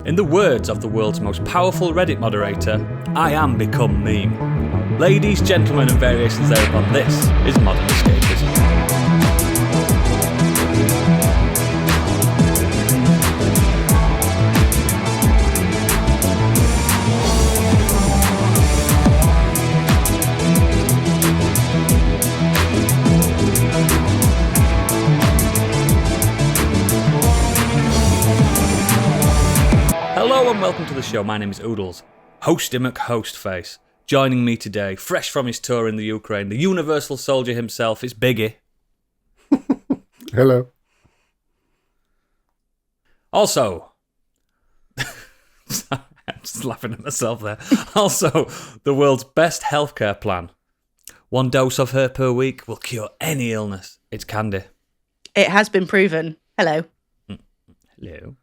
In the words of the world's most powerful Reddit moderator, I am become meme. Ladies, gentlemen, and variations thereupon, this is Modern Escapism. Hello and welcome to the show. My name is Oodles, Hosty McHostface. Joining me today, fresh from his tour in the Ukraine, the universal soldier himself is Biggie. Hello. Also, I'm just laughing at myself there. Also, the world's best healthcare plan. One dose of her per week will cure any illness. It's Candy. It has been proven. Hello. Hello.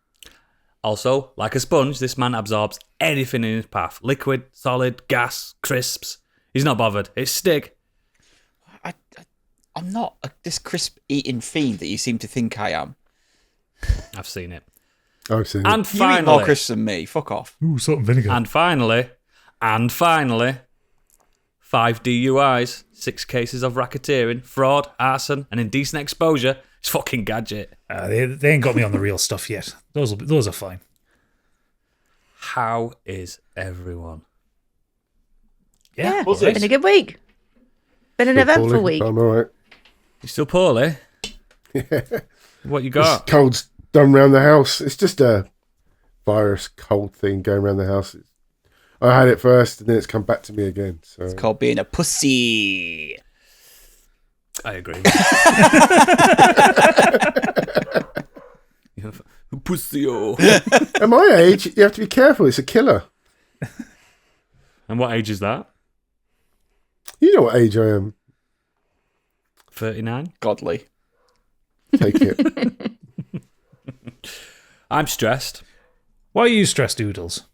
Also, like a sponge, this man absorbs anything in his path. Liquid, solid, gas, crisps. He's not bothered. It's stick. I'm not this crisp eating fiend that you seem to think I am. I've seen it. I've seen And it. You eat more finally, crisps than me. Fuck off. Ooh, salt and vinegar. and finally, 5 DUIs, 6 cases of racketeering, fraud, arson, and indecent exposure. It's fucking Gadget. They ain't got me on the real stuff yet. Those are fine. How is everyone? Yeah, was it's it? been a good week. Been an Still eventful poorly, week. but I'm alright. You still poorly? What you This got? cold's done around the house. It's just a virus cold thing going around the house. I had it first and then it's come back to me again. So It's called being a pussy. I agree. Pussy-o. at my age, you have to be careful. It's a killer. And what age is that? You know what age I am. 39? Godly. Take it. I'm stressed. Why are you stressed, Oodles?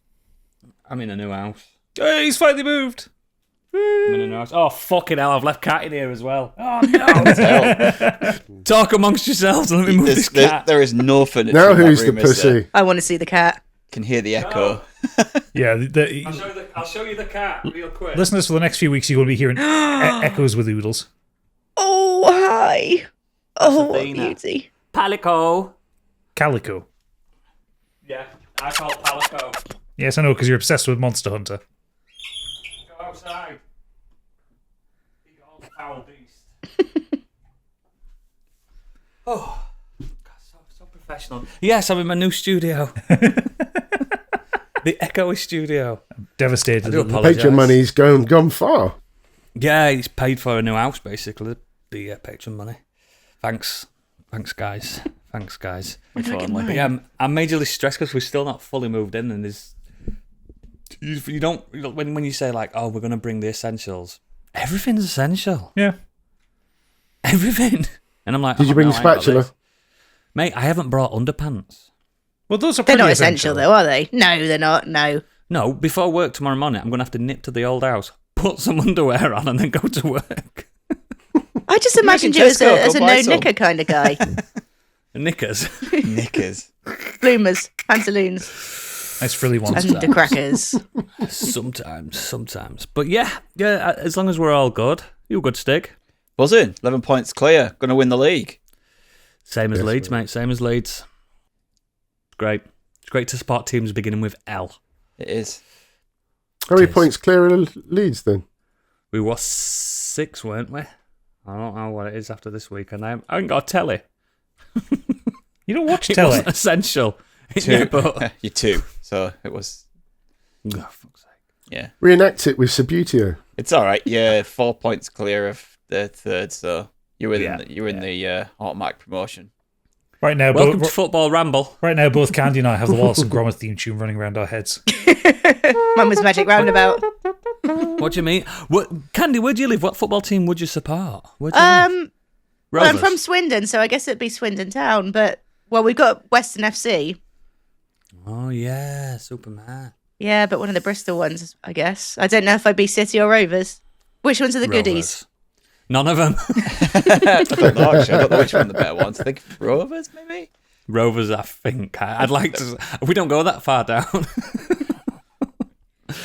I'm in a new house. Hey, he's finally moved. I'm in a new house. Oh, fucking hell, I've left Cat in here as well. Oh, no. Talk amongst yourselves and let me move this cat. There is no furniture. Now in that who's the room, is there? pussy? I want to see the cat. Can hear the echo. Yeah, I'll show you the cat real quick. listeners, for the next few weeks, you're going to be hearing echoes with Oodles. Oh, hi. Oh, what Athena. beauty. Palico. Calico. Yeah, I call it Palico. Yes, I know, because you're obsessed with Monster Hunter. Go outside. Big old foul beast. Oh, God, so professional. Yes, I'm in my new studio. The Echoey studio. Devastated. I do that- apologise. Patreon money's gone far. Yeah, he's paid for a new house, basically. The Patreon money. Thanks, guys. If only. But yeah, I'm majorly stressed because we're still not fully moved in, and there's you don't when you say like, oh, we're gonna bring the essentials. Everything's essential. Yeah. Everything. And I'm like, Did you bring no, the I ain't got spatula? this. Mate? I haven't brought underpants. Well, those are They're pretty not essential, though, are they? No, they're not. No. No, before work tomorrow morning, I'm gonna have to nip to the old house, put some underwear on, and then go to work. I just imagined you as Tesco, a go buy no some. knicker kind of guy. Knickers. Knickers. Bloomers, pantaloons, Nice frilly ones. and the crackers. Sometimes. But yeah, as long as we're all good. You good, Stig? Buzzing. 11 points clear. Going to win the league. Same as Yes, Leeds, mate. mate. Same as Leeds. Great. It's great to support teams beginning with L. It is. How many Tis. points clear of Leeds then? We were 6, weren't we? I don't know what it is after this weekend. I haven't got a telly. You don't watch It telly. wasn't essential. Two. Yeah, but... You're 2. So it was. Oh, fuck's sake. Yeah. Reenact it with Subutio. It's all right. You're 4 points clear of the third. So you're in Yeah, the automatic promotion. Right now, Welcome to Football Ramble. both Candy and I have the Wallace and Gromit theme tune running around our heads. Mama's Magic Roundabout. What do you mean? Candy, where do you live? What football team would you support? Where do you live? Well, I'm Rovers? from Swindon, so I guess it'd be Swindon Town. But well, we've got Western FC. Oh, yeah, Superman. Yeah, but one of the Bristol ones, I guess. I don't know if I'd be City or Rovers. Which ones are the goodies? Rovers. None of them. I don't know, actually. I don't know which one the better ones. I think Rovers, maybe? Rovers, I think. I'd like to. We don't go that far down.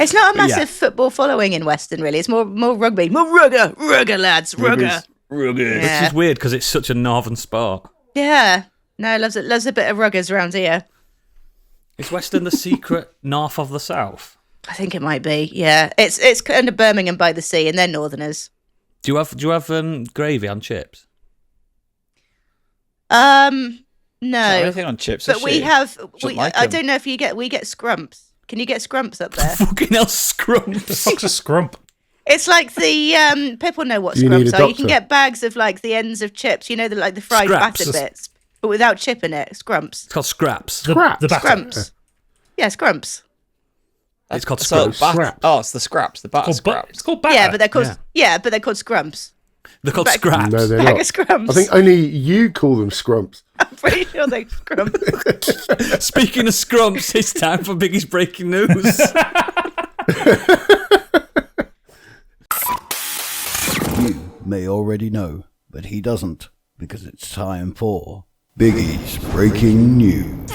It's not a But yeah. massive football following in Western, really. It's more rugby. More rugger, lads, rugger. Which is weird because it's such a northern sport. Yeah. No, loves a bit of ruggers around here. Is Western the secret north of the south? I think it might be. Yeah, it's kind of Birmingham by the sea, and they're northerners. Do you have gravy on chips? No, Anything on chips? but we have. Shouldn't like I them. don't know if we get scrumps. Can you get scrumps up there? Fucking hell, scrumps. The fuck's a scrump? It's like the people know what Do you need scrumps a are. You can doctor? get bags of like the ends of chips. You know, the fried Scraps. batter bits, but without chip in it. Scrumps. It's called scraps. The batter. Scrumps. Yeah, scrumps. It's called So scrumps. Scraps. Oh, it's the scraps. The batter It's scraps. called batter. Yeah, but they're called but they're called scrumps. They're called Back- scraps. No, they're Bag not. of scrumps. I think only you call them scrumps. I'm pretty sure they're scrumps. Speaking of scrumps, it's time for Biggie's breaking news. You may already know, but he doesn't, because it's time for Biggie's Breaking News.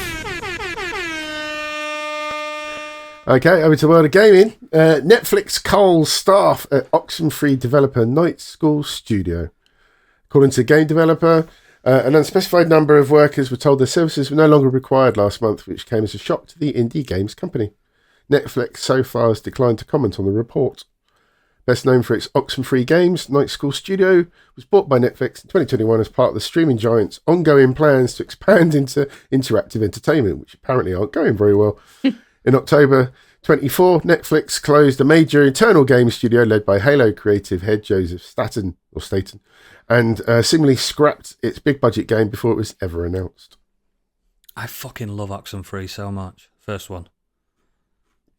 Okay, over to the world of gaming. Netflix culls staff at Oxenfree developer Night School Studio. According to the game developer, an unspecified number of workers were told their services were no longer required last month, which came as a shock to the indie games company. Netflix so far has declined to comment on the report. Best known for its Oxenfree games, Night School Studio was bought by Netflix in 2021 as part of the streaming giant's ongoing plans to expand into interactive entertainment, which apparently aren't going very well. In October 24, Netflix closed a major internal game studio led by Halo creative head Joseph Staten, and similarly scrapped its big budget game before it was ever announced. I fucking love Oxenfree so much. First one.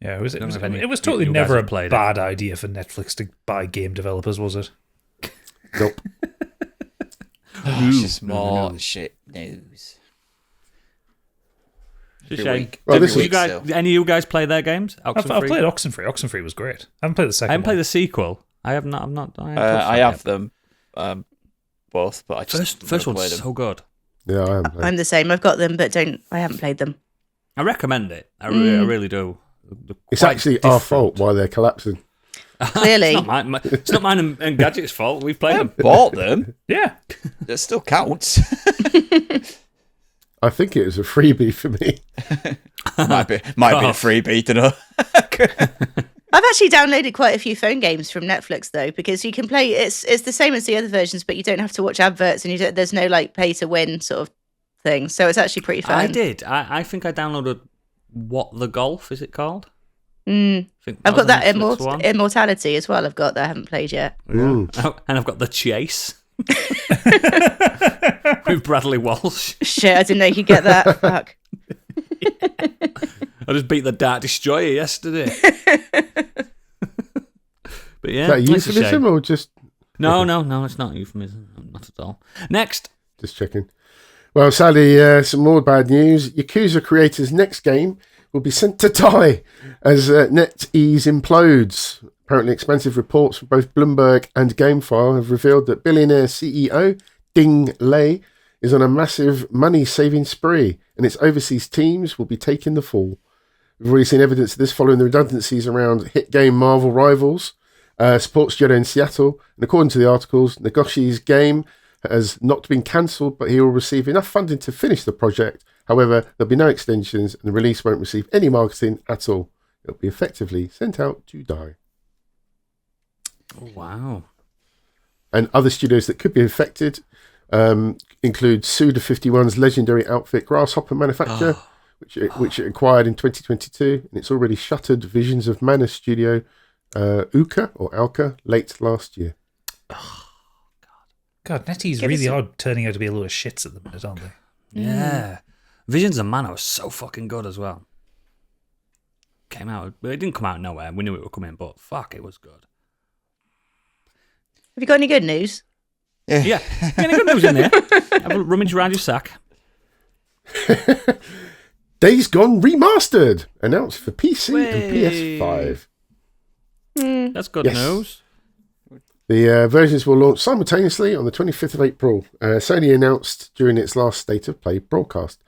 Yeah, don't know if any- it was totally you guys never a have played it. bad idea for Netflix to buy game developers, was it? Nope. It's just more shit news. It's a Every shame. week. Well, Every this is- You week guys, still. any of you guys play their games? I've Oxenfree? played Oxenfree. Oxenfree was great. I haven't played the second I haven't played one. the sequel. I have not. I'm not. I have them both, but I just First never one's played them. so good. Yeah, I haven't played. I'm the same. I've got them, but I haven't played them. I recommend it. I really do. They're It's quite actually our different. fault why they're collapsing. Clearly. It's not mine and Gadget's fault. We've played them. Bought them. Yeah. It still counts. I think it was a freebie for me. might be a freebie, don't know. I've actually downloaded quite a few phone games from Netflix though, because you can play. It's the same as the other versions, but you don't have to watch adverts, and there's no like pay to win sort of thing. So it's actually pretty fun. I did. I think I downloaded What the Golf is it called? Mm. I think I've was got a that Netflix one. Immortality as well. I've got that I haven't played yet. Mm. And I've got The Chase with Bradley Walsh. Shit, I didn't know you could get that. Fuck. I just beat the Dark Destroyer yesterday. But yeah, Is that a it's a euphemism shame. or just No, it's not euphemism. Not at all. Next. just checking? Well, sadly, some more bad news. Yakuza creators' next game will be sent to die as NetEase implodes. Apparently, expensive reports from both Bloomberg and GameFile have revealed that billionaire CEO Ding Lei is on a massive money-saving spree, and its overseas teams will be taking the fall. We've already seen evidence of this following the redundancies around hit game Marvel Rivals, sports studio in Seattle, and according to the articles, Nagoshi's game has not been cancelled, but he will receive enough funding to finish the project. However, there'll be no extensions, and the release won't receive any marketing at all. It'll be effectively sent out to die. Oh, wow. And other studios that could be affected include Suda51's legendary outfit Grasshopper Manufacture, which it acquired in 2022, and it's already shuttered Visions of Mana studio Alka late last year. God, NetEase Yeah, really this- are turning out to be a load of shits at the minute, aren't they? Yeah. Visions of Mana was so fucking good as well. Came out. It didn't come out of nowhere. We knew it would come in, but fuck, it was good. Have you got any good news? Yeah. Any good news in there? Have a rummage around your sack. Days Gone Remastered, announced for PC and Way. PS5. That's good Yes. news. The versions will launch simultaneously on the 25th of April. Sony announced during its last State of Play broadcast.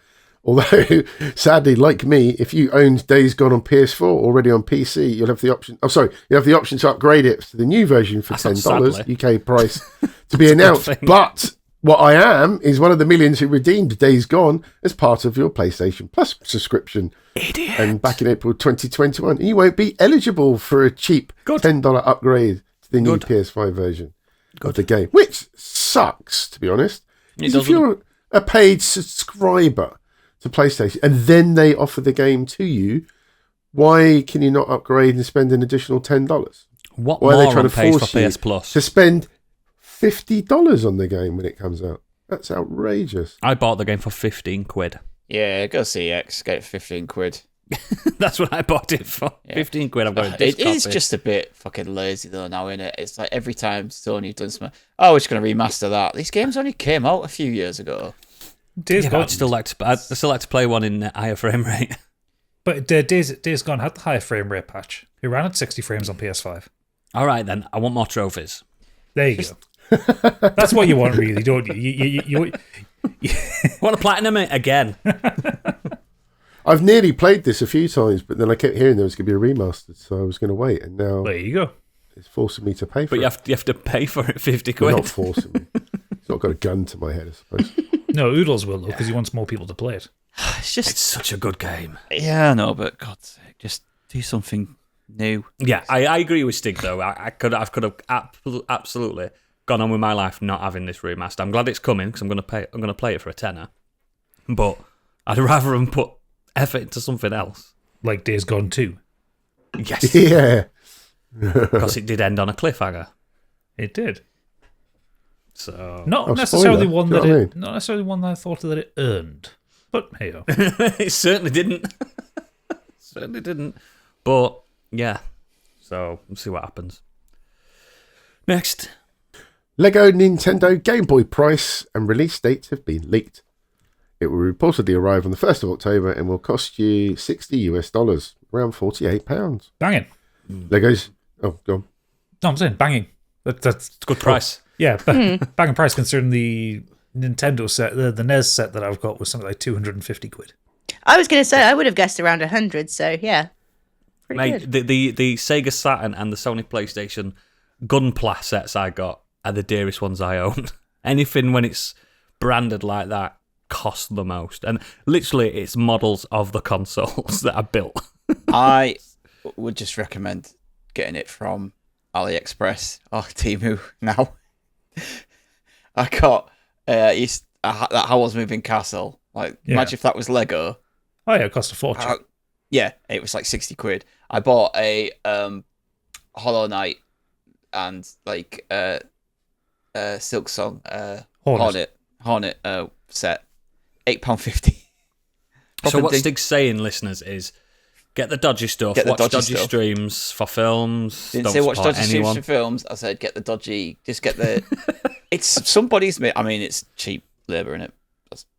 Although, sadly, like me, if you owned Days Gone on PS4 already on PC, you'll have the option. Oh, sorry, you have the option to upgrade it to the new version for $10 UK price to be announced. But what I am is one of the millions who redeemed Days Gone as part of your PlayStation Plus subscription. Idiot. And back in April 2021, you won't be eligible for a cheap $10 upgrade to the new PS5 version of the game, which sucks, to be honest. Because if you're a paid subscriber to PlayStation and then they offer the game to you, why can you not upgrade and spend an additional $10? What why are they trying to pays force for you PS Plus? to spend $50 on the game when it comes out? That's outrageous. I bought the game for 15 quid. Yeah, go see X, get 15 quid. That's what I bought it for. Yeah. 15 quid. I've got a disc It is copy. just a bit fucking lazy though now, innit? It's like every time Sony have done something, oh, we're just going to remaster that. These games only came out a few years ago. Days Gone. I'd still like to play one in higher frame rate. But Days Gone had the higher frame rate patch. It ran at 60 frames on PS5. All right, then. I want more trophies. There you go. That's what you want, really, don't you? You I want to platinum it again. I've nearly played this a few times, but then I kept hearing there was going to be a remastered, so I was going to wait, and now there you go. it's forcing me to pay for But it. you have to pay for it 50 Well, quid. not forcing me. It's not got a gun to my head, I suppose. No, Oodles will, though, because he wants more people to play it. It's such a good game. Yeah, I know, but God's sake, just do something new. Yeah, I agree with Stig though. I could have absolutely gone on with my life not having this remaster. I'm glad it's coming because I'm going to play it for a tenner. But I'd rather them put effort into something else. Like Days Gone 2. Yes, Yeah. because it did end on a cliffhanger. It did. So Not Oh, necessarily spoiler. one Do you that know what I it, not necessarily one that I thought that it earned. But hey, it certainly didn't. Certainly didn't. But yeah, so we'll see what happens. Next. Lego Nintendo Game Boy price and release dates have been leaked. It will reportedly arrive on the 1st of October and will cost you $60, around £48. banging. Legos. Oh, go on. No, I'm saying banging. That's It's a good price. yeah, banging price considering the Nintendo set, the NES set that I've got was something like 250 quid. I was going to say I would have guessed around 100. So yeah, pretty Mate, good. the Sega Saturn and the Sony PlayStation Gunpla sets I got are the dearest ones I own. Anything when it's branded like that costs the most. And literally, it's models of the consoles that are built. I would just recommend getting it from AliExpress or Temu now. I got that Howl's Moving Castle. Like, Yeah. imagine if that was Lego. Oh yeah, it cost a fortune. Yeah, it was like 60 quid. I bought a Hollow Knight and like Silk Song Hornet set. £8.50. So what Stig's saying, listeners, is get the dodgy stuff, Get the watch dodgy dodgy stuff. streams for films. Didn't don't say watch support dodgy streams anyone. for films. I said get the dodgy. Just get the. It's somebody's made. I mean, it's cheap labor in it,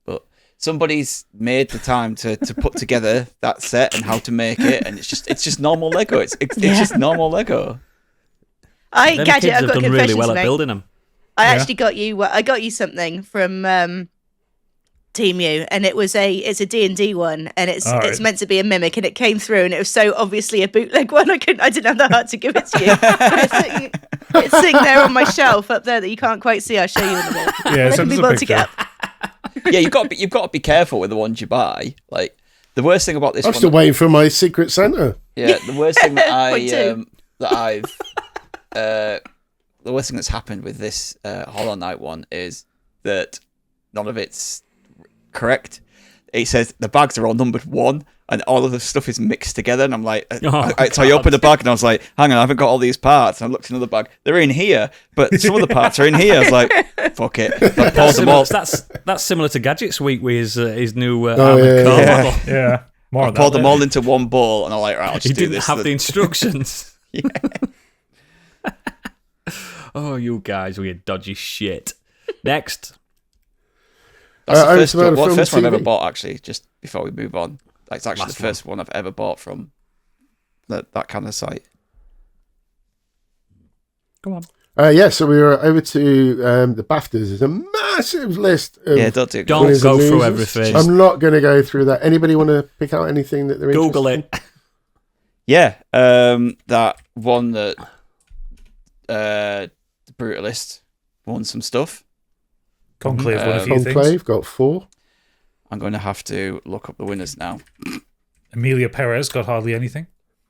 but somebody's made the time to put together that set and how to make it, and it's just normal Lego. It's just normal Lego. Them Gadget, kids I've have got done a really confession well to at make. building them. I Yeah. actually got you. I got you something from Team U, and it's a D&D one, and it's All right. it's meant to be a mimic, and it came through, and it was so obviously a bootleg one. I didn't have the heart to give it to you. it's sitting there on my shelf up there that you can't quite see. I'll show you in a minute. Yeah, Making send me us a want to picture. get up. Yeah, you've got to be careful with the ones you buy. Like the worst thing about this I'm one. still waiting for my Secret Santa. Yeah, the worst thing that Me too. the worst thing that's happened with this Hollow Knight one is that none of it's correct. It says the bags are all numbered 1, and all of the stuff is mixed together. And I'm like, so I opened the bag and I was like, hang on, I haven't got all these parts. And I looked in another bag, they're in here, but some of the parts are in here. I was like, fuck it, I poured them all. That's similar to Gadget's week with his new yeah, armored car yeah. model. Yeah, more I of that poured them later. all into one bowl, and I'm like, right, I'll He just do didn't this. have the instructions. Yeah. Oh, you guys, weird dodgy shit. Next. That's the it's about a film first one I've ever TV. bought, actually, just before we move on. That's actually Last the first one I've ever bought from that kind of site. Come on. So we were over to the BAFTAs. There's a massive list of Yeah, don't do it. Don't winners go and through losers. everything. I'm not going to go through that. Anybody want to pick out anything that they're Google interested it. Yeah, that one that the Brutalist won some stuff. Conclave won a few in? things. Conclave got 4. I'm going to have to look up the winners now. Amelia Perez got hardly anything.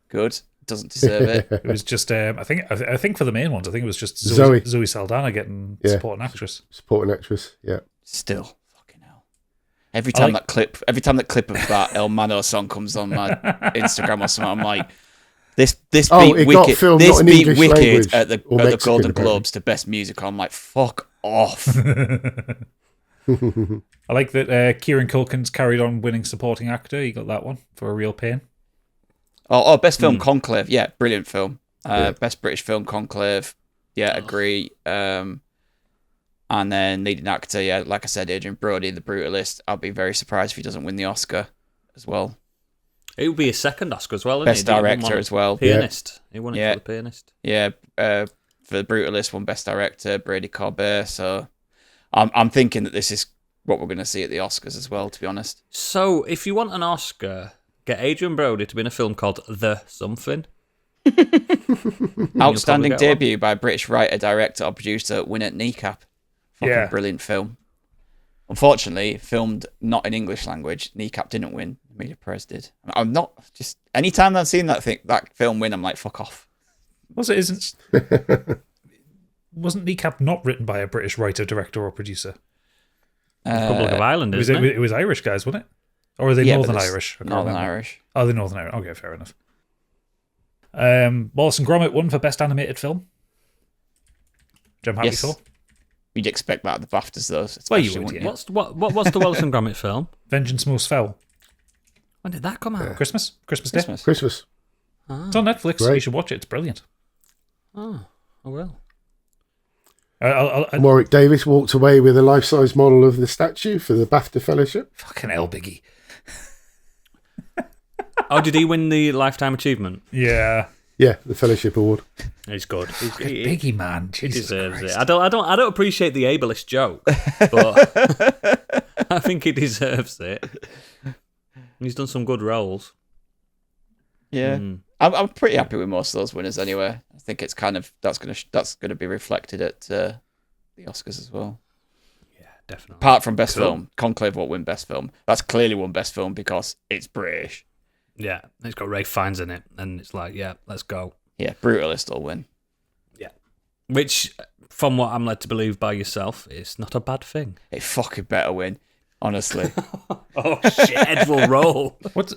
Good. Doesn't deserve it. It was just, I think for the main ones, I think it was just Zoe. Zoe Saldana getting Yeah. supporting actress. Supporting actress, yeah. Still, fucking hell. Every time that clip of that El Mano song comes on my Instagram or something, I'm like, this beat it got Wicked. filmed This not in beat English Wicked language at the or Mexican, Golden apparently. Globes to Best Musical. I'm like, fuck off. I like that Kieran Culkin's carried on winning supporting actor. He got that one for A Real Pain. Best film Conclave. Yeah, brilliant film. Best British film Conclave. Yeah, agree. And then leading actor, yeah, like I said, Adrian Brody, The Brutalist. I'll be very surprised if he doesn't win the Oscar as well. It would be his second Oscar as well, Best isn't it? director as well. Pianist. He won it Yeah. for The Pianist. Yeah, for The Brutalist, won Best Director, Brady Corbett. So I'm thinking that this is what we're going to see at the Oscars as well, to be honest. So, if you want an Oscar, get Adrian Brody to be in a film called The Something. Outstanding get one. debut by a British writer, director, or producer, win at Kneecap. Fucking Yeah. brilliant film. Unfortunately, filmed not in English language, Kneecap didn't win. Amelia Perez did. I'm not just anytime I've seen that film win, I'm like, fuck off. Wasn't Kneecap not written by a British writer, director, or producer? Republic of Ireland, isn't it? It was Irish guys, wasn't it? Or are they Yeah, Northern but it's Irish? I can't Northern remember. Irish. Oh, they're Northern Irish. Okay, fair enough. Wallace and Gromit won for Best Animated Film. Which I'm happy Yes. for. You'd expect that at the BAFTAs, though. Well, you especially, would, wouldn't yeah. What's the Wallace and Gromit film? Vengeance Most Fell. When did that come out? Christmas Day. Christmas. Christmas. It's on Netflix. Great. You should watch it. It's brilliant. Oh, I will. Warwick Davis walked away with a life-size model of the statue for the BAFTA Fellowship. Fucking hell, Biggie. Oh, did he win the Lifetime Achievement? Yeah. Yeah, the Fellowship Award. He's good. Biggie, man. He Jesus deserves Christ. it. I don't appreciate the ableist joke, but I think he deserves it. He's done some good roles. Yeah. I'm pretty happy with most of those winners anyway. I think it's kind of that's gonna be reflected at the Oscars as well. Yeah, definitely. Apart from Best Cool. Film, Conclave won't win Best Film. That's clearly won Best Film because it's British. Yeah, it's got Ray Fiennes in it, and it's like, yeah, let's go. Yeah, Brutalist will win. Yeah. Which, from what I'm led to believe by yourself, is not a bad thing. It fucking better win, honestly. Oh shit, Ed will roll. What's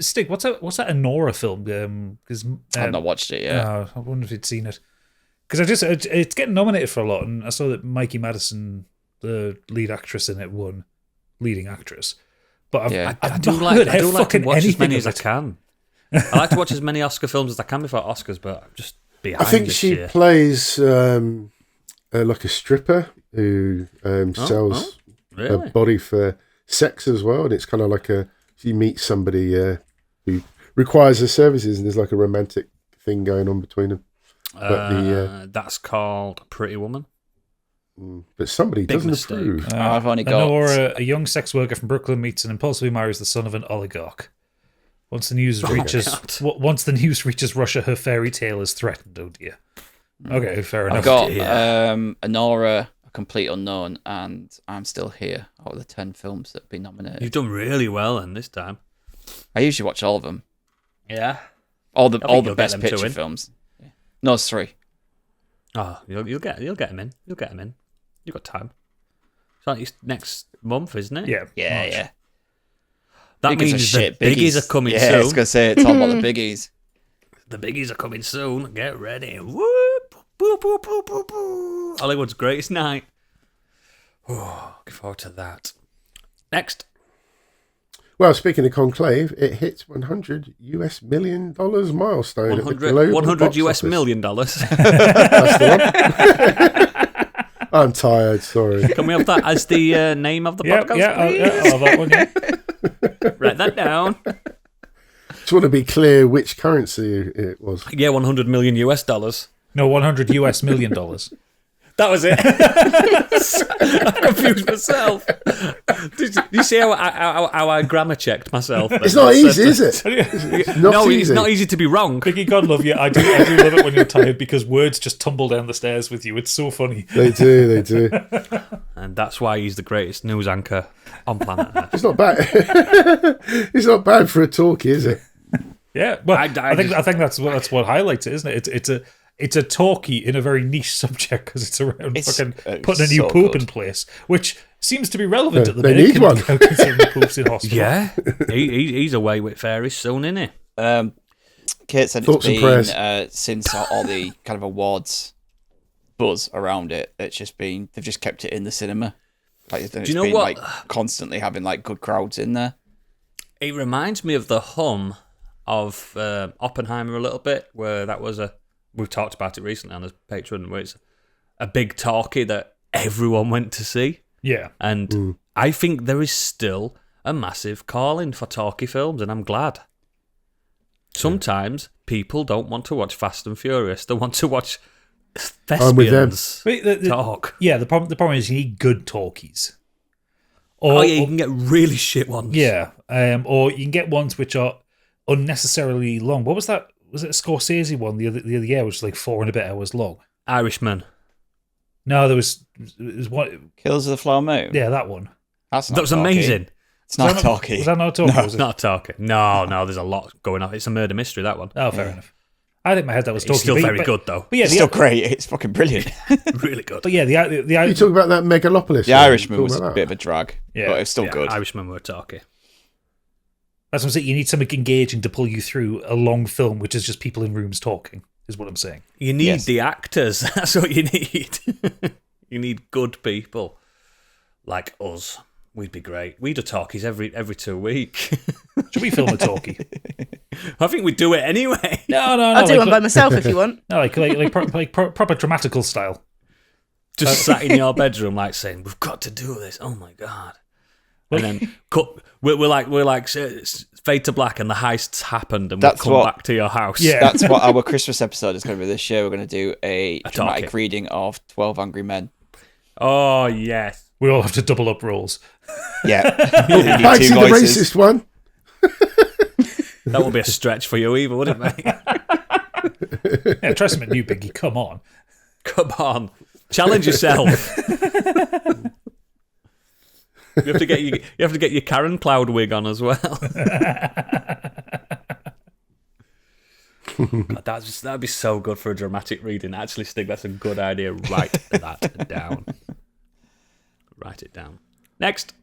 Stig? What's that Anora film? Because I've not watched it yet. I wonder if you'd seen it. Because it's getting nominated for a lot, and I saw that Mikey Madison, the lead actress in it, won leading actress. But I do like to watch as many as I can. I like to watch as many Oscar films as I can before Oscars, but I'm just behind I think this she year. plays like a stripper who sells Really? her body for sex as well, and it's kind of like she meets somebody who requires her services, and there's like a romantic thing going on between them. But that's called Pretty Woman. But somebody Big doesn't mistake. approve. I've only got. Anora, a young sex worker from Brooklyn, meets and impulsively marries the son of an oligarch. Once the news reaches Russia, her fairy tale is threatened. Oh dear. Okay, fair enough. I've got Anora, A Complete Unknown, and I'm Still Here out of the 10 films that have been nominated. You've done really well then this time. I usually watch all of them. Yeah. All think the you'll get Best them two Picture in. films. Yeah. No, it's 3. Oh, you'll get him in. You'll get him in. You've got time. It's like next month, isn't it? Yeah. Yeah, March. yeah. That Biggies means are shit. the biggies are coming Yeah, I was soon. going to say, it's all about the biggies. The biggies are coming soon. Get ready. Whoop, boop, boop, boop, boop, boop. Hollywood's greatest night. Oh, looking forward to that. Next. Well, speaking of Conclave, it hits $100 million milestone. at the global 100 box US office. million dollars. That's the one. I'm tired, sorry. Can we have that as the name of the podcast? I'll have that one. Yeah. Write that down. Just want to be clear which currency it was. Yeah, 100 million US dollars. No, $100 US million. That was it. I confused myself. Did you see how I grammar checked myself? It's not easy, is it? It's not It's not easy to be wrong. Biggie, God love you. I do love it when you're tired because words just tumble down the stairs with you. It's so funny. They do. And that's why he's the greatest news anchor on planet Earth. It's not bad. It's not bad for a talkie, is it? Yeah, well, I think that's what highlights it, isn't it? It's a talkie in a very niche subject because it's around fucking putting a new poop in place, which seems to be relevant at the minute. They need one. Considering the poops in hospital. Yeah, he's away with fairies soon, isn't he? Kate said Thoughts and it's been prayers. since all the kind of awards buzz around it. It's just been they've just kept it in the cinema. Like, Do you know what? Like constantly having like good crowds in there. It reminds me of the hum of Oppenheimer a little bit, where that was we've talked about it recently on his Patreon, where it's a big talkie that everyone went to see. Yeah. And I think there is still a massive calling for talkie films, and I'm glad. Sometimes people don't want to watch Fast and Furious; they want to watch thespians talk. Yeah, the problem is you need good talkies. You can get really shit ones. Yeah, or you can get ones which are unnecessarily long. What was that? Was it a Scorsese one the other year, which was like 4 and a bit hours long? Irishman. No, it was one. Killers of the Flower Moon. Yeah, that one. That was amazing. It's not talkie. Was that not a talkie? No, was it? not talkie. No, there's a lot going on. It's a murder mystery, that one. Oh, fair enough. I think in my head that was talkie. It's still very good, though. But yeah, It's still great. It's fucking brilliant. Really good. But yeah, the You talk about that Megalopolis. The Irishman was a bit of a drag, Yeah. but it's still good. Irishman were talkie. That's what I'm saying. You need something engaging to pull you through a long film, which is just people in rooms talking, is what I'm saying. You need Yes. the actors. That's what you need. You need good people like us. We'd be great. We do talkies every 2 weeks. Should we film a talkie? I think we'd do it anyway. No. I'll do one by myself if you want. No, like proper dramatical style. Just sat in your bedroom, like saying, "We've got to do this." Oh my god! And then we're like fade to black, and the heist's happened, and That's we'll come what- back to your house. Yeah. That's what our Christmas episode is going to be this year. We're going to do a dramatic talkie. reading of 12 Angry Men. Oh yes. We all have to double up roles. Yeah. Bags in the racist one. That would be a stretch for you, either, wouldn't it, mate? Yeah, try something new, Biggie. Come on. Come on, challenge yourself. You have to get your Karen Cloud wig on as well. God, that'd be so good for a dramatic reading. Actually, Stig, that's a good idea. Write that down. Write it down. Next.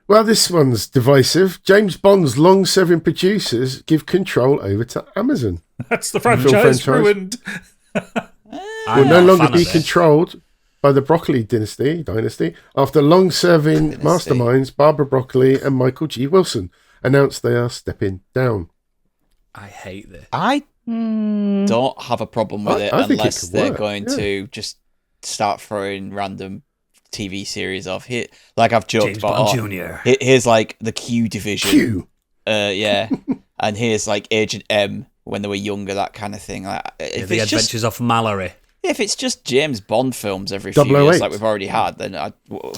Well, this one's divisive. James Bond's long-serving producers give control over to Amazon. That's the franchise ruined. Will no longer be controlled by the Broccoli dynasty after long-serving masterminds Barbara Broccoli and Michael G. Wilson announced they are stepping down. I hate this. I don't have a problem with it I think it unless could they're work, going yeah. to just start throwing random TV series off here. Like I've joked James about. Bond Jr. Here's like the Q division. Q. Yeah. And here's like Agent M when they were younger, that kind of thing. Like, if The it's just Adventures of Mallory. if it's just James Bond films every few 008. years like we've already had, then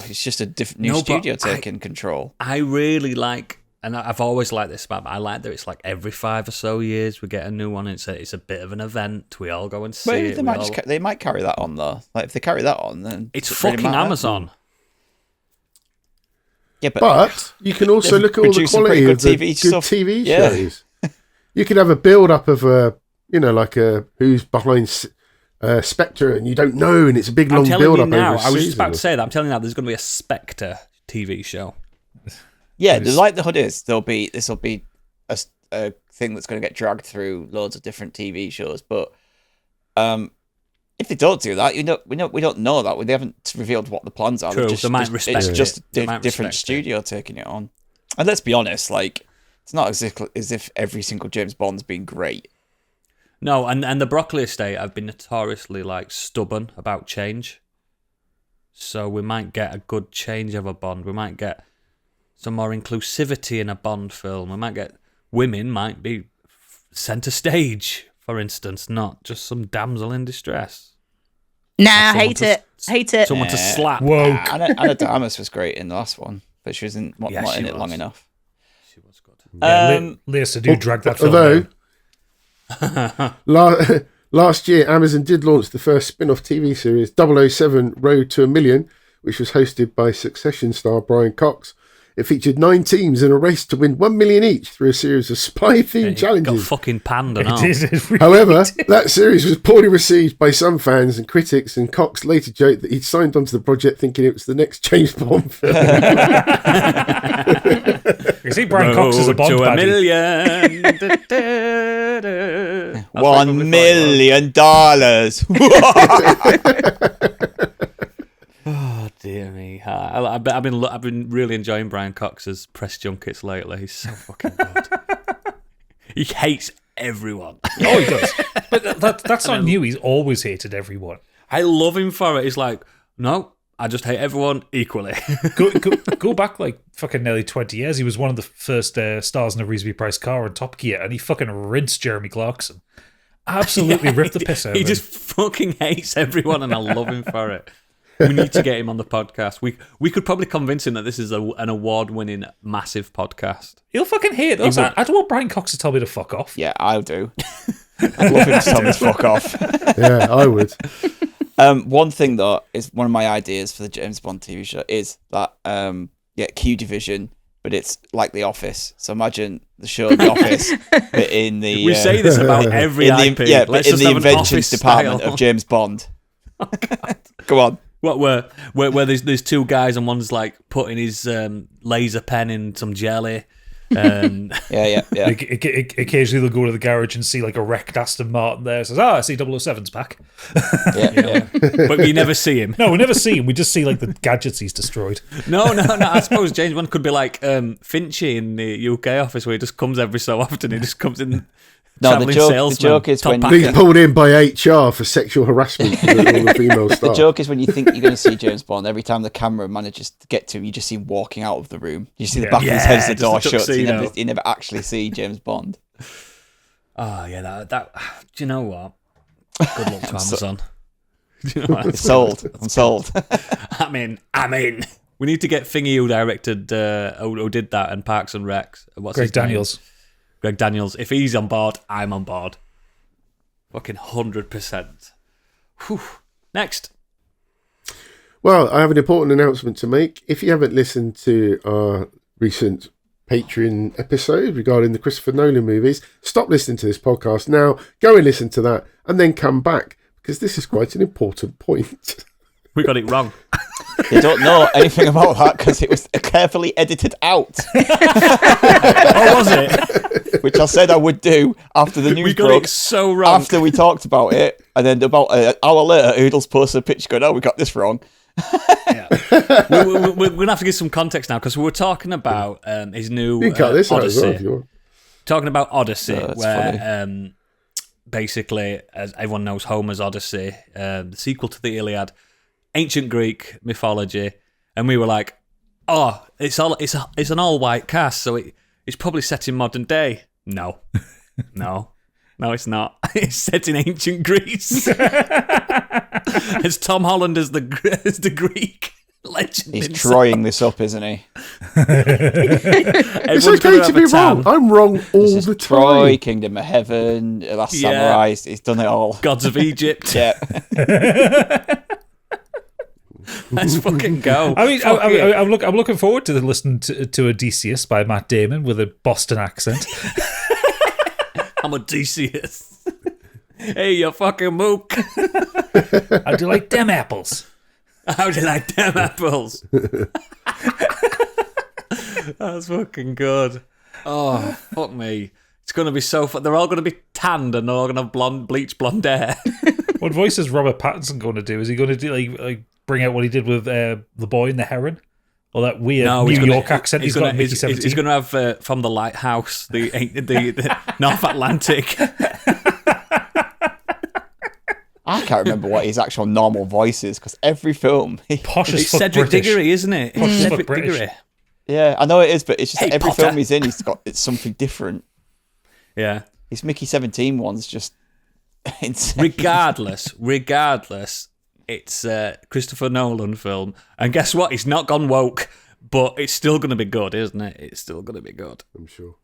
it's just a different new No, but studio taking control. I really like, and I've always liked this about, but I like that it's like every 5 or so years we get a new one. It's a bit of an event. We all go and see Well, it. they might carry that on though. Like if they carry that on, then It's does it really fucking matter? Amazon. Yeah, But you can also they've look at all the produced some quality pretty of the good TV good stuff. TV Yeah. shows. You could have a build-up of like who's behind Spectre, and you don't know, and it's a big I'm long telling you build-up now, over a I was just season. about to say that. I'm telling you now, there's going to be a Spectre TV show. Yeah, the likelihood is this will be a thing that's going to get dragged through loads of different TV shows. But if they don't do that, we don't know that. They haven't revealed what the plans are. True, Just, they might just- respect It's it. just a They might different respect it. studio taking it on. And let's be honest, like it's not as if every single James Bond's been great. No, and the Broccoli estate have been notoriously like stubborn about change. So we might get a good change of a Bond. We might get some more inclusivity in a Bond film. We might get women might be centre stage for instance, not just some damsel in distress. Nah, Someone hate to it. Hate it. Someone to slap. Woke. Anna Damas was great in the last one, but she wasn't not Yeah, in she it long was. enough. She was good. Yeah, Lisa, do drag that film Although, down. last year, Amazon did launch the first spin-off TV series, 007 Road to a Million, which was hosted by Succession star Brian Cox. It featured 9 teams in a race to win 1 million each through a series of spy-themed Got challenges. fucking panned and all. It really However, did. that series was poorly received by some fans and critics, and Cox later joked that he'd signed onto the project thinking it was the next James Bond film. You see, Brian Cox is a Bond to a baddie. million. $1 million. Oh dear me! I've been really enjoying Brian Cox's press junkets lately. He's so fucking good. He hates everyone. Oh, he does. But that's not new. He's always hated everyone. I love him for it. He's like, no, I just hate everyone equally. Go back like fucking nearly 20 years. He was one of the first stars in a reasonably priced car in Top Gear, and he fucking rinsed Jeremy Clarkson. Absolutely ripped the piss out of He him. just fucking hates everyone, and I love him for it. We need to get him on the podcast. We could probably convince him that this is an award-winning, massive podcast. He'll fucking hate us. I don't want Brian Cox to tell me to fuck off. Yeah, I'll do. I'd love him to tell me to fuck off. Yeah, I would. One thing though is one of my ideas for the James Bond TV show is that Q Division, but it's like The Office. So imagine the show The Office, but in the We say this about every in IP. the, yeah, but Let's in just the have an inventions Office department style. of James Bond. Go on. What where there's 2 guys and one's like putting his laser pen in some jelly. Yeah. Occasionally they'll go to the garage and see like a wrecked Aston Martin there. Says, I see 007's back. Yeah. But we never see him. No, we never see him. We just see like the gadgets he's destroyed. No. I suppose James Bond could be like Finchy in the UK office, where he just comes every so often. He just comes in. No, the travelling joke is salesman, when top Being backer. pulled in by HR for sexual harassment for all the female The staff. joke is when you think you're going to see James Bond, every time the camera manages to get to him, you just see him walking out of the room. You see the back of his head as the just door a shuts. tuxedo. You never actually see James Bond. Oh yeah, that. Do you know what? Good luck to Amazon. Do you know what? It's sold. I'm sold. I'm in. We need to get Thingy who directed, who did that, and Parks and Recs. What's Greg his name? Daniels. Greg Daniels. If he's on board, I'm on board. Fucking 100%. Whew. Next. Well, I have an important announcement to make. If you haven't listened to our recent Patreon episode regarding the Christopher Nolan movies, stop listening to this podcast now, go and listen to that, and then come back, because this is quite an important point. We got it wrong. You don't know anything about that because it was carefully edited out, Oh, was it? which I said I would do after the news We got broke. it so wrong. After we talked about it, and then about an hour later, Oodles posted a picture going, "Oh, we got this wrong." We're going to have to give some context now, because we were talking about his new You can cut this out as well Odyssey. if you want. Talking about Odyssey, Oh, that's where basically, as everyone knows, Homer's Odyssey, the sequel to the Iliad, ancient Greek mythology, and we were like, "Oh, it's an all-white cast, so it's probably set in modern day." No, it's not. It's set in ancient Greece. It's Tom Holland as the Greek legend. He's himself. trying this up, isn't he? It's Everyone's gonna okay to have be a tan. wrong. I'm wrong all This is the Troy, time. Kingdom of Heaven, Last Yeah. Samurai. He's done it all. Gods of Egypt. Yeah. Let's fucking go. I mean, Fuck it. I'm looking forward to listening to Odysseus by Matt Damon with a Boston accent. I'm Odysseus. Hey, you fucking mook. I do like them apples. How do you like them apples? That's fucking good. Oh, fuck me. It's going to be so fun. They're all going to be tanned and they're all going to have bleached blonde hair. What voice is Robert Pattinson going to do? Is he going to do like bring out what he did with The Boy and the Heron? Or that weird New York accent he's got in Mickey 17? He's going to have From the Lighthouse, the North Atlantic. I can't remember what his actual normal voice is because every film. Posh as It's fuck Cedric British. Diggory, isn't it? Posh as fuck Cedric British. Diggory. Yeah, I know it is, but it's just Hey, every Potter. film he's in, it's something different. Yeah. His Mickey 17 one's just regardless, it's a Christopher Nolan film, and guess what? He's not gone woke, but it's still going to be good, isn't it? It's still going to be good. I'm sure.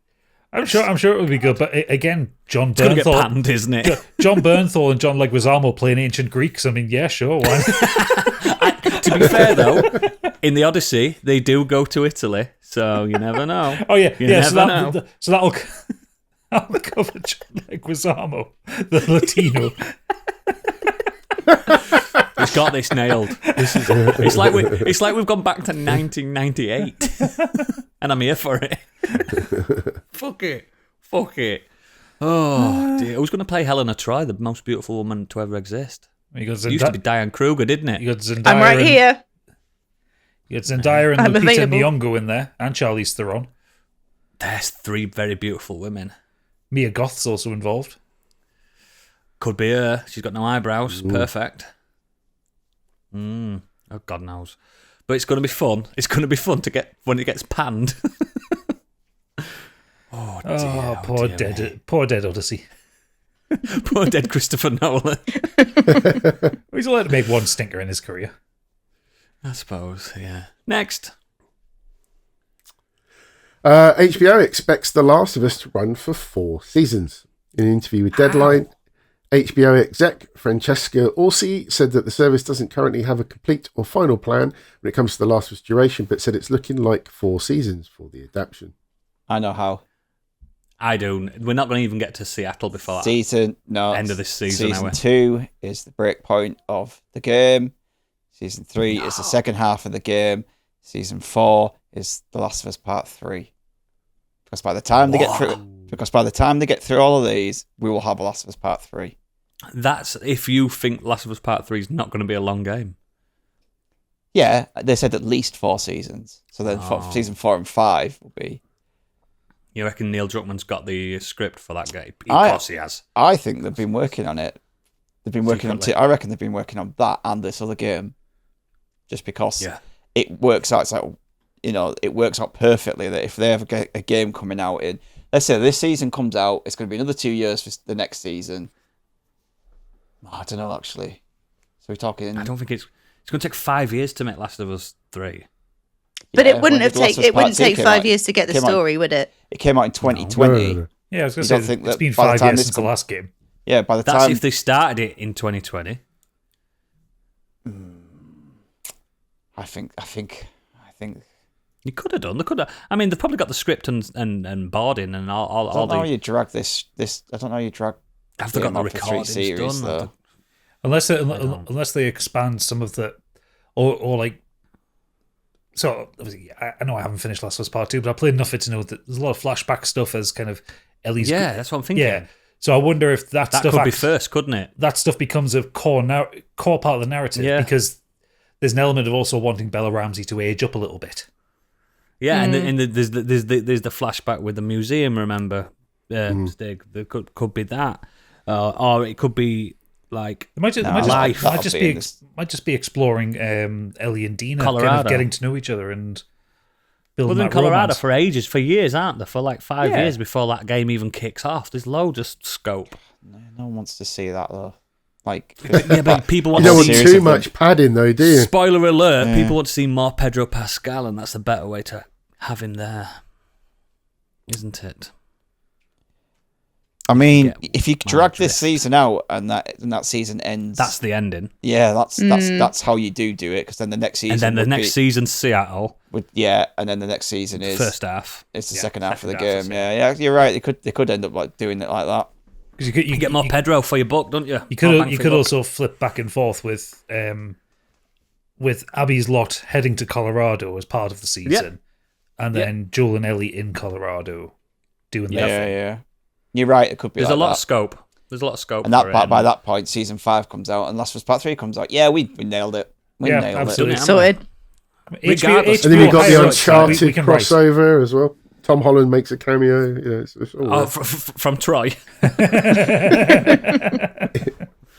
I'm sure it would be good, but again, John It's going to get Bernthal, panned, isn't it? John Bernthal and John Leguizamo playing ancient Greeks. I mean, yeah, sure. Why not? To be fair, though, in the Odyssey, they do go to Italy, so you never know. Oh yeah, You yeah. never So that'll cover John Leguizamo, the Latino. He's got this nailed. It's like we've gone back to 1998, and I'm here for it. Fuck it. Oh dear, who's going to play Helena Troy, the most beautiful woman to ever exist? You got It used to be Diane Kruger, didn't it? You got Zendaya. I'm right here. You got Zendaya and I'm Lupita available. Nyong'o in there, and Charlize Theron. There's 3 very beautiful women. Mia Goth's also involved. Could be her. She's got no eyebrows. Perfect. Oh, God knows. But it's going to be fun. It's going to be fun to get when it gets panned. Oh, dear. Poor dead Odyssey. Poor dead Christopher Nolan. He's allowed to make one stinker in his career. I suppose, yeah. Next. HBO expects The Last of Us to run for 4 seasons. In an interview with Deadline, HBO exec Francesca Orsi said that the service doesn't currently have a complete or final plan when it comes to The Last of Us duration, but said it's looking like 4 seasons for the adaptation. I know how. I do. We're not going to even get to Seattle before end of this season. Season 2 is the break point of the game. Season 3 is the second half of the game. Season 4 is The Last of Us Part 3. Because by the time they get through all of these, we will have The Last of Us Part 3. That's if you think Last of Us Part 3 is not going to be a long game. Yeah, they said at least 4 seasons. So then season 4 and 5 will be. You reckon Neil Druckmann's got the script for that game? Of course he has. I think they've been working on it. They've been working Secretly. I reckon they've been working on that and this other game. Just because it works out. It's like, it works out perfectly that if they have a game coming out in, let's say this season comes out, it's going to be another 2 years for the next season. I don't know, actually. So we're talking. I don't think it's going to take 5 years to make Last of Us 3. But Yeah, it wouldn't when did The Last of Us it wouldn't Part 2 take came 5 out? years to get the Came out- story, would it? It came out in 2020. No. Yeah, I was going You to don't say, think it's that been by the 5 time years this since the come- last game. Yeah, by the That's time. if they started it in 2020. I think. You could have done. They could have. I mean, they've probably got the script and boarding and all I don't know how the. you drag this. I don't know how you drag. Have they got the game out for 3 recordings series, done? though. Unless they expand some of the, or like. So obviously, I know I haven't finished Last of Us Part 2, but I played enough of it to know that there's a lot of flashback stuff as kind of Ellie's. Yeah, that's what I'm thinking. Yeah. So I wonder if that That stuff could be first, couldn't it? that stuff becomes a core part of the narrative because there's an element of also wanting Bella Ramsey to age up a little bit. Yeah, and there's the flashback with the museum. Remember, Stig? There could be that, or it could be like It might that'll just be be in this- might just be exploring Ellie and Dina kind Colorado. of getting to know each other and well, building they're in that Colorado romance. for ages, for years, aren't they? For like 5 Yeah. years before that game even kicks off. There's loads of scope. No one wants to see that though. Like, Yeah, but people You want don't to want see. series too of much padding, though, do you? Spoiler alert: Yeah. people want to see more Pedro Pascal, and that's a better way to have him there, isn't it? I mean, Yeah, if you drag this season out and that season ends, That's the ending. yeah, that's how you do it. Because then the next season, And then the would next be- season's Seattle, and then the next season is first half. It's the Yeah, second half of the second half game. is Yeah, you're right. They could end up like doing it like that. Because You get more Pedro for your buck, don't you? You More could bang you for could your also flip back and forth with Abby's lot heading to Colorado as part of the season, and then Joel and Ellie in Colorado doing their thing. Yeah. You're right. It could be. There's like a lot that. of scope. There's a lot of scope. And for that it, by that point, season 5 comes out, and Last of Us Part 3 comes out. Yeah, we nailed it. We Yeah, nailed absolutely. it. Sorted. Regardless. And then you've got the hires us, so Uncharted we can write. crossover as well. Tom Holland makes a cameo. It's all Oh, right. from Troy.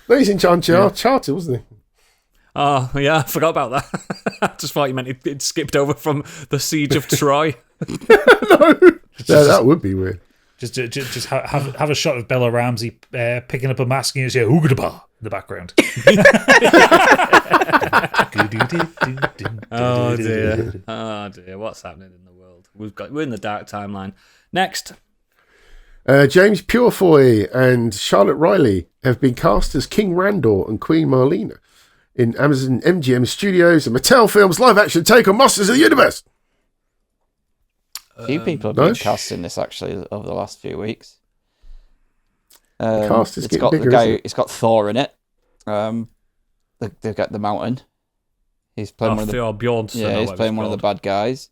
No, he's in Uncharted, wasn't he? Oh, yeah, I forgot about that. I just thought you meant it skipped over from the Siege of Troy. No, that would be weird. Just have a shot of Bella Ramsey picking up a mask and you just hear "Oogadaba" in the background. Oh dear, what's happening in the world? We're in the dark timeline. Next, James Purefoy and Charlotte Riley have been cast as King Randor and Queen Marlena in Amazon MGM Studios and Mattel Films live-action take on Masters of the Universe. A few people have been cast in this actually over the last few weeks. Cast is it's getting got bigger, the guy. isn't it? It's got Thor in it. They've got the Mountain. He's playing one of the Bjornsson. yeah. He's playing one of the bad guys.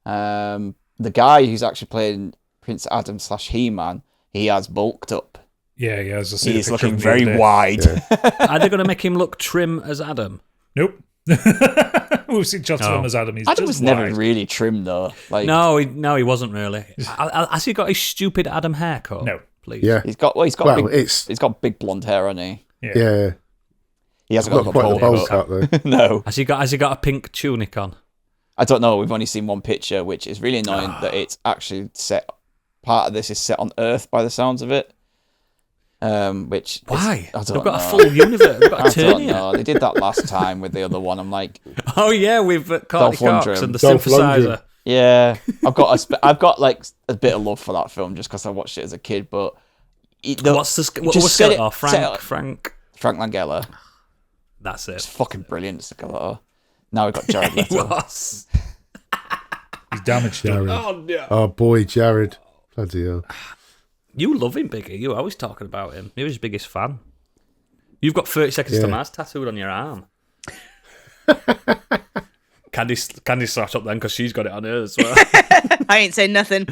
The guy who's actually playing Prince Adam / He-Man. He has bulked up. Yeah, yeah. He's looking very wide. Yeah. Are they going to make him look trim as Adam? Nope. We've seen shots of him as Adam. He's Adam just was never wide. really trim though. Like No, he wasn't really. Has he got his stupid Adam haircut? No. Please. Yeah. he's got It's got big blonde hair, hasn't he? yeah. He hasn't Not got quite the the bowl bowl cut though. cut. No, Has he got a pink tunic on? I don't know. We've only seen one picture, which is really annoying that it's actually set. Part of this is set on Earth by the sounds of it. Which Why? I don't They've got know. a full universe. They've got I a turn don't here. know. They did that last time with the other one. I'm like, Oh yeah, with Carly Dolph Cox Lundgren. and the Dolph synthesizer. Lundgren. yeah, I've got like a bit of love for that film just because I watched it as a kid. But What's the what just was set Skeletor? it- Frank. Frank Langella. That's It's it. fucking brilliant, Skeletor. Now we've got Jared He Leto. was. He's damaged. Jared. Oh no. Oh boy, Jared. Bloody hell. You love him, Biggie. You're always talking about him. You're his biggest fan. You've got 30 Seconds to Yeah. Mars tattooed on your arm. Candy's sat up then because she's got it on her as well. I ain't saying nothing.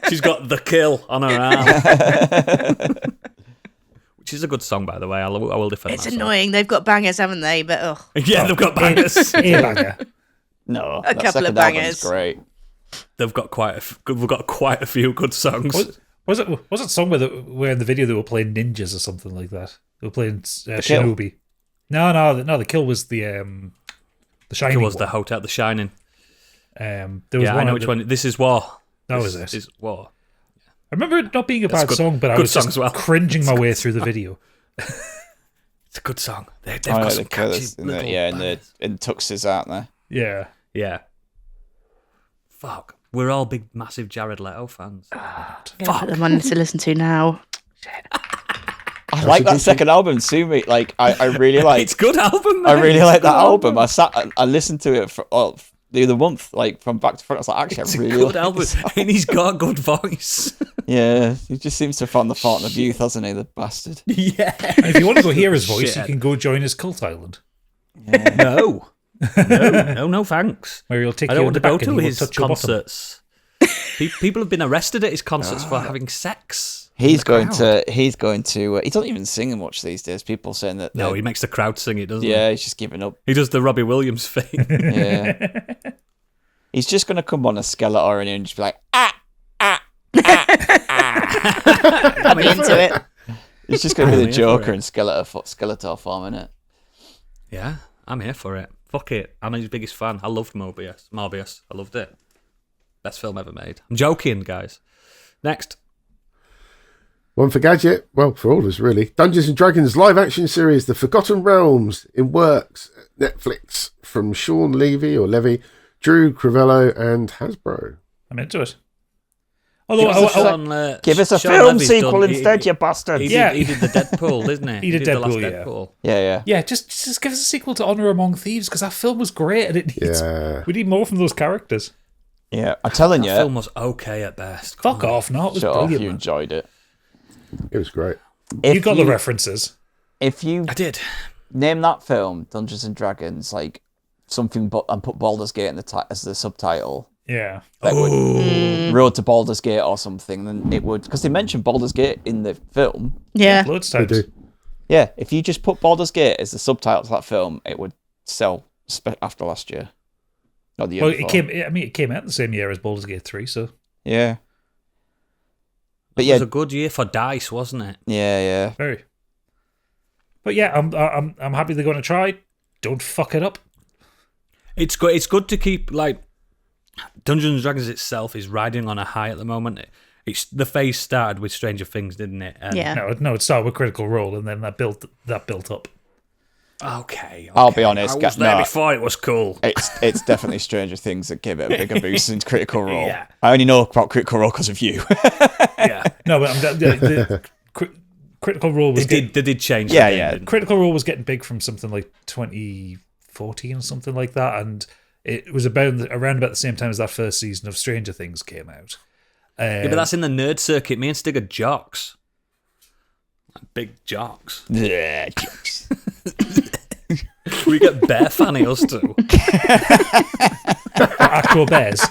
She's got The Kill on her arm. Which is a good song, by the way. I will defend It's that song. annoying. They've got bangers, haven't they? But ugh. Yeah, they've got bangers. Banger. No, A that couple of second album's bangers. great. We've got quite a few good songs. Was it song where in the video they were playing ninjas or something like that? They were playing Kill? Shinobi. No. The Kill was the Shining. It was one. the Hotel, The Shining. There was Yeah, one I know of which the- one. This is War. That This was it. is War. I remember it not being a That's bad good- song, but I good was song just as well. cringing my way through the video. It's a good song. They've Oh, got yeah, some the catchy colours in little the in bangers. tuxes, aren't they? Yeah. Yeah. Fuck. We're all big, massive Jared Leto fans. Fuck. Put them on to listen to now. I like that second album too, mate. Like I really like. It's a good album, I mate. really It's a like that good album. I listened to it for the other month, like from back to front. I was like, actually, It's I a really good like album, this and he's got a good voice. Yeah, he just seems to have found the fountain of youth, hasn't he? The bastard. Yeah. And if you want to go hear his voice, you Shit. can go join his cult island, No, thanks. where he'll take I you don't in want the to go back and to he will his touch your bottom. concerts. People have been arrested at his concerts for having sex. He's in the going crowd. to. He's going to. He doesn't even sing much these days. People saying that. No, he makes the crowd sing it, doesn't Yeah, he's just giving up. he? He does the Robbie Williams thing. Yeah. He's just going to come on a Skeletor and just be like, I'll be into it. he's just going to be I'm the here for Joker it. in Skeletor form, innit? Yeah, I'm here for it. Fuck it. I'm his biggest fan. I loved Morbius. I loved it. Best film ever made. I'm joking, guys. Next. One for Gadget, well, for all of us really. Dungeons and Dragons live action series, The Forgotten Realms, in works at Netflix from Sean Levy, Drew Crivello, and Hasbro. I'm into it. Give Although, Give us a Sean film Levy's sequel done- instead, you bastard. He Yeah. did the Deadpool, didn't he? He did the last Deadpool, yeah. Deadpool. Yeah. yeah, just give us a sequel to Honor Among Thieves because that film was great and it needs. Yeah. We need more from those characters. Yeah, I'm telling That you. film was okay at best. Come Fuck on. off! No, it was Shut off, brilliant. you man. enjoyed it. It was great. You got the references. If you I did. name that film Dungeons and Dragons, like something, and put Baldur's Gate in as the subtitle, Yeah. like Road to Baldur's Gate or something, then it would, because they mentioned Baldur's Gate in the film. Yeah. Loads They of times. do. Yeah, if you just put Baldur's Gate as the subtitle to that film, it would sell after last year. Or the year Well, before. it came out the same year as Baldur's Gate 3, so Yeah. But It yeah, was a good year for DICE, wasn't it? yeah. very. But yeah, I'm happy they're going to try. Don't fuck it up. It's good. It's good to keep like Dungeons and Dragons itself is riding on a high at the moment. the phase started with Stranger Things, didn't it? And- Yeah. No, it started with Critical Role, and then that built up. Okay. I'll be honest, I was there before it was cool. It's definitely Stranger Things that gave it a bigger boost than Critical Role. Yeah. I only know about Critical Role because of you. Yeah. No, but Critical Role was They did change. Yeah, the game, yeah. didn't Critical Role was getting big from something like 2014 or something like that, and it was around about the same time as that first season of Stranger Things came out. Yeah, but that's in the nerd circuit. Me and Stig are jocks. Like big jocks. Yeah, jokes. We get bear fanny us too. Actual bears.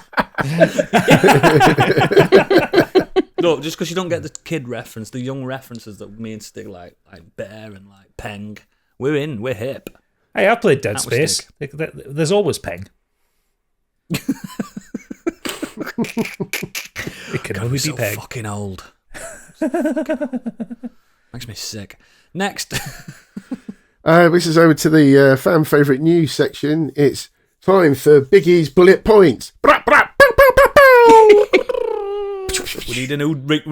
No, just because you don't get the kid reference, the young references that me and Stig like bear and like Peng. We're hip. Hey, I played Dead That was Space. There's always Peng. It can only be So Peng. fucking old. Makes me sick. Next. This is over to the fan favourite news section. It's time for Biggie's bullet points. Brap, brap, bow, bow, bow, bow. we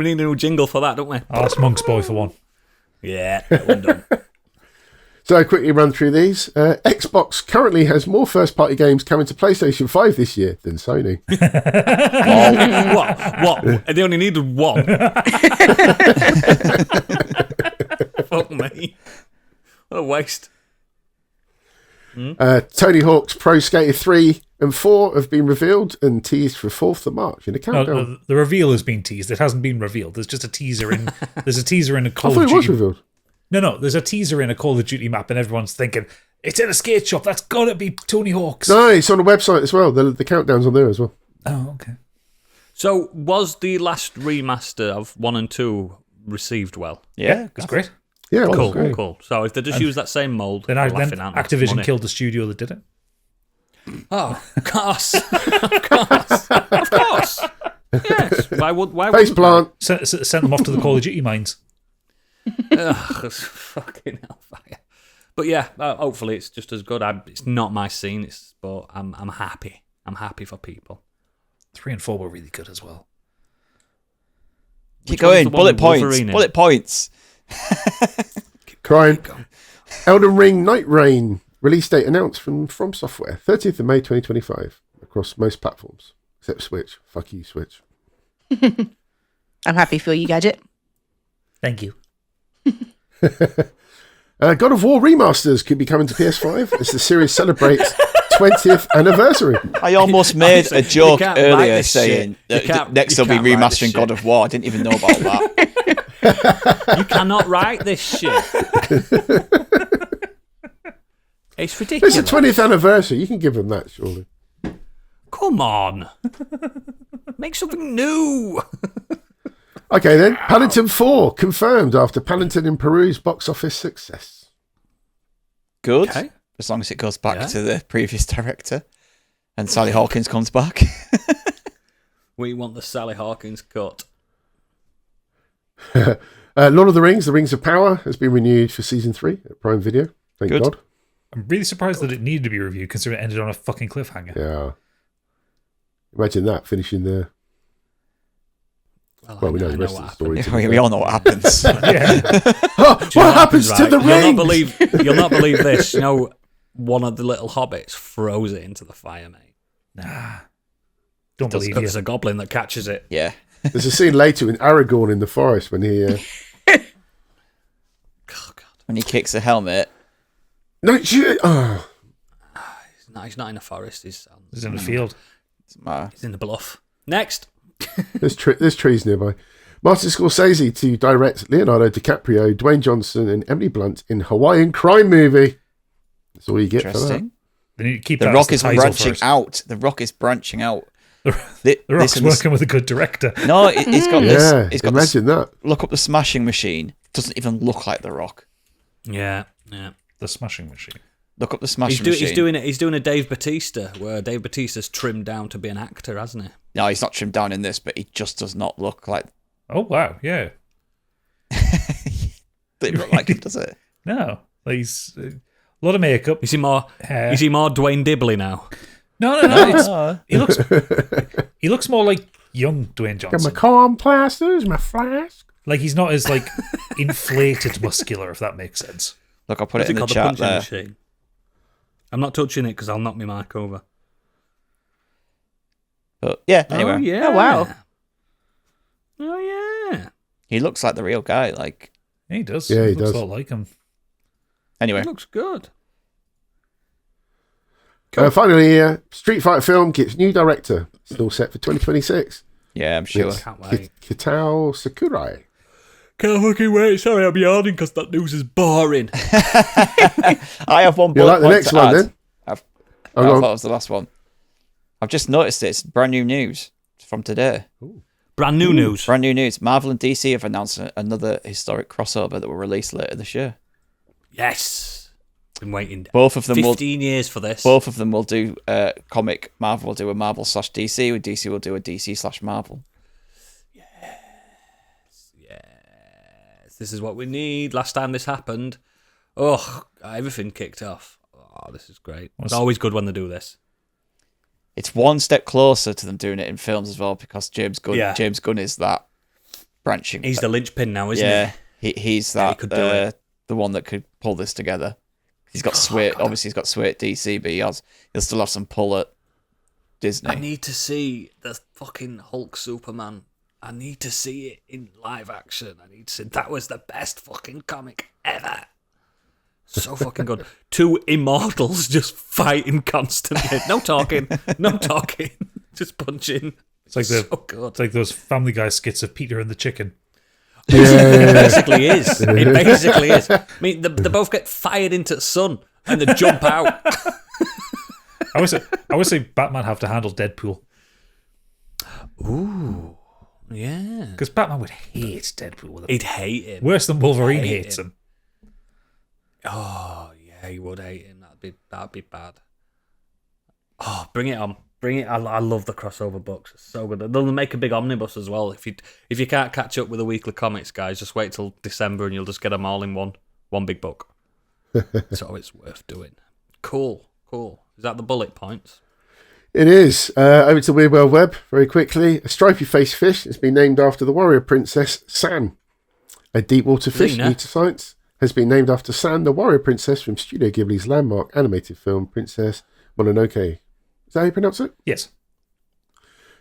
need a new jingle for that, don't we? Ask Monk's Boy for one. Yeah, that one done. So I quickly run through these. Xbox currently has more first-party games coming to PlayStation 5 this year than Sony. What? They only needed one. Fuck me. What a waste. Tony Hawk's Pro Skater 3 and 4 have been revealed and teased for 4th of March in a countdown. No, the reveal has been teased. It hasn't been revealed. There's just a teaser in. There's a teaser in a I Call thought of it was Duty. revealed. No. There's a teaser in a Call of Duty map, and everyone's thinking it's in a skate shop. That's gotta be Tony Hawk's. No, it's on the website as well. The countdown's on there as well. Oh, okay. So, was the last remaster of 1 and 2 received well? Yeah, It was great. Yeah, it was Cool, great. cool. So, if they just use that same mould, Then, they're then laughing at me. Activision Money. killed the studio that did it. Oh, of course. Of course. Yes. Why Face wouldn't plant. Sent them off to the Call of Duty mines. Ugh, it's fucking hellfire. But yeah, hopefully it's just as good. It's not my scene, but I'm happy. I'm happy for people. 3 and 4 were really good as well. Keep Which one's going. the one Bullet with points. Wolverine in? Bullet points. Crying. Elden Ring Night Rain. Release date announced from Software. 30th of May 2025. Across most platforms. Except Switch. Fuck you, Switch. I'm happy for you, Gadget. Thank you. God of War remasters could be coming to PS5 as the series celebrates 20th anniversary. I almost made a joke can't write earlier this saying shit. that next they'll be you can't write this remastering God shit. of War. I didn't even know about that. You cannot write this shit. It's It's ridiculous. the 20th anniversary. You can give them that, surely. Come on. Make something new. Okay, then. Paddington 4 confirmed after Paddington in Peru's box office success. Good. Okay. As long as it goes back Yeah. to the previous director and Sally Hawkins comes back. We want the Sally Hawkins cut. Lord of the Rings of Power has been renewed for season 3 at Prime Video. Thank Good. God. I'm really surprised that it needed to be reviewed, considering it ended on a fucking cliffhanger. Yeah. Imagine that finishing there. Well, we know the rest of the story. to be we fair. all know what happens. Yeah. What happens to the You'll not ring? you'll not believe this. You know, one of the little hobbits throws it into the fire, mate. Nah. Don't believe There's you. a goblin that catches it. Yeah. There's a scene later in Aragorn in the forest when he... Oh, God. When he kicks the helmet. No, shit. Oh. He's not in the forest. He's in the field. Doesn't matter. He's in the bluff. Next. There's trees nearby. Martin Scorsese to direct Leonardo DiCaprio, Dwayne Johnson and Emily Blunt in Hawaiian crime movie. That's all you get for that. Interesting. They need to keep The that Rock as is the title branching first. out. The Rock is branching out. The Rock's working with a good director. No, he's got Yeah, this. He's got this. imagine that. Look up the Smashing Machine. Doesn't even look like The Rock. Yeah. The Smashing Machine. Look up the Smashing Machine. He's doing a Dave Bautista, where Dave Bautista's trimmed down to be an actor, hasn't he? No, he's not trimmed down in this, but he just does not look like. Oh, wow. Yeah. Doesn't look like him, does it? No. He's a lot of makeup. Is he more Hair. Dwayne Dibley now? No. He looks more like young Dwayne Got my Johnson. corn plasters, my flask. Like he's not as like inflated muscular, if that makes sense. Look, I'll put What's it in the called? chat Punching there. machine. I'm not touching it because I'll knock my mic over. But yeah, anyway, Oh, yeah. Oh, wow. Oh, yeah. he looks like the real guy. Like, Yeah, he does. Yeah, he looks does. a lot like him. anyway, It looks good. Finally, Street Fighter film gets new director. Still set for 2026. yeah, I'm sure. It's Can't wait. Kitao Sakurai. Can't fucking wait. Sorry, I'm yawning because that news is boring. I have one You bullet like the point next to one add. then? I Oh, thought go on. it was the last one. I've just noticed it. It's brand new news from today. Brand new news. Brand new news. Marvel and DC have announced another historic crossover that will release later this year. Yes. Been waiting Both of them 15 years for this. Both of them will do comic. Marvel will do a Marvel/DC, and DC will do a DC/Marvel. This is what we need. Last time this happened, everything kicked off. Oh, this is great. It's always good when they do this. It's one step closer to them doing it in films as well, because James Gunn. Yeah. James Gunn is that branching. He's the linchpin now, isn't yeah, he? he's Yeah, he that could do it. the one that could pull this together. He's got sway. Obviously, he's got sway at DC, but he'll still have some pull at Disney. I need to see the fucking Hulk Superman. I need to see it in live action. I need to see that was the best fucking comic ever. So fucking good. Two immortals just fighting constantly. No talking. Just punching. It's like so good. It's like those Family Guy skits of Peter and the Chicken. It basically is. It basically is. I mean, they both get fired into the sun and they jump out. I always say Batman have to handle Deadpool Ooh, yeah. because Batman would hate Deadpool. With He'd hate him. Worse than Wolverine Hate hates him. Oh yeah, he would hate him. That'd be bad. Oh, bring it on. Bring it. I love the crossover books. It's so good. They'll make a big omnibus as well. If you can't catch up with the weekly comics, guys, just wait till December and you'll just get them all in one big book. So it's worth doing. Cool. Is that the bullet points? It is. Over to the Weird World Web very quickly. A stripy-faced fish has been named after the warrior princess San. A deep-water fish, Lena. new to science, has been named after San, the warrior princess from Studio Ghibli's landmark animated film Princess Mononoke. Is that how you pronounce it? Yes.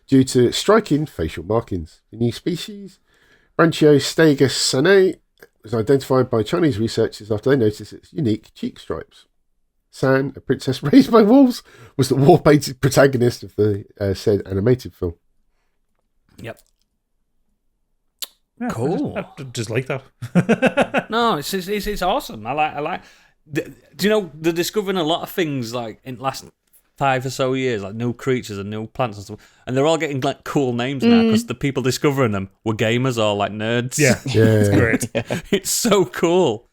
Due to striking facial markings. The new species, Branchiostegus sanae, was identified by Chinese researchers after they noticed its unique cheek stripes. San, a princess raised by wolves, was the war-painted protagonist of the said animated film. Yep. Yeah, Cool. I just like that. No, it's awesome. I like. Do you know they're discovering a lot of things like in the last 5 or so years, like new creatures and new plants and stuff, and they're all getting like cool names now because the people discovering them were gamers or like nerds. Yeah, it's great. It's so cool.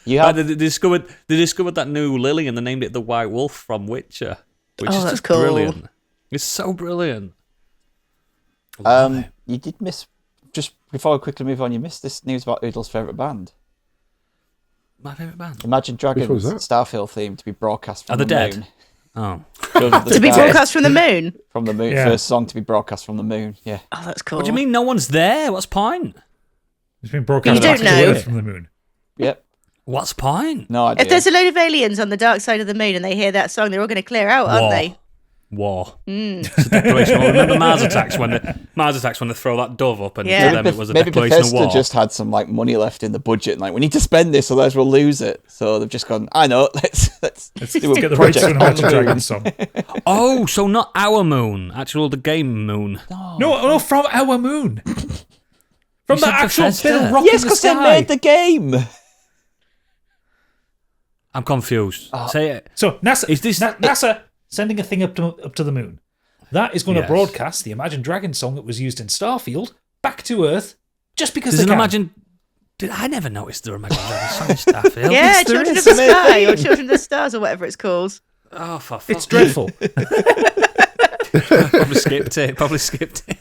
You Like, have they discovered that new lily and they named it the White Wolf from Witcher, which is that's just cool. brilliant. It's so brilliant. Love it. you did miss, just before I quickly move on, you missed this news about Oodles' favourite band. My favourite band. Imagine Dragons was that? Starfield theme to be broadcast from Are they the dead? moon. Oh, Children of the To be Sky. broadcast from the moon. From the moon. Yeah. First song to be broadcast from the moon. Yeah. Oh, that's cool. what do you mean? No one's there. What's point? It's been broadcast You don't back to know. Earth from the moon. Yep. What's point? No idea. If there's a load of aliens on the dark side of the moon and they hear that song, they're all going to clear out, aren't they? War. It's a declaration of war. Remember Mars attacks when they throw that dove up and Yeah. to them it was a Maybe declaration of Bethesda war. just had some like money left in the budget, and like we need to spend this, otherwise we'll lose it. So they've just gone. I know. Let's do a Get the rights to project. an Imagine Dragons song. Oh, so not our moon, actual the game moon. No, from our moon. From You the said actual Bethesda. bit of rock Yes, in the because they sky. made the game. I'm confused. Say it. So NASA Is this- NASA sending a thing up to the moon. That is going to Yes. broadcast the Imagine Dragons song that was used in Starfield back to Earth, just because Does they it can. imagine? I never noticed the Imagine Dragons song in Starfield. Yeah, Yes, there Children is. of the Sky or Children of the Stars or whatever it's called. Oh, for fuck's It's dreadful. Probably skipped it.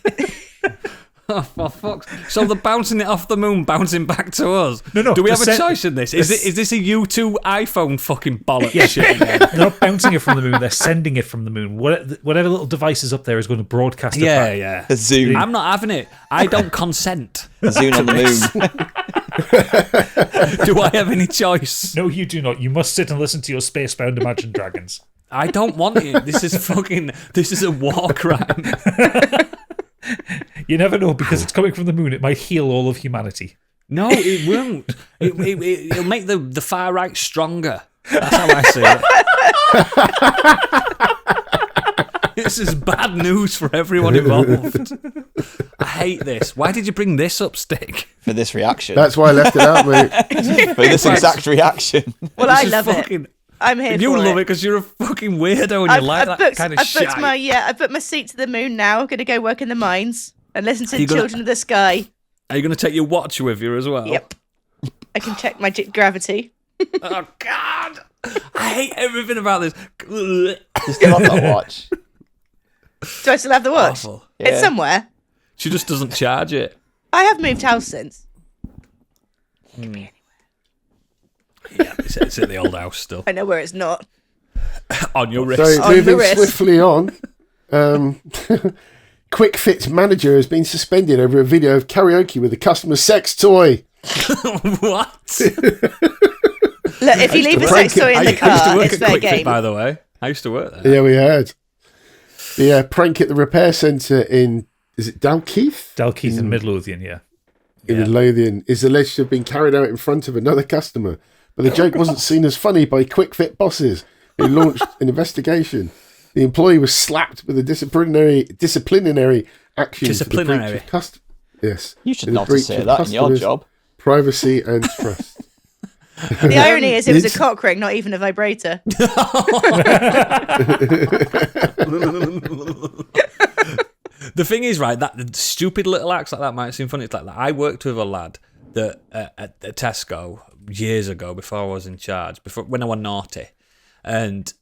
Oh, for fuck's... So they're bouncing it off the moon, bouncing back to us. No. Do we have a choice in this? Is this a U2 iPhone fucking bollock shit? They're not bouncing it from the moon. They're sending it from the moon. Whatever little device is up there is going to broadcast it back. Yeah. A zoom. I'm not having it. I don't consent. A zoom on the moon. Do I have any choice? No, you do not. You must sit and listen to your spacebound Imagine Dragons. I don't want it. This is a war crime. You never know, because it's coming from the moon. It might heal all of humanity. No, it won't. It'll make the far right stronger. That's how I see it. This is bad news for everyone involved. I hate this. Why did you bring this up, Stick? For this reaction. That's why I left it out, mate. For this exact reaction. Well, I love it. I'm here You for love it it because you're a fucking weirdo and you like that kind of shit. I booked my seat to the moon now. I'm going to go work in the mines and listen to Children of the Sky. Are you going to take your watch with you as well? Yep. I can check my gravity. Oh, God. I hate everything about this. Just get off that watch. Do I still have the watch? Awful. It's somewhere. She just doesn't charge it. I have moved house since. Yeah, it's at the old house still. I know where it's not. On your wrist. So On the moving wrist. swiftly on, Quick Fit's manager has been suspended over a video of karaoke with a customer's sex toy. What? Look, if you leave a sex toy in the I used to car, work it's at fair Quick Fit, game. by the way. I used to work there. Yeah, we heard. The prank at the repair centre in, is it Dalkeith? Dalkeith and Midlothian, yeah. In Midlothian is alleged to have been carried out in front of another customer, but the joke wasn't seen as funny by Quick Fit bosses, who launched an investigation. The employee was slapped with a disciplinary action. Disciplinary? Yes. You should in the not to breach say of that in your customers' job. Privacy and trust. The irony is it was a cock ring, not even a vibrator. The thing is, right, that stupid little acts like that might seem funny. It's like I worked with a lad that at Tesco years ago, before I was in charge, when I was naughty, and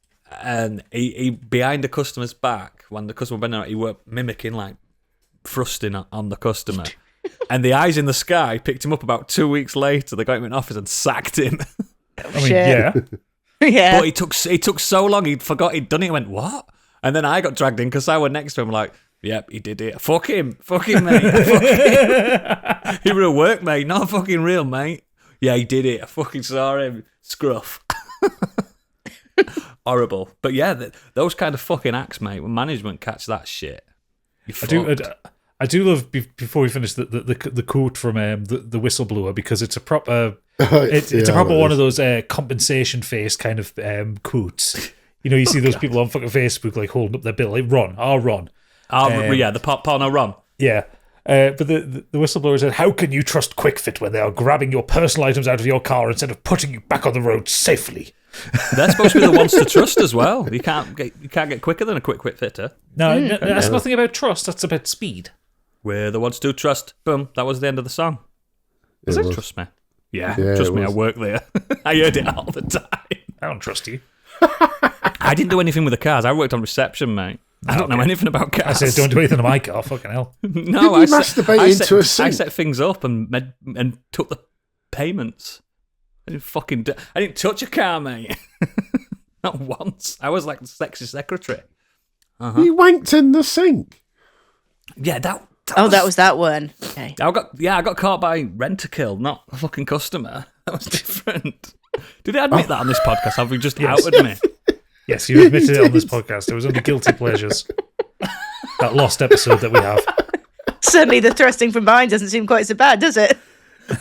he behind the customer's back, when the customer went out, he were mimicking like thrusting on the customer, and the eyes in the sky picked him up about 2 weeks later. They got him in office and sacked him. I mean, Shit. yeah. Yeah. But he took so long, he forgot he'd done it. He went, what? And then I got dragged in because I were next to him like, yep, he did it. Fuck him, mate. Fuck him. He were at work, mate. Not fucking real, mate. Yeah, he did it. I fucking saw him. Scruff. Horrible. But yeah, those kind of fucking acts, mate, when management catch that shit, I do love, before we finish, the quote from the whistleblower, because it's a proper it's a proper one of those compensation face kind of quotes. You know, you see those people on fucking Facebook like holding up their bill, like Ron. yeah, the porno Ron. Yeah. But the whistleblower said, how can you trust Quick Fit when they are grabbing your personal items out of your car instead of putting you back on the road safely? They're supposed to be the ones to trust as well. You can't get quicker than a Quick Fit fitter. No, that's nothing about trust. That's about speed. We're the ones to trust. Boom. That was the end of the song. Does it trust me? Yeah, trust me. I work there. I heard it all the time. I don't trust you. I didn't do anything with the cars. I worked on reception, mate. I don't know anything about cars. I said, don't do anything to my car. Fucking hell. No, I set things up and took the payments. I didn't touch a car, mate. Not once. I was like the sexy secretary. You wanked in the sink. Yeah, that was that one. Okay. I got caught by Rent-A-Kill, not a fucking customer. That was different. Did I admit that on this podcast? Have we just outed me? Yes, you admitted it on this podcast. It was under Guilty Pleasures. That lost episode that we have. Certainly the thrusting from behind doesn't seem quite so bad, does it?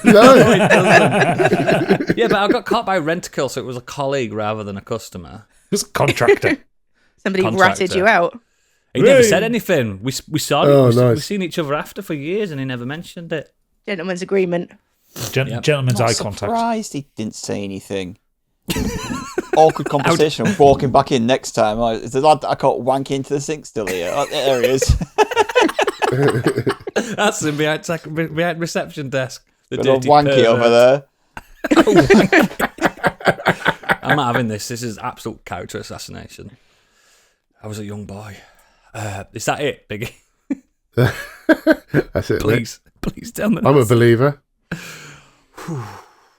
No. It doesn't. Yeah, but I got caught by Rent-A-Kill, so it was a colleague rather than a customer. It was a contractor. Somebody ratted you out. He never said anything. We saw it. Nice. We've seen each other after for years, and he never mentioned it. Gentleman's agreement. Gentleman's eye contact. Surprised he didn't say anything. Awkward conversation. Walking back in next time. Is the lad that I caught wanking into the sink still here? Oh, there he is. That's him behind reception desk. The Good old dirty wanky pervert. over there. I'm not having this. This is absolute character assassination. I was a young boy. Is that it, Biggie? That's it. Please tell me. I'm a believer.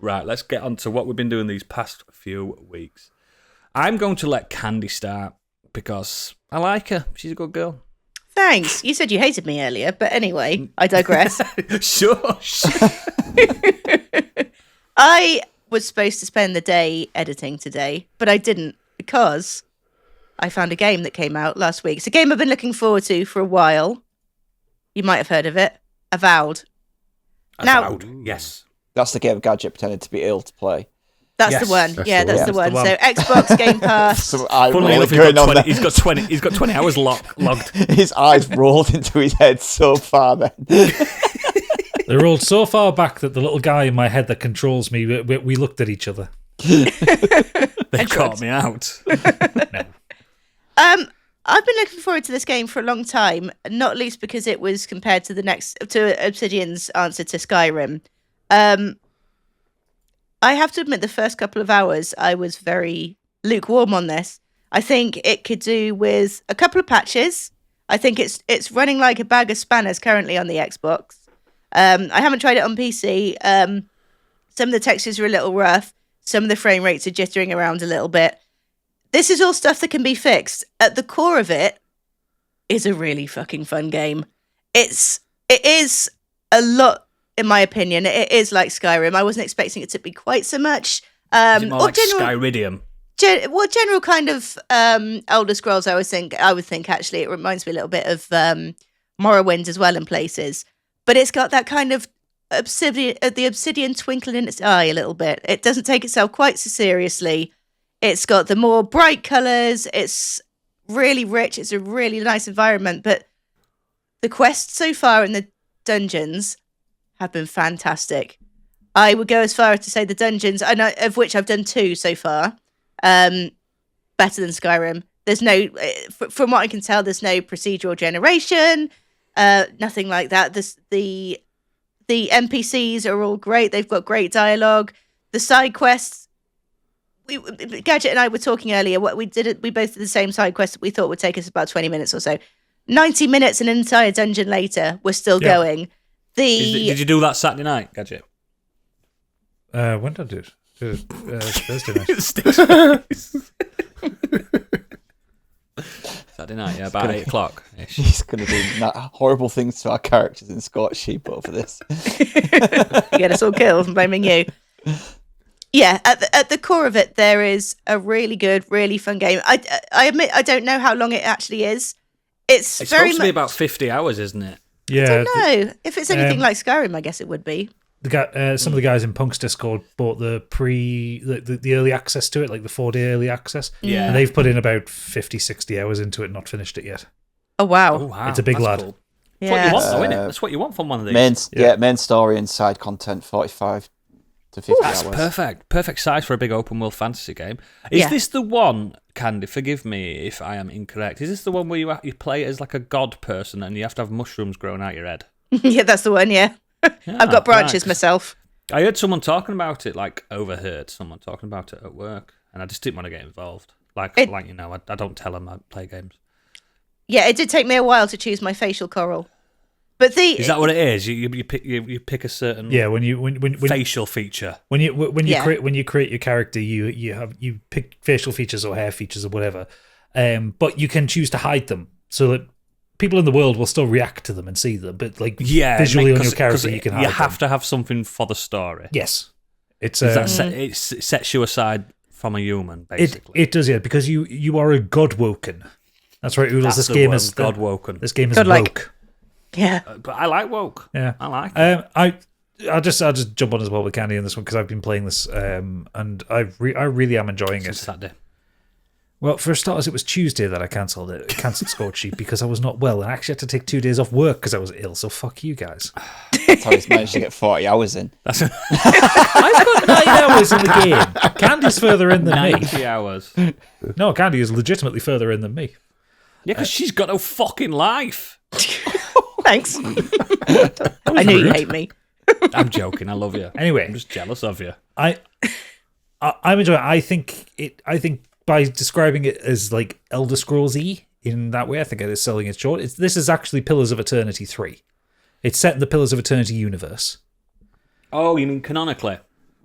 Right, let's get on to what we've been doing these past few weeks. I'm going to let Candy start because I like her. She's a good girl. Thanks. You said you hated me earlier, but anyway, I digress. Shush. I was supposed to spend the day editing today, but I didn't because I found a game that came out last week. It's a game I've been looking forward to for a while. You might have heard of it. Avowed. Avowed. Yes. That's the game Gadget pretended to be ill to play. That's Yes. the one. That's Yeah, the that's one. the one. So Xbox Game Pass. So I Funnily really enough, going on there. he's got 20 hours logged. His eyes rolled into his head so far then. They rolled so far back that the little guy in my head that controls me, we looked at each other. They caught me out. I've been looking forward to this game for a long time, not least because it was compared to Obsidian's answer to Skyrim. I have to admit, the first couple of hours, I was very lukewarm on this. I think it could do with a couple of patches. I think it's running like a bag of spanners currently on the Xbox. I haven't tried it on PC. Some of the textures are a little rough. Some of the frame rates are jittering around a little bit. This is all stuff that can be fixed. At the core of it is a really fucking fun game. It is a lot, in my opinion. It is like Skyrim. I wasn't expecting it to be quite so much. Is it more like Skyridium? General kind of Elder Scrolls. I would think actually it reminds me a little bit of Morrowind as well in places. But it's got that kind of the obsidian twinkle in its eye a little bit. It doesn't take itself quite so seriously. It's got the more bright colours. It's really rich. It's a really nice environment. But the quests so far in the dungeons have been fantastic. I would go as far as to say the dungeons, of which I've done 2 so far, better than Skyrim. There's no, from what I can tell, there's no procedural generation, nothing like that. The NPCs are all great. They've got great dialogue. The side quests, Gadget and I were talking earlier. We both did the same side quest that we thought would take us about 20 minutes or so. 90 minutes, an entire dungeon later, we're still going. Did you do that Saturday night, Gadget? When did I do it? Thursday night. Saturday night, yeah, about 8 o'clock. He's going to do horrible things to our characters in Scorched sheep over this. Get us all killed. I'm blaming you. Yeah, at the core of it, there is a really good, really fun game. I admit I don't know how long it actually is. It's very supposed to be about 50 hours, isn't it? Yeah. I don't know. If it's anything like Skyrim, I guess it would be. The guy, some of the guys in Punk's Discord bought the early access to it, like the 4-day early access. Yeah. And they've put in about 50, 60 hours into it, not finished it yet. Oh, wow. Oh, wow. It's a big That's lad. Cool. Yeah. That's what you want, though, isn't it? That's what you want from one of these. Main story and side content, 45 to 50 That's hours. perfect size for a big open world fantasy game. Is this the one, Candy, forgive me if I am incorrect, is this the one where you play as like a god person and you have to have mushrooms growing out your head? Yeah, that's the one, yeah. I've got branches myself. I heard someone talking about it, like overheard someone talking about it at work, and I just didn't want to get involved. I don't tell them I play games. Yeah, it did take me a while to choose my facial coral. But Is that what it is? You pick a certain when facial feature. When you create your character, you pick facial features or hair features or whatever, but you can choose to hide them so that people in the world will still react to them and see them. But visually on your character, you can hide them. You have to have something for the story. Yes, it sets you aside from a human. Basically, it does, yeah, because you are a god-woken. That's right, Oodles. This game is god-woken. This game is God-like. woke. Yeah, but I like woke. Yeah, I like it. I'll just jump on as well with Candy on this one because I've been playing this, and I really am enjoying it. Saturday. Well, for starters, it was Tuesday that I cancelled Scorched Sheep because I was not well and I actually had to take 2 days off work because I was ill. So fuck you guys. That's how he's managed to get 40 hours in. I've got 9 hours in the game. Candy's further in than 90 me. hours. No, Candy is legitimately further in than me. Yeah, because she's got no fucking life. thanks. I knew you hate me. I'm joking. I love you. Anyway, I'm just jealous of you. I'm enjoying it. I think by describing it as like Elder Scrolls-y, in that way. I think it is selling it short. This is actually Pillars of Eternity 3. It's set in the Pillars of Eternity universe. Oh, you mean canonically?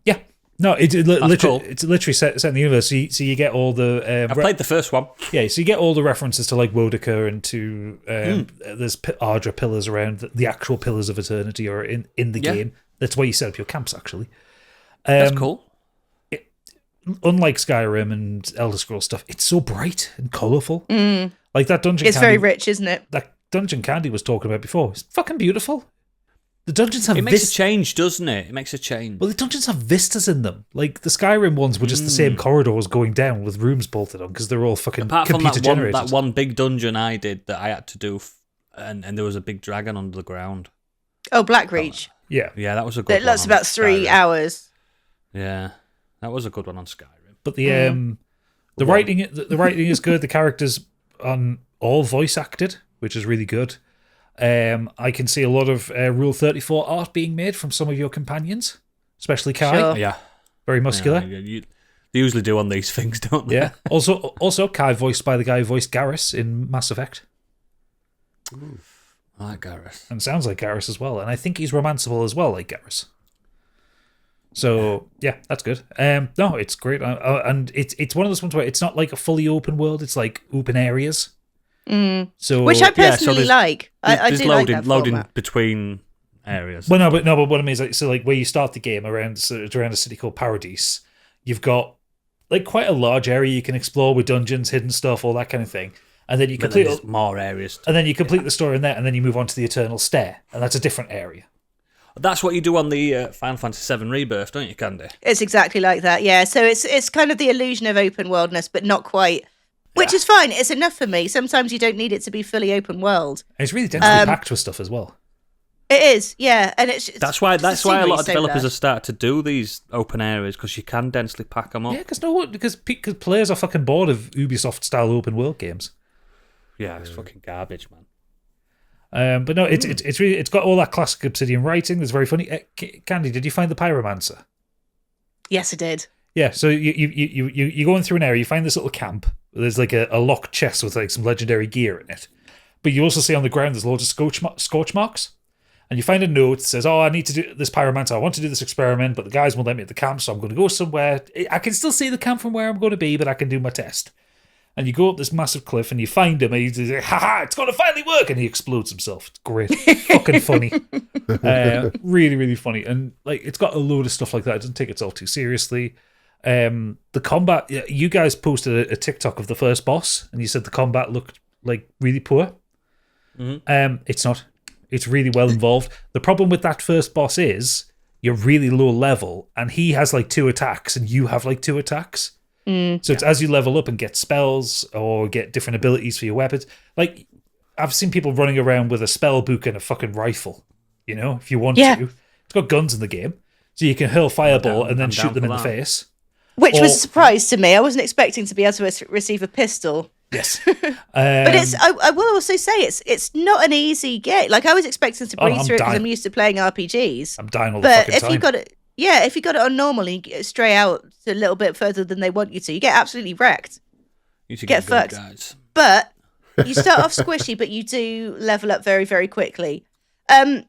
Yeah. No, it's literally set in the universe. So you get all the... I played the first one. Yeah, so you get all the references to like Wodaka and to... There's Ardra pillars around the actual Pillars of Eternity or in the game. That's where you set up your camps, actually. That's cool. Unlike Skyrim and Elder Scrolls stuff, it's so bright and colourful. Like that dungeon It's very rich, isn't it? That dungeon Candy was talking about before. It's fucking beautiful. The dungeons have It makes a change, doesn't it? It makes a change. Well, the dungeons have vistas in them. Like the Skyrim ones were just the same corridors going down with rooms bolted on because they're all fucking Apart from computer generated. that one big dungeon I did that I had to do, and there was a big dragon under the ground. Oh, Blackreach. Yeah, that was a good one. It lasts about 3 hours. Yeah, that was a good one on Skyrim. but the writing is good. The characters are all voice acted, which is really good. I can see a lot of Rule 34 art being made from some of your companions, especially Kai. Sure. Yeah, Very muscular. They usually do on these things, don't they? Yeah. Also, Kai voiced by the guy who voiced Garrus in Mass Effect. Ooh, I like Garrus. And sounds like Garrus as well. And I think he's romanceable as well, like Garrus. So, yeah, that's good. No, it's great. And it's one of those ones where it's not like a fully open world. It's like open areas. So, which I personally like. I There's do like that loading format. between areas. Well, but what I mean is, like, so like where you start the game around a city called Paradise, you've got like quite a large area you can explore with dungeons, hidden stuff, all that kind of thing. And then you complete more areas. And then you complete the story in there, and then you move on to the Eternal Stair, and that's a different area. That's what you do on the Final Fantasy VII Rebirth, don't you, Candy? It's exactly like that, yeah. So it's kind of the illusion of open worldness, but not quite. Which is fine. It's enough for me. Sometimes you don't need it to be fully open world. And it's really densely packed with stuff as well. It is, yeah. And it's That's why a lot of developers there. have started to do these open areas, because you can densely pack them up. Yeah, because players are fucking bored of Ubisoft style open world games. Yeah, it's fucking garbage, man. But no, it's got all that classic Obsidian writing. That's very funny. Candy, did you find the Pyromancer? Yes, I did. Yeah, so you go in through an area, you find this little camp. There's like a locked chest with like some legendary gear in it. But you also see on the ground there's loads of scorch marks. And you find a note that says, I need to do this Pyromancer. I want to do this experiment, but the guys won't let me at the camp, so I'm going to go somewhere. I can still see the camp from where I'm going to be, but I can do my test. And you go up this massive cliff and you find him and he's like, ha, it's going to finally work. And he explodes himself. It's great. Fucking funny. Really, really funny. And like, it's got a load of stuff like that. It doesn't take itself too seriously. The combat, you guys posted a TikTok of the first boss and you said the combat looked like really poor. Mm-hmm. It's not. It's really well involved. The problem with that first boss is you're really low level and he has like 2 attacks and you have like 2 attacks. So it's as you level up and get spells or get different abilities for your weapons. Like, I've seen people running around with a spell book and a fucking rifle, you know, if you want to. It's got guns in the game. So you can hurl fireball and then shoot them in the face. Which was a surprise to me. I wasn't expecting to be able to receive a pistol. Yes. But I will also say it's not an easy game. Like, I was expecting to breeze through it because I'm used to playing RPGs. I'm dying all the fucking time. But if you got it... Yeah, if you got it on normal and you get stray out a little bit further than they want you to, you get absolutely wrecked. You should get fucked. Guys. But you start off squishy, but you do level up very, very quickly. But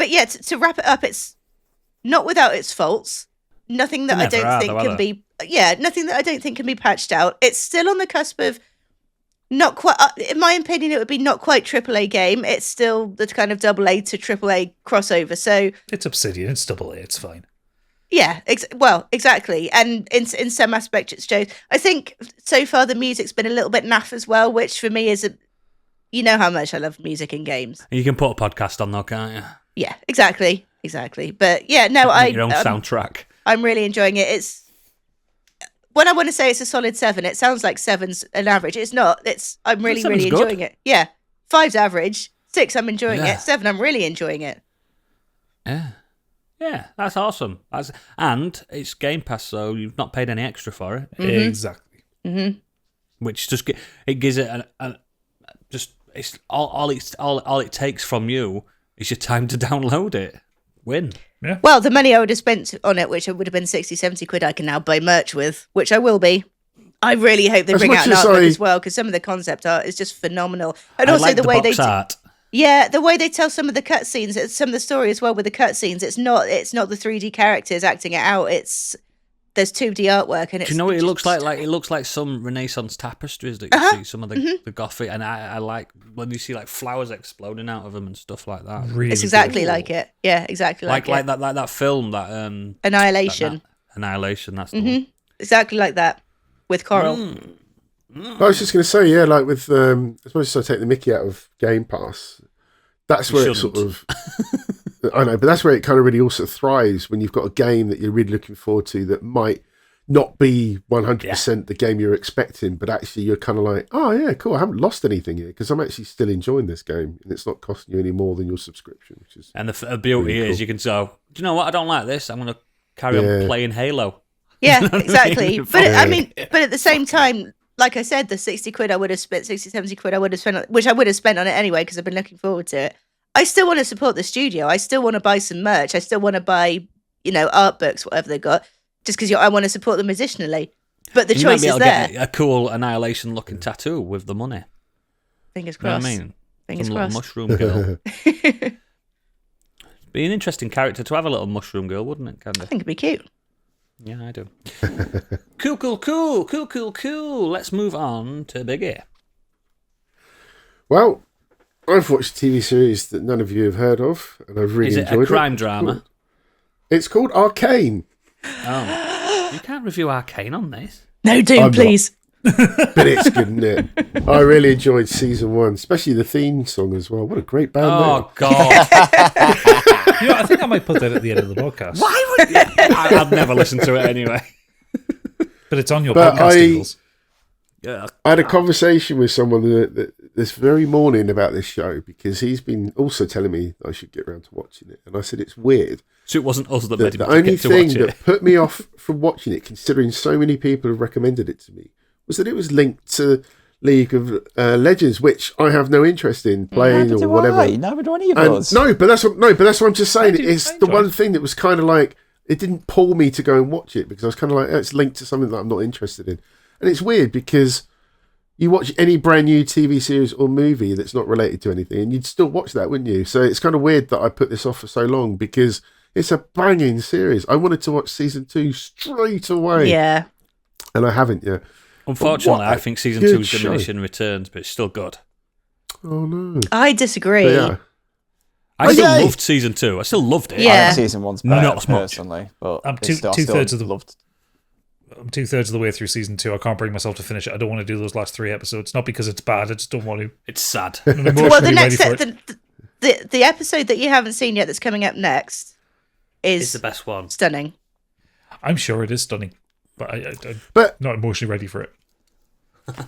yeah, to wrap it up, it's not without its faults. Nothing that I don't think can be... Yeah, nothing that I don't think can be patched out. It's still on the cusp of not quite... in my opinion, it would be not quite AAA game. It's still the kind of AA to AAA crossover, so... It's Obsidian, it's AA, it's fine. Yeah, exactly. And in some aspects, it's Joe's. I think so far the music's been a little bit naff as well, which for me is you know how much I love music in games. You can put a podcast on though, can't you? Yeah, exactly. But yeah, no, your own soundtrack. I'm really enjoying it. It's when I want to say it's a solid 7, it sounds like 7's an average. It's not. I'm really enjoying it. Yeah, 5's average. 6, I'm enjoying it. 7, I'm really enjoying it. Yeah. Yeah, that's awesome. And it's Game Pass, so you've not paid any extra for it. Mm-hmm. Exactly. Mm-hmm. Which just it gives it it's all it takes from you is your time to download it. Win. Yeah. Well, the money I would have spent on it, which would have been 60, 70 quid, I can now buy merch with, which I will be. I really hope they As bring much out an as art book I- as well, because some of the concept art is just phenomenal. And I also like the way box art. Yeah, the way they tell some of the cutscenes, some of the story as well with the cutscenes. It's not the 3D characters acting it out. There's 2D artwork, and it's. Do you know what it just- looks like? Like it looks like some Renaissance tapestries that you see. Some of the Gothic, and I like when you see like flowers exploding out of them and stuff like that. Really It's exactly good. like it. Yeah, exactly like it. that film that Annihilation. Annihilation. That's the one. Exactly like that with coral. I was just going to say, yeah, like with as much as I take the Mickey out of Game Pass, that's You where it sort shouldn't. of. I know, but that's where it kind of really also thrives when you've got a game that you're really looking forward to that might not be 100% the game you're expecting, but actually you're kind of like, oh yeah, cool, I haven't lost anything here because I'm actually still enjoying this game and it's not costing you any more than your subscription, which is And the beauty Really is cool. you can go, do you know what? I don't like this. I'm going to carry Yeah. on playing Halo. Yeah, exactly. But Yeah. I mean, but at the same time, like I said, the 60 quid I would have spent, 60, 70 quid I would have spent, which I would have spent on it anyway because I've been looking forward to it. I still want to support the studio. I still want to buy some merch. I still want to buy, art books, whatever they got, just because I want to support them additionally. But the And you might choice be is able to there. get a cool Annihilation looking tattoo with the money. Fingers You know what crossed. I mean? Fingers Some little crossed. mushroom girl. Be an interesting character to have a little mushroom girl, wouldn't it, I Candy? think it'd be cute. Yeah, I do. Cool. Let's move on to Biggie. well. I've watched a TV series that none of you have heard of, and I've really Is it enjoyed a crime drama? It's called Arcane, Oh, you can't review Arcane on this. No, do I'm not. please. but it's good, isn't it? I really enjoyed season 1, especially the theme song as well. What a great band! Oh God! I think I might put that at the end of the podcast. Why would I'd never listen to it anyway. But it's on your But podcast, Eagles. Yeah. I had a conversation with someone this very morning about this show because he's been also telling me I should get around to watching it, and I said it's weird. So it wasn't us that made The him to only get to thing watch that it. put me off from watching it, considering so many people have recommended it to me, was that it was linked to League of Legends, which I have no interest in playing or whatever. Neither do any of And us. no, but that's what I'm just saying. I do- It's I the enjoy one it. thing that was kind of like it didn't pull me to go and watch it because I was kind of like, oh, it's linked to something that I'm not interested in, and it's weird because you watch any brand new TV series or movie that's not related to anything, and you'd still watch that, wouldn't you? So it's kind of weird that I put this off for so long because it's a banging series. I wanted to watch season 2 straight away, Yeah. and I haven't yet. Unfortunately, What a I think season good 2 is show. diminishing returns, but it's still good. Oh no! I disagree. But yeah, I still yay! loved season 2. I still loved it. Yeah. I think season 1's better Not as much. personally, but I'm it's still- I two-thirds still of the- loved. I'm 2/3 of the way through season 2. I can't bring myself to finish it. I don't want to do those last 3 episodes. Not because it's bad. I just don't want to. It's sad. I'm emotionally Well, the ready next for it. the episode that you haven't seen yet that's coming up next It's is the best one. stunning. I'm sure it is stunning, but I'm but not emotionally ready for it.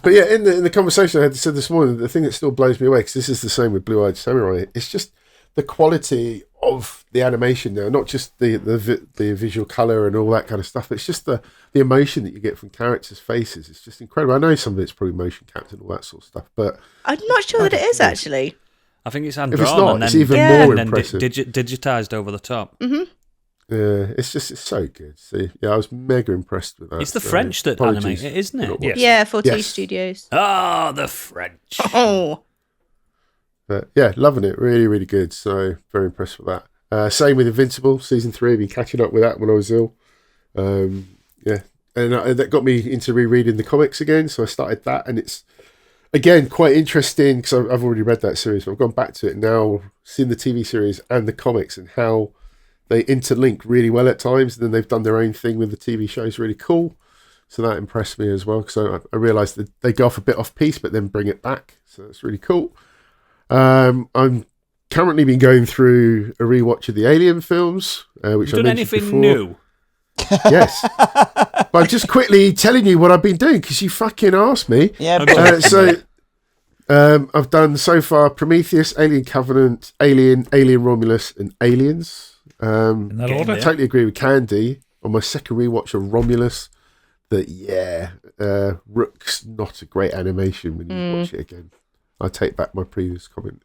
But yeah, in the conversation I had said this morning, the thing that still blows me away, because this is the same with Blue Eyed Samurai, it's just the quality of the animation now, not just the visual color and all that kind of stuff. It's just the emotion that you get from characters' faces. It's just incredible. I know some of it's probably motion captured and all that sort of stuff, but I'm not sure that it is actually. I think it's if hand it's drawn not, and it's then, even Yeah. more and then impressive. digitized over the top. It's so good. See, yeah, I was mega impressed with that. It's the so French that apologies animate it, isn't for it? not Yeah. watching. Yeah, 40 Yes. Studios. Ah, the French. Oh, But yeah, loving it. Really, really good. So very impressed with that. Same with Invincible season 3. I've been catching up with that when I was ill. Yeah, and that got me into rereading the comics again. So I started that, and it's again quite interesting because I've already read that series. So I've gone back to it now, seen the TV series and the comics, and how they interlink really well at times. And then they've done their own thing with the TV shows. Really cool. So that impressed me as well. So I realised that they go off a bit off piece, but then bring it back. So it's really cool. I'm currently been going through a rewatch of the Alien films, which You I done mentioned anything before. new? Yes, but I'm just quickly telling you what I've been doing because you fucking asked me. Yeah, Okay. but I've done so far Prometheus, Alien Covenant, Alien Romulus, and Aliens. In that Getting order? I there. totally agree with Candy on my second rewatch of Romulus. That Rook's not a great animation when you watch it again. I take back my previous comment.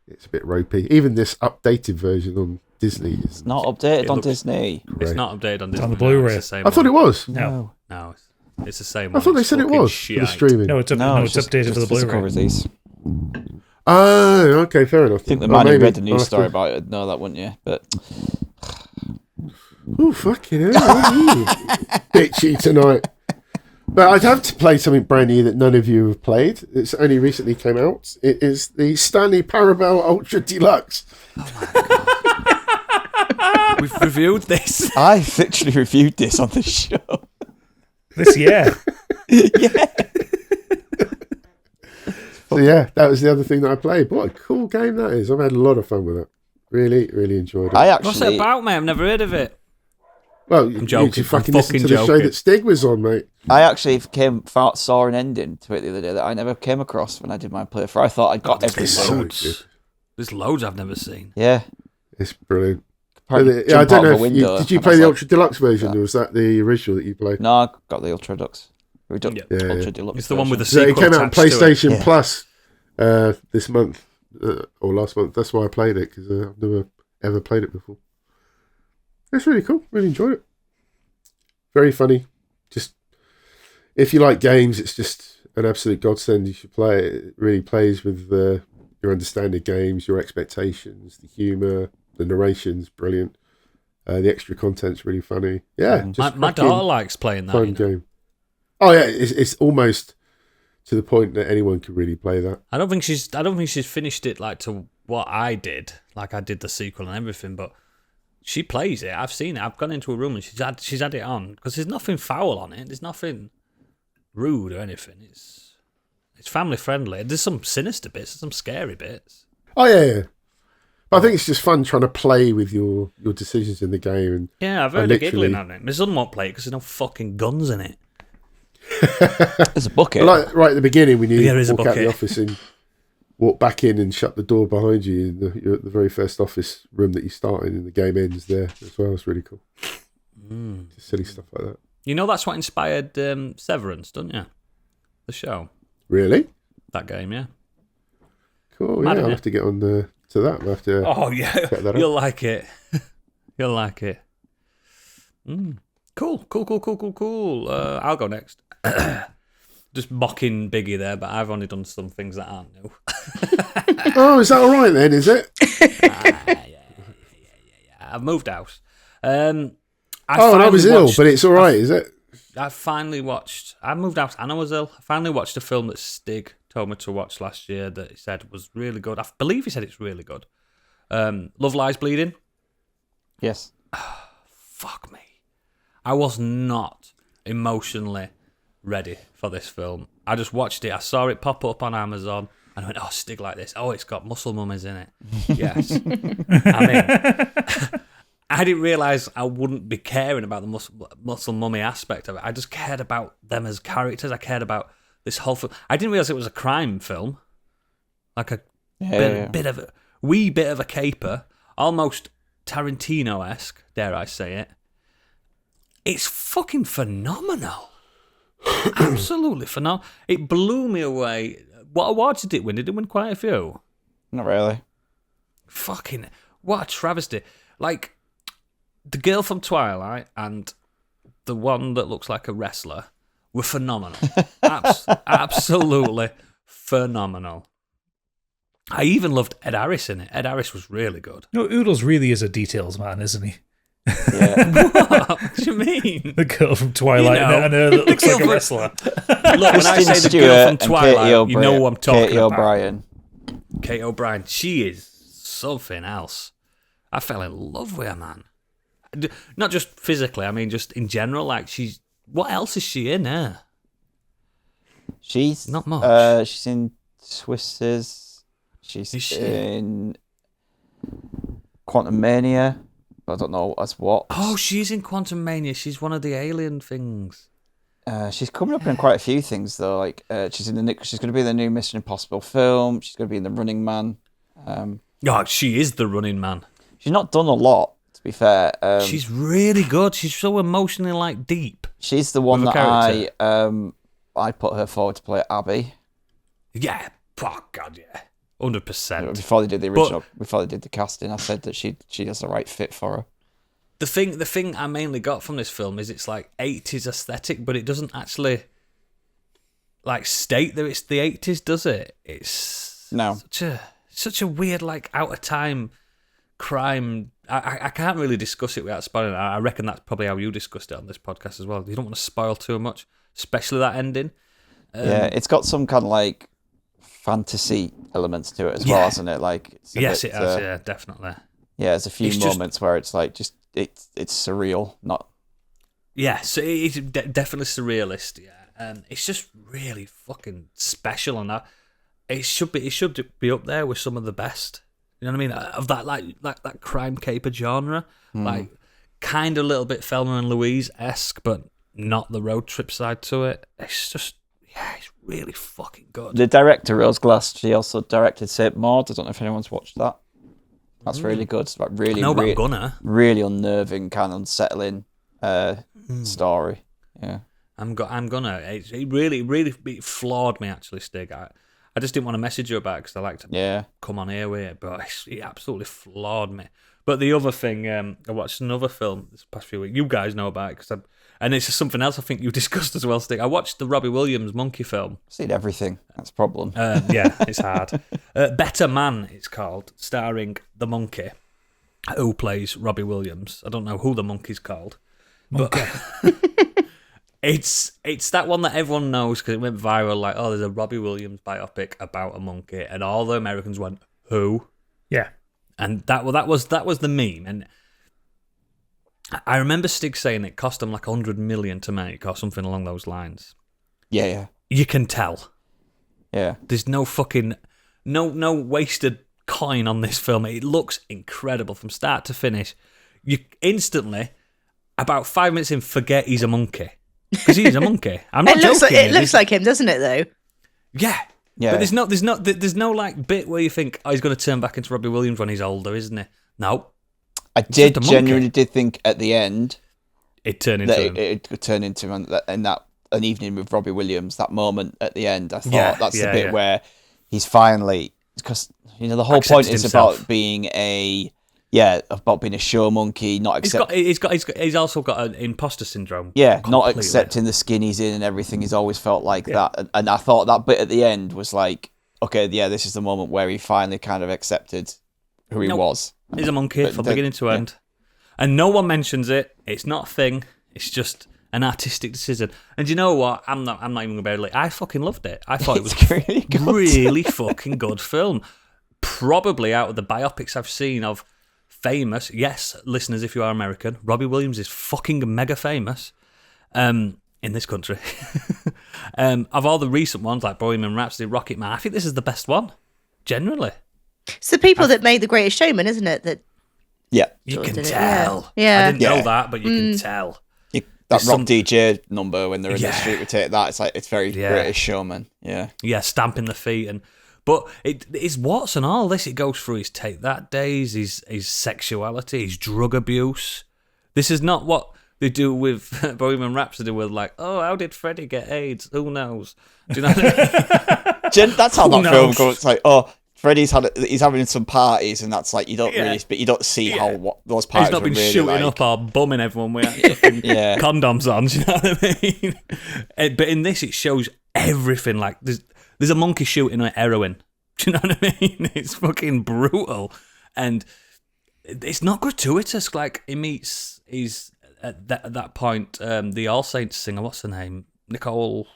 It's a bit ropey. Even this updated version on Disney is not updated It on looks- Disney. It's great. not updated on Disney. on the no, Blu-ray. It's the same I thought it one. was. No. No. It's the same I one. thought they It's said it fucking was for the shite. streaming. No, it's updated for the physical Blu-ray. release. Oh, okay, fair enough. I think they Well, might have maybe read the I'll news have story to- about it. No, that wouldn't you? But Oh, fucking hell. Bitchy tonight. But I'd have to play something brand new that none of you have played. It's only recently came out. It is the Stanley Parabel Ultra Deluxe. We've reviewed this. I literally reviewed this on the show. This year. So yeah, that was the other thing that I played. What a cool game that is. I've had a lot of fun with it. Really, really enjoyed it. What's it about, mate? I've never heard of it. Well, I'm joking. you fucking I'm listen to fucking the show joking. that Stig was on, mate. I actually saw an ending to it the other day that I never came across when I did my playthrough. I thought I'd got It's everything. so Loads. good. There's loads I've never seen. Yeah. It's brilliant. Apparently I jump don't out know of a if you, window, did you and I play was the like, Ultra Deluxe version, or was that the original that you played? No, I got the Ultra Deluxe. Yeah. Ultra Deluxe. It's the one with the So sequel it came out on attached to it. PlayStation Yeah. Plus this month or last month. That's why I played it, because I've never ever played it before. It's really cool. Really enjoyed it. Very funny. Just if you like games, it's just an absolute godsend. You should play it. It really plays with your understanding of games, your expectations, the humour, the narration's brilliant. The extra content's really funny. Yeah, just My fucking daughter likes playing that. fun You know? game. Oh yeah, it's almost to the point that anyone could really play that. I don't think she's finished it like to what I did. Like I did the sequel and everything, but she plays it. I've seen it. I've gone into a room and she's had it on because there's nothing foul on it. There's nothing rude or anything. It's family friendly. There's some sinister bits, some scary bits. Oh yeah. But I think it's just fun trying to play with your decisions in the game. And Yeah, I've heard her giggling at it. My son won't play it because there's no fucking guns in it. There's a bucket. like right at the beginning when you Yeah, there is a walk out the bucket. office and walk back in and shut the door behind you, and you're at the very first office room that you start in, and the game ends there as well. It's really cool. Just silly stuff like that. You know that's what inspired Severance, don't you? The show, Really that game, yeah. cool. Mad, Yeah, I'll innit? have to get on to that. I'll have to. Oh yeah, check that out. you'll like it. You'll like it. Cool. I'll go next. Just mocking Biggie there, but I've only done some things that aren't new. Oh, is that all right then? Is it? I've moved house. And I was ill, but it's all right, is it? I finally watched. I moved out and I was ill. I finally watched a film that Stig told me to watch last year that he said was really good. I believe he said it's really good. Love Lies Bleeding. Yes. Fuck me. I was not emotionally ready for this film. I just watched it. I saw it pop up on Amazon and I went, oh, Stig like this. Oh, it's got muscle mummies in it. Yes. I mean, I didn't realise I wouldn't be caring about the muscle mummy aspect of it. I just cared about them as characters. I cared about this whole film. I didn't realise it was a crime film. Like a bit of a wee bit of a caper. Almost Tarantino-esque, dare I say it. It's fucking phenomenal. Absolutely phenomenal. It blew me away. What awards did it win? Did it win quite a few? Not really. Fucking, what a travesty. Like, the girl from Twilight and the one that looks like a wrestler were phenomenal. Absolutely phenomenal. I even loved Ed Harris in it. Ed Harris was really good. No, Oodles really is a details man, isn't he? Yeah. What do you mean? The girl from Twilight You know. and her that looks The like a girl wrestler. Look, when I Kristen say the Stewart girl from and Twilight, you know who I'm talking Katie about. O'Brien. Kate O'Brien. She is something else. I fell in love with her, man. Not just physically, I mean just in general. Like, she's... What else is she in there? She's Not much. She's in Twisters. Is She's she? in Quantum Mania. I don't know as what. Oh, she's in Quantum Mania. She's one of the alien things. She's coming up in quite a few things though. Like she's in the she's going to be in the new Mission Impossible film. She's going to be in The Running Man. Oh, she is the Running Man. She's not done a lot, to be fair. She's really good. She's so emotionally like deep. She's the one with that a character. I put her forward to play Abby Yeah. Oh God, yeah. 100%. before they did the original. Before they did the casting, I said that she has the right fit for her. the thing I mainly got from this film is it's like 80s aesthetic, but it doesn't actually like state that it's the 80s, does it? It's such a weird, like, out of time crime. I can't really discuss it without spoiling it. I reckon that's probably how you discussed it on this podcast as well. You don't want to spoil too much, especially that ending. It's got some kind of like fantasy elements to it as well, hasn't it? Like, it has. Yeah, definitely. Yeah, there's a few moments where it's like just it's surreal, not. Yeah, so it's definitely surrealist. Yeah, it's just really fucking special, and that it should be up there with some of the best. You know what I mean? Of that like that crime caper genre, like kind of a little bit Thelma and Louise-esque, but not the road trip side to it. It's just it's really fucking good. The director Rose Glass, she also directed Saint Maud. I don't know if anyone's watched that. That's really good. It's like really, really unnerving, kind of unsettling story. Yeah, I'm gonna. It really floored me actually, Stig. I just didn't want to message you about it because I like to come on here with it, but it absolutely floored me. But the other thing, I watched another film this past few weeks. You guys know about it, and it's just something else I think you discussed as well, Stig. I watched the Robbie Williams Monkey film. I've seen everything. That's a problem. Yeah, it's hard. Better Man, it's called, starring the monkey who plays Robbie Williams. I don't know who the monkey's called. But it's that one that everyone knows because it went viral. Like, oh, there's a Robbie Williams biopic about a monkey, and all the Americans went, "Who?" Yeah, and that was the meme. And I remember Stig saying it cost them like $100 million to make or something along those lines. Yeah. You can tell. Yeah, there's no fucking no wasted coin on this film. It looks incredible from start to finish. You instantly, about 5 minutes in, forget he's a monkey. Because he's a monkey. I'm not joking. It looks like him, doesn't it? Though. Yeah. But there's no like bit where you think, oh, he's going to turn back into Robbie Williams when he's older, isn't he? No. I genuinely did think at the end it turned into him. It could turn into him, and that an evening with Robbie Williams. That moment at the end, I thought that's the bit where he's finally, because the whole point is himself. about being about being a show monkey, not accepting. He's also got an imposter syndrome. Yeah, not accepting the skin he's in and everything. He's always felt like that, and I thought that bit at the end was like, okay, this is the moment where he finally kind of accepted who he was. He's a monkey from beginning to end, and no one mentions it. It's not a thing. It's just an artistic decision. And you know what? I'm not even gonna barely. I fucking loved it. I thought it was really good. Really fucking good film. Probably out of the biopics I've seen of famous, yes, listeners, if you are American, Robbie Williams is fucking mega famous in this country. Of all the recent ones like Bohemian Rhapsody, Rocket Man, I think this is the best one, generally. It's the people that made The Greatest Showman, isn't it? That you can tell. Yeah. I didn't know that, but you can tell. That rock DJ number when they're in the street, we take that. It's like, it's very British Showman. Yeah, stamping the feet But it's what's and all this. It goes through his Take That days, his sexuality, his drug abuse. This is not what they do with Bohemian Rhapsody with like, oh, how did Freddie get AIDS? Who knows? Do you know what I mean? That's how that film goes. It's like, oh, Freddie's he's having some parties, and that's like you don't see how those parties. He's not been really shooting like. Up or bumming everyone with condoms on. Do you know what I mean? But in this, it shows everything. Like there's a monkey shooting at heroin. Do you know what I mean? It's fucking brutal, and it's not gratuitous. Like he meets, he's at that point, the All Saints singer. What's her name? Nicole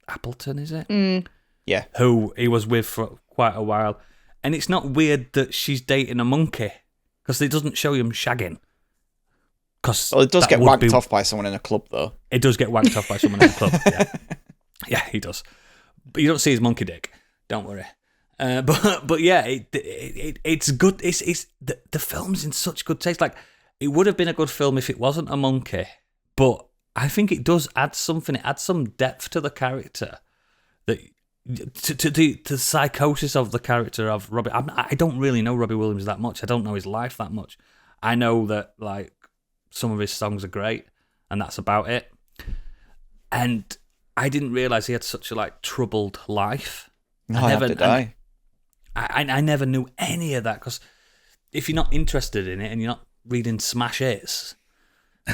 Appleton, is it? Mm. Yeah. Who he was with for quite a while, and it's not weird that she's dating a monkey because it doesn't show him shagging. Well, it does get wanked off by someone in a club, though. It does get wanked off by someone in a club. Yeah, he does. But you don't see his monkey dick. Don't worry. But yeah, it's good. It's the film's in such good taste. Like it would have been a good film if it wasn't a monkey. But I think it does add something. It adds some depth to the character. That to the psychosis of the character of Robbie. I don't really know Robbie Williams that much. I don't know his life that much. I know that like some of his songs are great, and that's about it. And I didn't realize he had such a like troubled life. I never knew any of that because if you're not interested in it and you're not reading smash hits,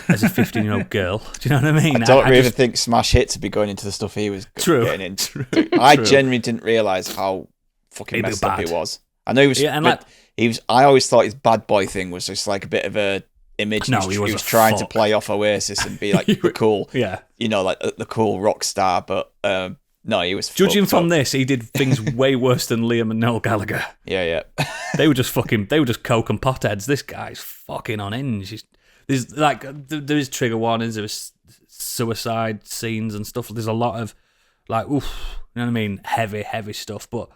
as a 15-year-old girl. Do you know what I mean? I don't really just- think Smash Hit to be going into the stuff he was True. getting into. True. I True. genuinely didn't realise how fucking Maybe messed up bad. he was. I know he was, Yeah, and but like- he was. I always thought his bad boy thing was just like a bit of a image. No, he he was was a trying to fuck. play off Oasis and be like the cool, Yeah. like the cool rock star. But no, he was. Judging fucked from up. this, he did things way worse than Liam and Noel Gallagher. Yeah. They were just coke and potheads. This guy's fucking on hinge. There's like there is trigger warnings, there is suicide scenes and stuff. There's a lot of like, oof, you know what I mean, heavy stuff. But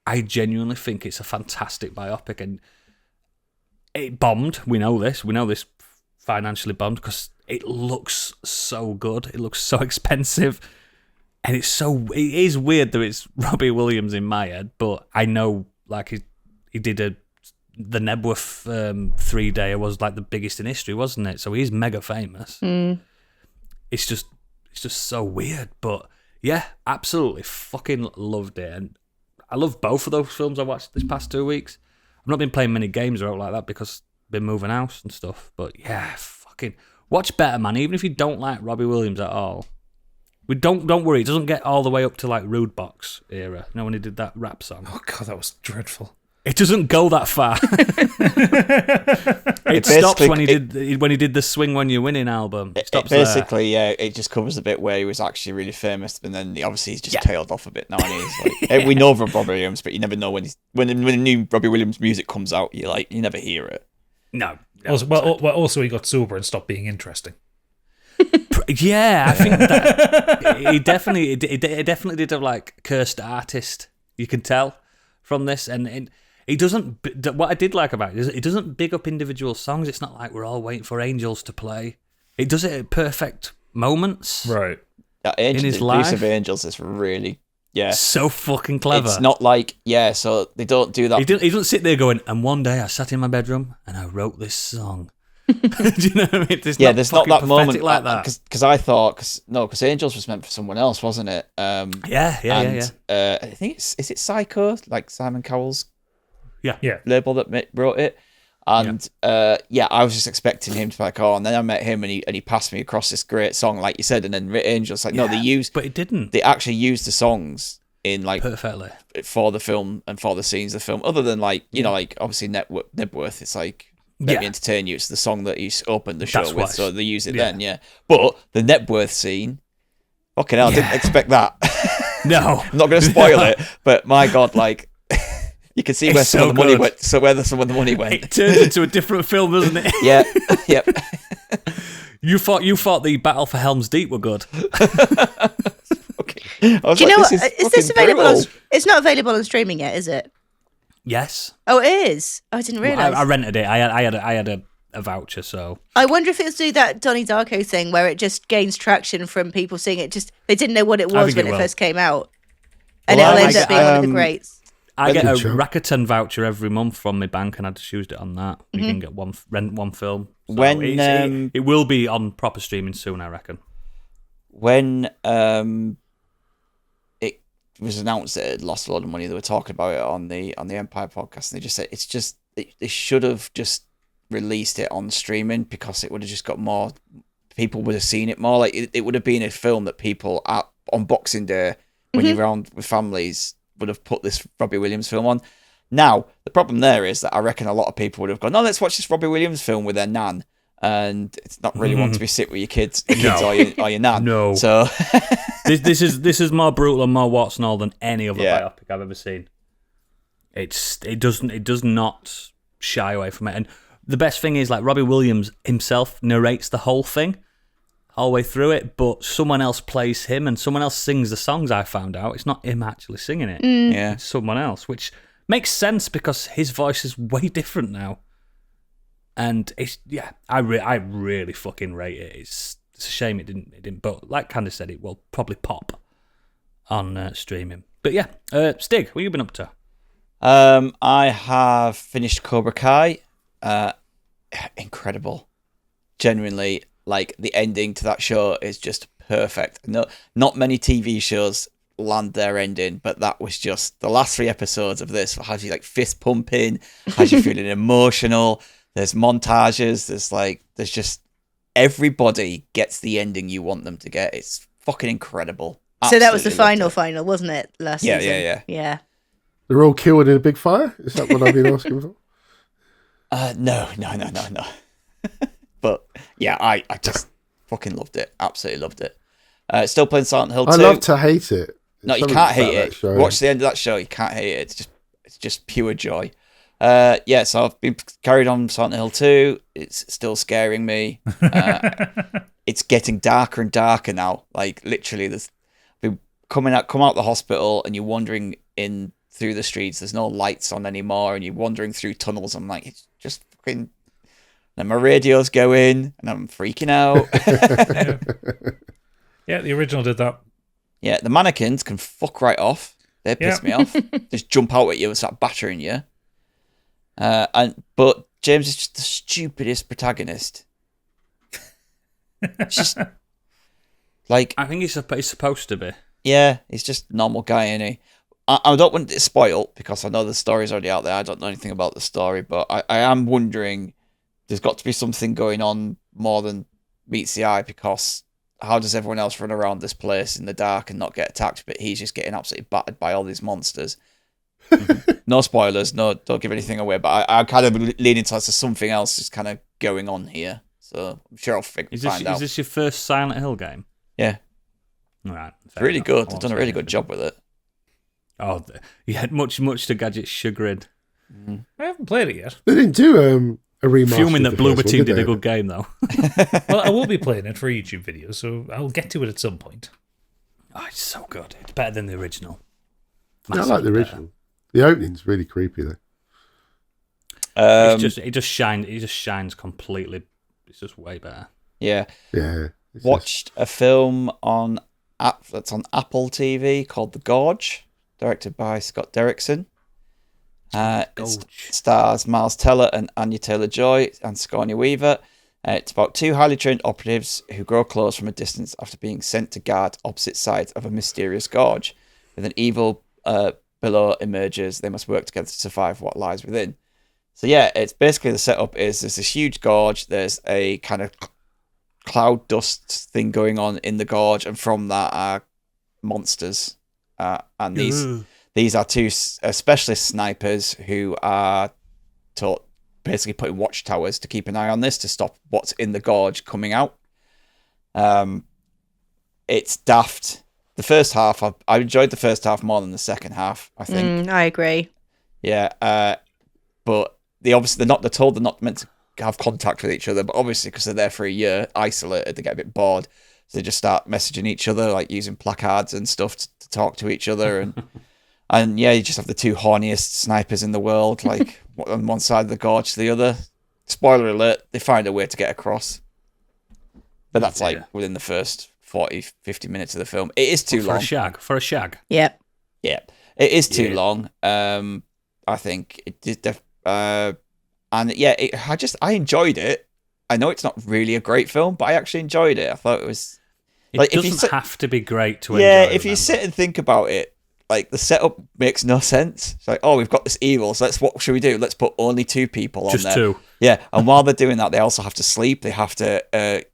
I genuinely think it's a fantastic biopic, and it bombed. We know this financially bombed because it looks so good. It looks so expensive. And it is weird that it's Robbie Williams in my head, but I know like he did the Nebworth 3-day was like the biggest in history, wasn't it? So he's mega famous. It's just so weird, but yeah, absolutely fucking loved it, and I love both of those films I watched this past 2 weeks. I've not been playing many games or out like that because I've been moving house and stuff, but yeah, fucking watch better, man. Even if you don't like Robbie Williams at all. Don't worry, it doesn't get all the way up to like Rude Box era. You know when he did that rap song? Oh god, that was dreadful. It doesn't go that far. It stops when he did the Swing When You're Winning album. It stops there. Basically, yeah, it just covers the bit where he was actually really famous, and then obviously he's just tailed off a bit now. And he's like, we know of Robbie Williams, but you never know when the new Robbie Williams music comes out. You never hear it. No. Also, he got sober and stopped being interesting. Yeah, I think that he definitely did have like cursed artist. You can tell from this, and he doesn't. What I did like about it is it doesn't big up individual songs. It's not like we're all waiting for Angels to play. It does it at perfect moments, Right. In his the life. use of Angels is really So fucking clever. It's not like so they don't do that. He doesn't sit there going, and one day I sat in my bedroom and I wrote this song. Do you know what I mean? There's not that moment like that. Because I thought, because Angels was meant for someone else, wasn't it? Yeah. I think is it Psycho, like Simon Cowell's Yeah. label that wrote it. And I was just expecting him to be like, and then I met him and he passed me across this great song, like you said, and then Angels like, no, but it didn't. They actually used the songs in like perfectly for the film and for the scenes of the film. Other than like like obviously Nebworth, it's like let me entertain you. It's the song that you opened the show with, so they use it then. Yeah, but the Nebworth scene, fucking hell, I didn't expect that. No, I'm not going to spoil it, but my god, like. You can see where some of the money went. So where some of the money went, it turns into a different film, doesn't it? Yeah, yep. You thought the Battle for Helm's Deep were good. Okay. Do you know what? Is this available? It's not available on streaming yet, is it? Yes. Oh, it is. Oh, I didn't realise. I rented it. I had a voucher, so I wonder if it's do that Donnie Darko thing where it just gains traction from people seeing it. Just they didn't know what it was when it first came out, and it'll end up being one of the greats. I get a Rakuten voucher every month from my bank, and I just used it on that. You can get rent one film. So when it will be on proper streaming soon, I reckon. When it was announced that it had lost a lot of money, they were talking about it on the Empire podcast, and they just said they should have just released it on streaming because it would have just got more people would have seen it more. Like it would have been a film that people on Boxing Day when you're around with families would have put this Robbie Williams film on. Now, the problem there is that I reckon a lot of people would have gone, let's watch this Robbie Williams film with their nan. And it's not really want to be sit with your kids or your nan. No. So this is more brutal and more warts and all than any other biopic I've ever seen. It does not shy away from it. And the best thing is like Robbie Williams himself narrates the whole thing. All the way through it, but someone else plays him and someone else sings the songs. I found out it's not him actually singing it. Yeah, it's someone else, which makes sense because his voice is way different now. And it's I really fucking rate it. It's a shame it didn't. But like Candice said, it will probably pop on streaming. But yeah, Stig, what have you been up to? I have finished Cobra Kai. Incredible, genuinely. Like, the ending to that show is just perfect. No, not many TV shows land their ending, but that was just the last 3 episodes of this has you like fist pumping, has you feeling emotional. There's montages. There's just everybody gets the ending you want them to get. It's fucking incredible. So that was the Absolutely loved final, wasn't it? Last Yeah, season. yeah. Yeah. They're all killed in a big fire? Is that what I've been asking for? No. But yeah, I just fucking loved it. Absolutely loved it. Still playing Silent Hill 2. I love to hate it. No, you Something can't about hate that it. show. Watch the end of that show. You can't hate it. It's just pure joy. Yeah, so I've been carried on Silent Hill 2. It's still scaring me. It's getting darker and darker now. Like literally, there's come out the hospital and you're wandering in through the streets. There's no lights on anymore, and you're wandering through tunnels. I'm like, it's just fucking. Then my radio's going, and I'm freaking out. Yeah, the original did that. Yeah, the mannequins can fuck right off. They piss me off. Just jump out at you and start battering you. But James is just the stupidest protagonist. It's just like, I think he's supposed to be. yeah, he's just a normal guy, isn't he? I don't want it to spoil because I know the story's already out there. I don't know anything about the story, but I am wondering. There's got to be something going on more than meets the eye, because how does everyone else run around this place in the dark and not get attacked, but he's just getting absolutely battered by all these monsters? No spoilers, don't give anything away, but I kind of leaning towards there's something else is kind of going on here, so I'm sure I'll find out. Is this your first Silent Hill game? Yeah. Right. It's really good. They've done a really good job with it. Oh, yeah, much to Gadget's chagrin. I haven't played it yet. They didn't do a remaster. Fuming that of the first Bloober one, Team did they? a good game, though. Well, I will be playing it for a YouTube video, so I'll get to it at some point. Oh, it's so good. It's better than the original. Yeah, I like the original. The opening's really creepy though. It just shines completely. It's just way better. Yeah. Yeah. Watched a film that's on Apple TV called The Gorge, directed by Scott Derrickson. It stars Miles Teller and Anya Taylor-Joy and Sigourney Weaver. It's about two highly trained operatives who grow close from a distance after being sent to guard opposite sides of a mysterious gorge. With an evil below emerges, they must work together to survive what lies within. So yeah, it's basically the setup is there's this huge gorge, there's a kind of cloud dust thing going on in the gorge, and from that are monsters. And these are two specialist snipers who are taught basically putting watchtowers to keep an eye on this to stop what's in the gorge coming out. It's daft. The first half, I enjoyed the first half more than the second half, I think. I agree. Yeah, but they're told they're not meant to have contact with each other, but obviously because they're there for a year, isolated, they get a bit bored, so they just start messaging each other, like using placards and stuff to talk to each other, and yeah, you just have the two horniest snipers in the world, like on one side of the gorge to the other. Spoiler alert, they find a way to get across, but that's like within the first 40-50 minutes of the film. It is too long for a shag. Yep. Yeah, it is too long. I think it did. And yeah, I enjoyed it. I know it's not really a great film, but I actually enjoyed it. I thought it was. It doesn't have to be great to enjoy. Yeah, if you sit and think about it, like the setup makes no sense. It's like, oh, we've got this evil, so what should we do? Let's put only two people on there. Just two. Yeah, and while they're doing that, they also have to sleep. They have to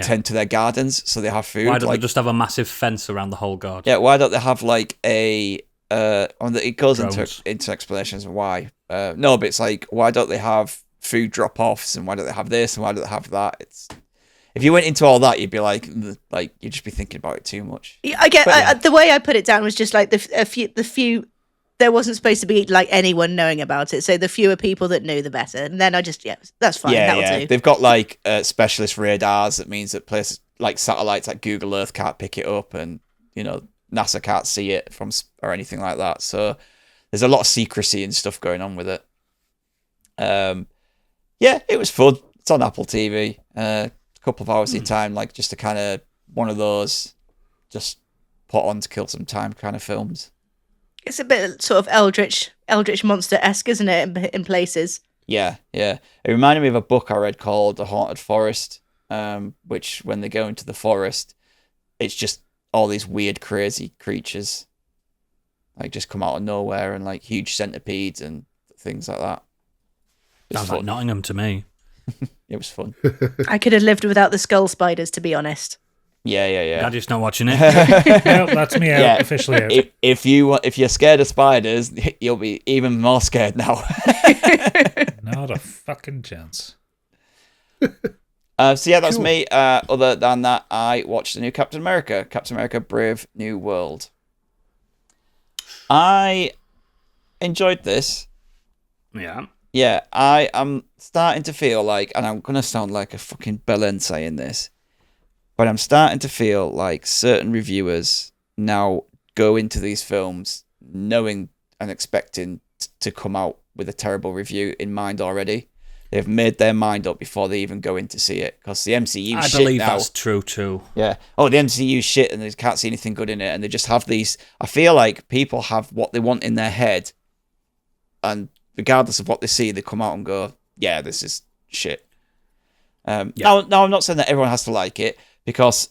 tend to their gardens, so they have food. Why don't they just have a massive fence around the whole garden? Yeah, why don't they have like a it goes Drones. into explanations of why. No, but it's like, why don't they have food drop-offs, and why don't they have this, and why don't they have that? It's if you went into all that, you'd be like you'd just be thinking about it too much. Yeah, the way I put it down was just like the few. There wasn't supposed to be like anyone knowing about it, so the fewer people that knew, the better. And then that's fine. That'll do. They've got like specialist radars that means that places like satellites like Google Earth can't pick it up, and NASA can't see it from or anything like that. So there's a lot of secrecy and stuff going on with it. Yeah, it was fun. It's on Apple TV. A couple of hours of your time, like just a kind of one of those, just put on to kill some time kind of films. It's a bit sort of Eldritch Monster-esque, isn't it, in places? Yeah. It reminded me of a book I read called The Haunted Forest, which when they go into the forest, it's just all these weird, crazy creatures, like just come out of nowhere, and like huge centipedes and things like that. Sounds like Nottingham to me. It was fun. I could have lived without the skull spiders, to be honest. Yeah. Gadget's not watching it. No, that's me out. Yeah. Officially out. If you're scared of spiders, you'll be even more scared now. Not a fucking chance. So yeah, that's me. Other than that, I watched the new Captain America: Brave New World. I enjoyed this. Yeah. Yeah, I am starting to feel like, and I'm gonna sound like a fucking bellend saying this, but I'm starting to feel like certain reviewers now go into these films knowing and expecting to come out with a terrible review in mind already. They've made their mind up before they even go in to see it, because the MCU I shit believe now. that's true too. Yeah. Oh, the MCU shit, and they can't see anything good in it, and they just have these. I feel like people have what they want in their head, and regardless of what they see, they come out and go, "Yeah, this is shit." Now, I'm not saying that everyone has to like it, because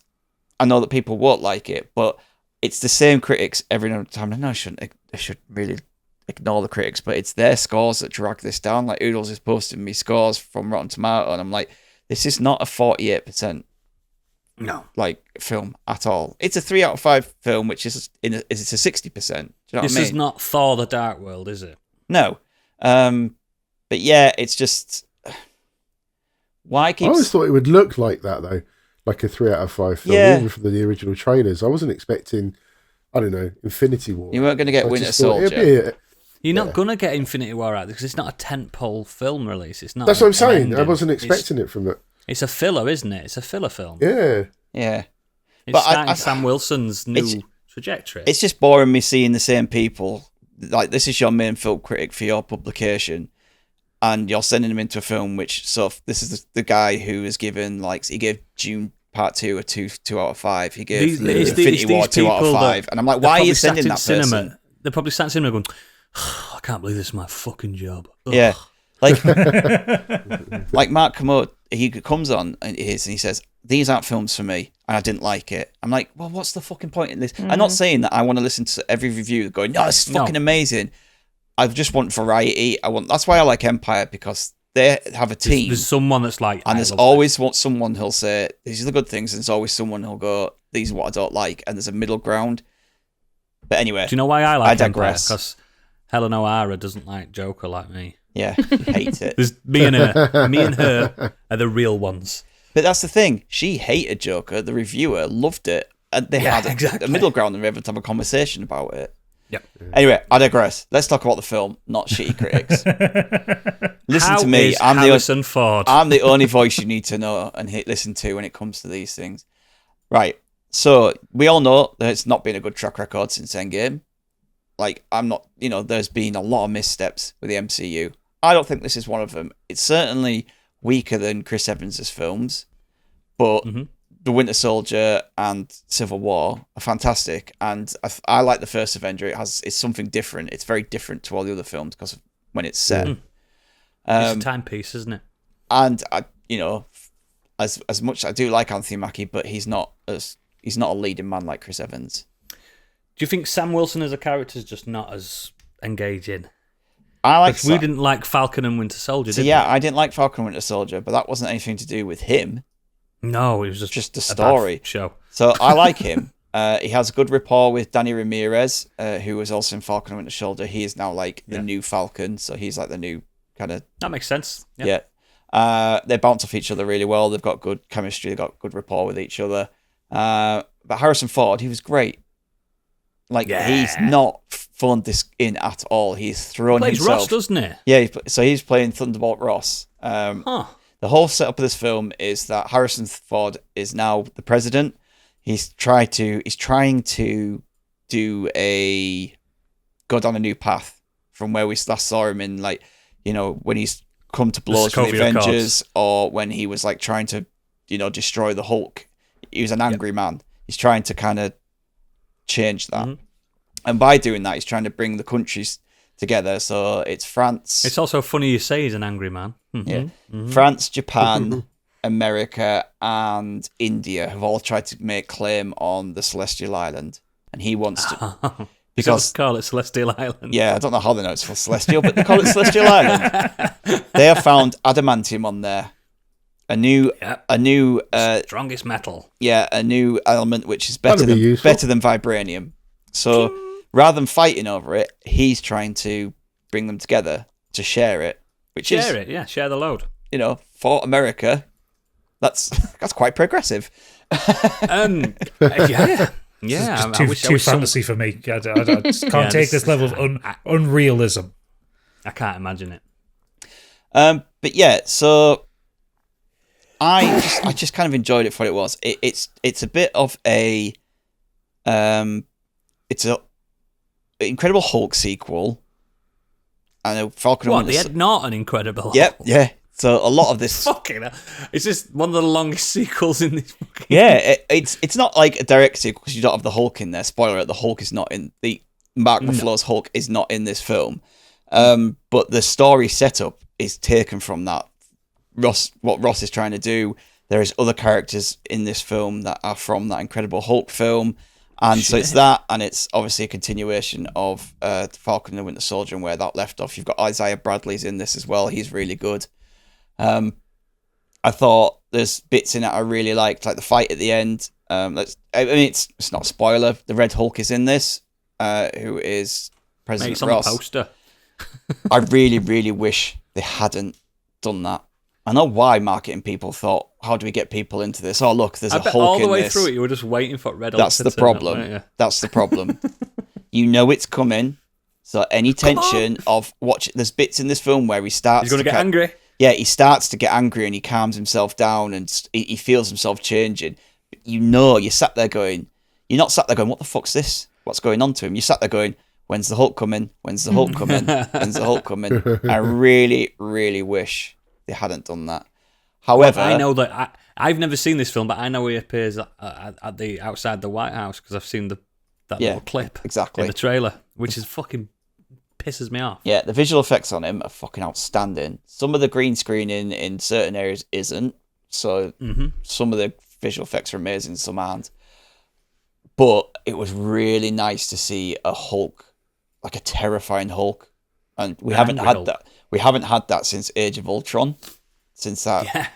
I know that people won't like it, but it's the same critics every time. I know I should really ignore the critics, but it's their scores that drag this down. Like Oodles is posting me scores from Rotten Tomato, and I'm like, this is not a 48% like film at all. It's a 3 out of 5 film, which is it's a 60%. Do you know what I mean? This is not Thor: The Dark World, is it? No. But yeah, it's just why keep. I always thought it would look like that though, like a 3 out of 5 film, Yeah. even from the original trailers. I wasn't expecting, I don't know, Infinity War. You weren't going to get I Winter just thought it'd Soldier. be You're not gonna get Infinity War out because it's not a tentpole film release. It's not. That's what I'm saying. ending. I wasn't expecting it from that. It's a filler, isn't it? It's a filler film. Yeah. Yeah. It's But starting Sam Wilson's new trajectory. It's just boring me seeing the same people. Like, this is your main film critic for your publication, and you're sending him into a film which, so this is the guy who is given, like, he gave Dune Part 2 a 2 out of 5. He gave Infinity War 2 out of 5. And I'm like, why are you sending that person? They're probably sat in cinema going, I can't believe this is my fucking job. Ugh. Yeah. Like Mark Kermode, he comes on and he says, these aren't films for me, and I didn't like it. I'm like, well, what's the fucking point in this? I'm not saying that I want to listen to every review going, no, it's fucking amazing. I just want variety. That's why I like Empire, because they have a team. There's someone that's like, and there's always someone who'll say, these are the good things, and there's always someone who'll go, these are what I don't like, and there's a middle ground. But anyway, do you know why I like I digress. Because Helen O'Hara doesn't like Joker like me. Yeah, hate it. There's me and her. Me and her are the real ones. But that's the thing. She hated Joker. The reviewer loved it. And they had a middle ground and they were able to have a conversation about it. Yep. Anyway, I digress. Let's talk about the film, not shitty critics. Listen How to me. is Harrison Ford? I'm the only voice you need to know and listen to when it comes to these things. Right. So we all know that it's not been a good track record since Endgame. Like, there's been a lot of missteps with the MCU. I don't think this is one of them. It's certainly weaker than Chris Evans' films, but The Winter Soldier and Civil War are fantastic, and I like the first Avenger. It's something different. It's very different to all the other films because of when it's set. It's a timepiece, isn't it? And as much as I do like Anthony Mackie, but he's not a leading man like Chris Evans. Do you think Sam Wilson as a character is just not as engaging? I like. We didn't like Falcon and Winter Soldier, did we? I didn't like Falcon and Winter Soldier, but that wasn't anything to do with him. No, it was just the story. Show. So I like him. He has a good rapport with Danny Ramirez, who was also in Falcon and Winter Soldier. He is now like the new Falcon, so he's like the new kind of. That makes sense. Yeah. They bounce off each other really well. They've got good chemistry. They've got good rapport with each other. But Harrison Ford, he was great. Like, he's not phoned this in at all. He's thrown He plays himself. Ross, doesn't he? Yeah, so he's playing Thunderbolt Ross. The whole setup of this film is that Harrison Ford is now the president. He's trying to go down a new path from where we last saw him in, like, when he's come to blows with the Avengers, or when he was like trying to, destroy the Hulk. He was an angry man. He's trying to kind of change that. And by doing that, he's trying to bring the countries together. So it's France. It's also funny you say he's an angry man. France, Japan, America, and India have all tried to make claim on the Celestial Island. And he wants to... Because call it Celestial Island. Yeah, I don't know how they know it's for Celestial, but they call it Celestial Island. They have found adamantium on there, a new Yep. a new Strongest metal. a new element which is better That'd be useful. than vibranium. So rather than fighting over it, he's trying to bring them together to share it, which is Share the load. For America, that's quite progressive. Yeah. It's I just too fantasy for me. I just can't take this level of unrealism. I can't imagine it. But yeah, so I just kind of enjoyed it for what it was. It's a bit of a it's a Incredible Hulk sequel. I know Falcon and What, Winter the Ed Norton Incredible Yep, Hulk? yeah. So a lot of this Fucking hell. It's just one of the longest sequels in this fucking... Yeah, it's not like a direct sequel because you don't have the Hulk in there. Spoiler alert, the Hulk is not in... The Mark Ruffalo's Hulk is not in this film. But the story setup is taken from that. What Ross is trying to do. There is other characters in this film that are from that Incredible Hulk film. And so it's that, and it's obviously a continuation of Falcon and the Winter Soldier and where that left off. You've got Isaiah Bradley's in this as well. He's really good. I thought there's bits in it I really liked, like the fight at the end. It's not a spoiler. The Red Hulk is in this, who is President It's on Ross. the poster. I really, really wish they hadn't done that. I know why marketing people thought, how do we get people into this? Oh, look, there's I a bet Hulk all the in way this. through it, you were just waiting for Red Hulk That's to the turn up, problem. weren't you? That's the problem. You know it's coming. So any tension of watch, there's bits in this film where he starts. He's going to get angry. Yeah, he starts to get angry and he calms himself down and he feels himself changing. But you're sat there going, you're not sat there going, what the fuck's this? What's going on to him? You're sat there going, when's the Hulk coming? When's the Hulk coming? When's the Hulk coming? I really, really wish they hadn't done that. However, I know that I've never seen this film, but I know he appears at the outside the White House because I've seen that little clip exactly in the trailer, which is fucking pisses me off. Yeah, the visual effects on him are fucking outstanding. Some of the green screening in certain areas isn't, so some of the visual effects are amazing, some aren't. But it was really nice to see a Hulk, like a terrifying Hulk, and we haven't had that. We haven't had that since Age of Ultron. Since that,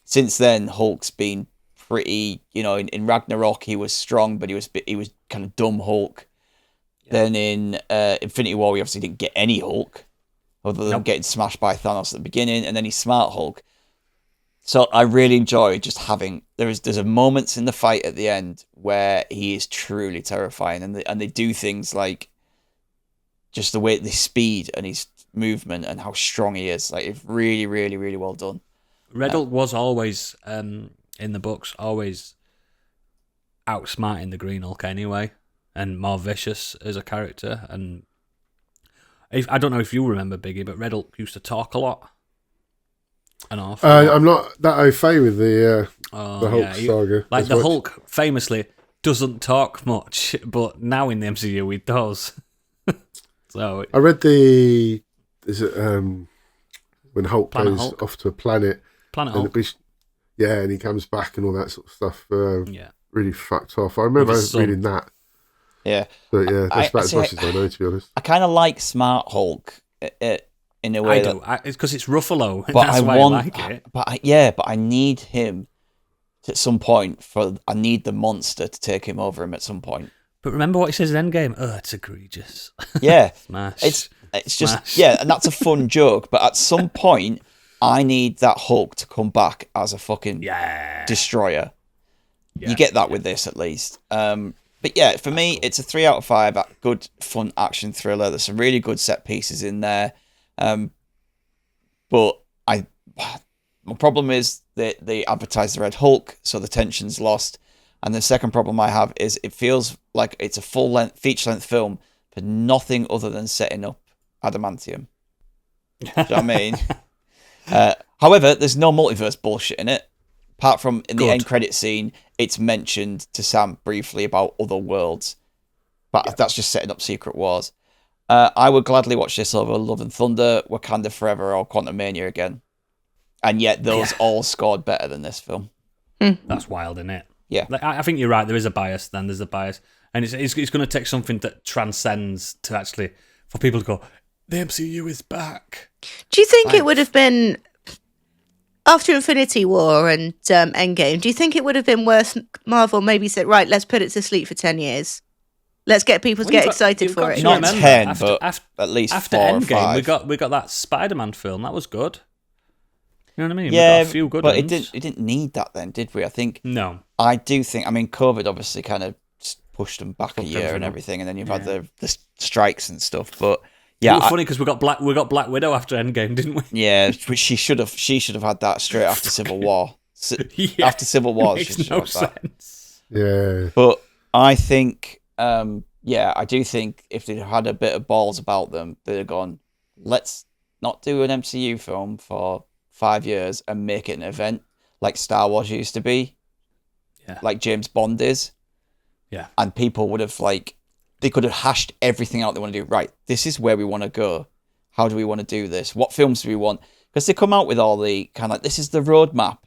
since then, Hulk's been pretty. In Ragnarok, he was strong, but he was kind of dumb Hulk. Then in Infinity War, we obviously didn't get any Hulk, other than getting smashed by Thanos at the beginning, and then he's Smart Hulk. So I really enjoy just having there's a moments in the fight at the end where he is truly terrifying, and they do things like just the way the speed and his movement and how strong he is. Like it's really, really, really well done. Red Hulk was always in the books always outsmarting the Green Hulk anyway, and more vicious as a character. And I don't know if you remember Biggie, but Red Hulk used to talk a lot. An awful lot. I'm not that au fait with the Hulk saga. Like as the much. Hulk famously doesn't talk much, but now in the MCU he does. So I read when Hulk Planet goes Hulk. off to a planet, Planet and Hulk. and he comes back and all that sort of stuff. Yeah. Really fucked off. I remember With his son. reading that, Yeah, but yeah, that's about as see, much as I know, to be honest. I kind of like Smart Hulk in a way I do. It's because it's Ruffalo. but That's I why want, I like it. but I need him at some point. I need the monster to take him over him at some point. But remember what he says in Endgame? Oh, it's egregious. Yeah, Smash. it's just Smash. and that's a fun joke. But at some point, I need that Hulk to come back as a fucking destroyer. You get that with this at least. But yeah, for me, it's a 3 out of 5. Good, fun action thriller. There's some really good set pieces in there. But my problem is that they advertise the Red Hulk, so the tension's lost. And the second problem I have is it feels like it's a full-length, feature-length film for nothing other than setting up adamantium. Do you know what I mean? However, there's no multiverse bullshit in it. Apart from in the end credit scene, it's mentioned to Sam briefly about other worlds. But that's just setting up Secret Wars. I would gladly watch this over Love and Thunder, Wakanda Forever, or Quantumania again. And yet those all scored better than this film. That's wild, isn't it? Yeah. Like, I think you're right. There is a bias. Then there's a bias, and it's going to take something that transcends to actually for people to go. The MCU is back. Do you think it would have been after Infinity War and Endgame, do you think it would have been worth Marvel maybe said, right, let's put it to sleep for 10 years? Let's get people to get excited for it. Not 10, but at least after 4 or Endgame, 5. we got that Spider-Man film. That was good. You know what I mean? Yeah, we got a few good but ones. it didn't need that then, did we? I think. No. I do think. I mean, COVID obviously kind of pushed them back a year everything and up. everything, and then you've had the strikes and stuff. But yeah, it was funny because we got Black Widow after Endgame, didn't we? yeah, she should have had that straight after Civil War. Yeah, After Civil War, she makes should no have had that. sense. Yeah. But I think, I do think if they'd had a bit of balls about them, they'd have gone, let's not do an MCU film for 5 years and make it an event like Star Wars used to be, like James Bond is. Yeah. And people would have, they could have hashed everything out they want to do. Right, this is where we want to go. How do we want to do this? What films do we want? Because they come out with all the kind of this is the roadmap.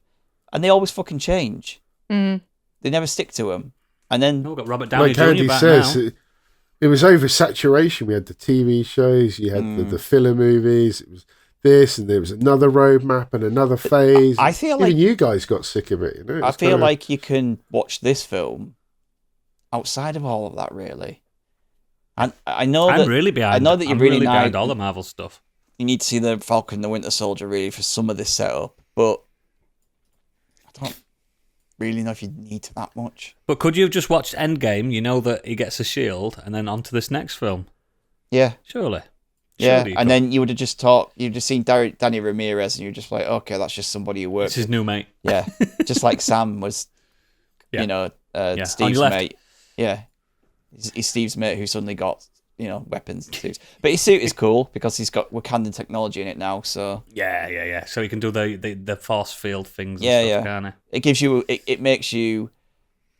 And they always fucking change. Mm. They never stick to them. And then We've got Robert Downey Like Jr. Andy back says, now. it was oversaturation. We had the TV shows, you had the filler movies, it was this, and there was another roadmap and another phase. I feel even like you guys got sick of it. You know, I It's feel kinda- like you can watch this film outside of all of that, really. And I know I'm that really behind. I know that you're I'm really behind now- all the Marvel stuff. you need to see the Falcon and the Winter Soldier really for some of this setup, but I don't really know if you need that much. But could you have just watched Endgame? You know that he gets a shield, and then on to this next film. Yeah, Surely. yeah. Surely you And could. then you would have just you'd just seen Danny Ramirez, and you're just like, okay, that's just somebody who works. It's his new mate. Yeah, just like Sam was, Yeah. On Steve's your left. mate. Yeah, he's Steve's mate who suddenly got weapons and suits. But his suit is cool because he's got Wakandan technology in it now. So Yeah. So he can do the force field things. And Yeah, stuff, yeah. Can't it gives you, it makes you,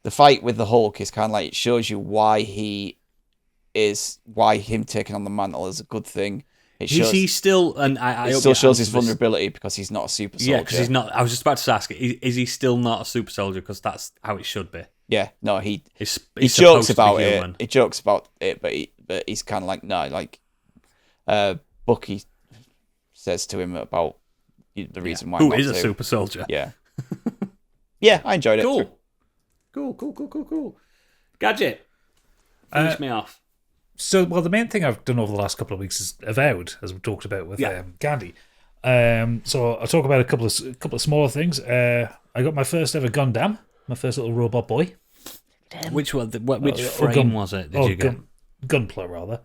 the fight with the Hulk is kind of like it shows you why him taking on the mantle is a good thing. It he? shows. Is he still? And I It hope still you shows his answer this. vulnerability because he's not a super soldier. Yeah, because he's not. I was just about to ask, is he still not a super soldier? Because that's how it should be. Yeah, no, he He's jokes supposed to be about it. human. He jokes about it, but he's kind of like no, like Bucky says to him about the reason why. Who not is a to. super soldier? Yeah, yeah, I enjoyed it. Cool. Gadget, finish me off. So, well, the main thing I've done over the last couple of weeks is Avowed, as we talked about with Gandhi. So I'll talk about a couple of smaller things. I got my first ever Gundam, my first little robot boy. Which one? Which frame was it? Did you get? Gunpla, rather.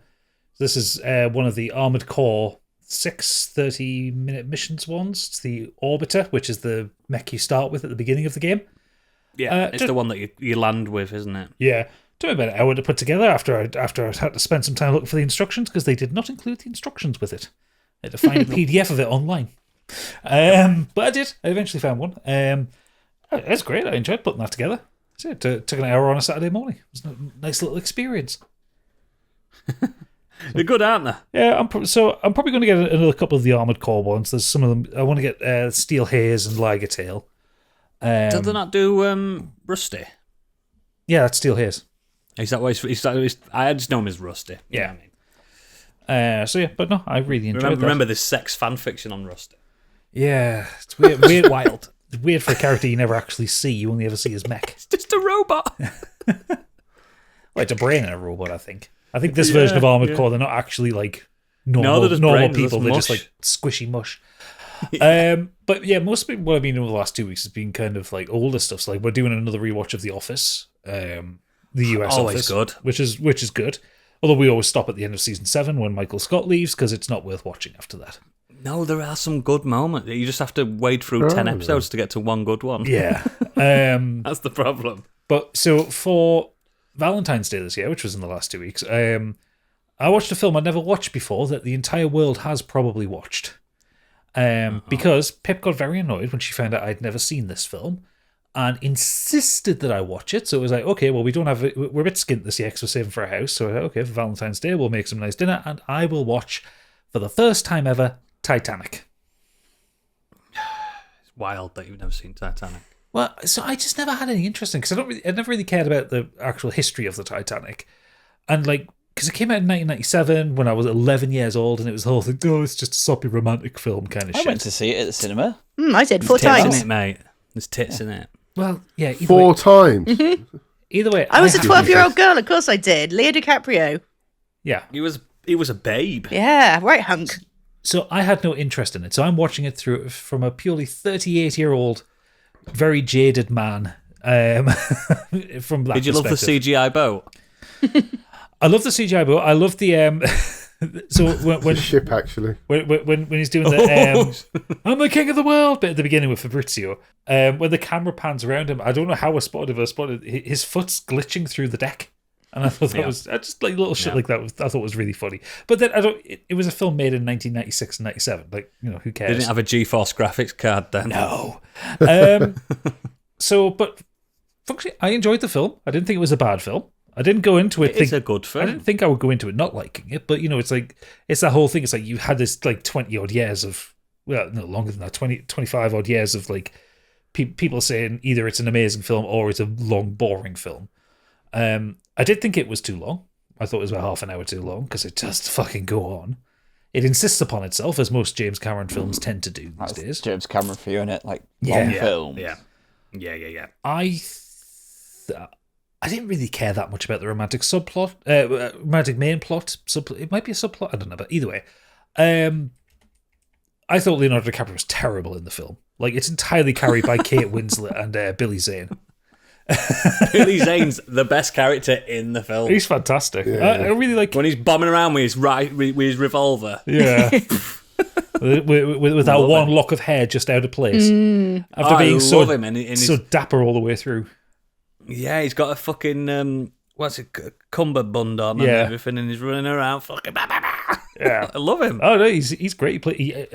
This is one of the Armored Core 6 30-minute missions ones. It's the Orbiter, which is the mech you start with at the beginning of the game. Yeah, it's the one that you land with, isn't it? Yeah. Took me about an hour to put together after I had to spend some time looking for the instructions because they did not include the instructions with it. I had to find a PDF of it online. But I did. I eventually found one. It's great. I enjoyed putting that together. So it took an hour on a Saturday morning. It was a nice little experience. They're good, aren't they? Yeah, I'm probably going to get another couple of the Armored Core ones. There's some of them. I want to get Steel Haze and Liger Tail. Did they not do Rusty? Yeah, that's Steel Haze. Is that what I just know him as Rusty. You know what I mean? So yeah, but no, I really enjoyed that. Remember this sex fan fiction on Rusty? Yeah, it's weird, wild. It's weird for a character you never actually see. You only ever see his mech. It's just a robot. Well, it's a brain in a robot, I think. I think this version of Armored Core, they're not actually like normal brains, people. They're just mush. like squishy mush. But yeah, most of what I've been doing over the last 2 weeks has been kind of like older stuff. So like we're doing another rewatch of The Office, the US Always Office, good. which is good. Although we always stop at the end of season 7 when Michael Scott leaves because it's not worth watching after that. No, there are some good moments. You just have to wade through 10 episodes to get to one good one. Yeah. That's the problem. But so for Valentine's Day this year, which was in the last 2 weeks, I watched a film I'd never watched before that the entire world has probably watched. Because Pip got very annoyed when she found out I'd never seen this film and insisted that I watch it. So it was like, okay, well, we're a bit skint this year because we're saving for a house. So okay, for Valentine's Day, we'll make some nice dinner and I will watch, for the first time ever, Titanic. It's wild that you've never seen Titanic. Well, so I just never had any interest in because I never really cared about the actual history of the Titanic, and like because it came out in 1997 when I was 11 years old, and it was the whole thing, oh, it's just a soppy romantic film kind of I shit. went to see it at the cinema. I did 4 Tits times. in it, mate. There's tits in it. Well, yeah, either 4 way, times. either way, I was a have- 12-year-old girl, of course I did. Leo DiCaprio. Yeah. He was a babe. Yeah, right hunk. So I had no interest in it. So I'm watching it through from a purely 38-year-old, very jaded man. From that Did you love the perspective. CGI boat? I love the CGI boat. I love the so when Ship, actually. when he's doing the I'm the king of the world bit at the beginning with Fabrizio, when the camera pans around him, I don't know how I spotted his foot's glitching through the deck, and I thought that was just like little shit like that. I thought was really funny. But then it was a film made in 1996 and 97. Like, you know, who cares? They didn't have a GeForce graphics card then. No. But functionally, I enjoyed the film. I didn't think it was a bad film. I didn't go into it. It's a good I film. didn't think I would go into it not liking it, but you know, it's like it's that whole thing. It's like you had this like 20 odd years of, well, no longer than that, 25 odd years of like people saying either it's an amazing film or it's a long, boring film. I did think it was too long. I thought it was about half an hour too long because it just fucking go on. It insists upon itself, as most James Cameron films tend to do these days. James Cameron for you, innit? Like, Yeah. long Yeah. film. Yeah. I didn't really care that much about the romantic subplot, romantic main plot. It might be a subplot, I don't know, but either way. I thought Leonardo DiCaprio was terrible in the film. Like, it's entirely carried by Kate Winslet and Billy Zane. Billy Zane's the best character in the film. He's fantastic. I really like... When he's bombing around with his revolver. Yeah. with that one lock of hair just out of place. After I being so, love him, and so dapper all the way through. yeah, he's got a fucking cummerbund on and Yeah. everything, and he's running around fucking. Yeah. I love him. Oh, no, he's great. I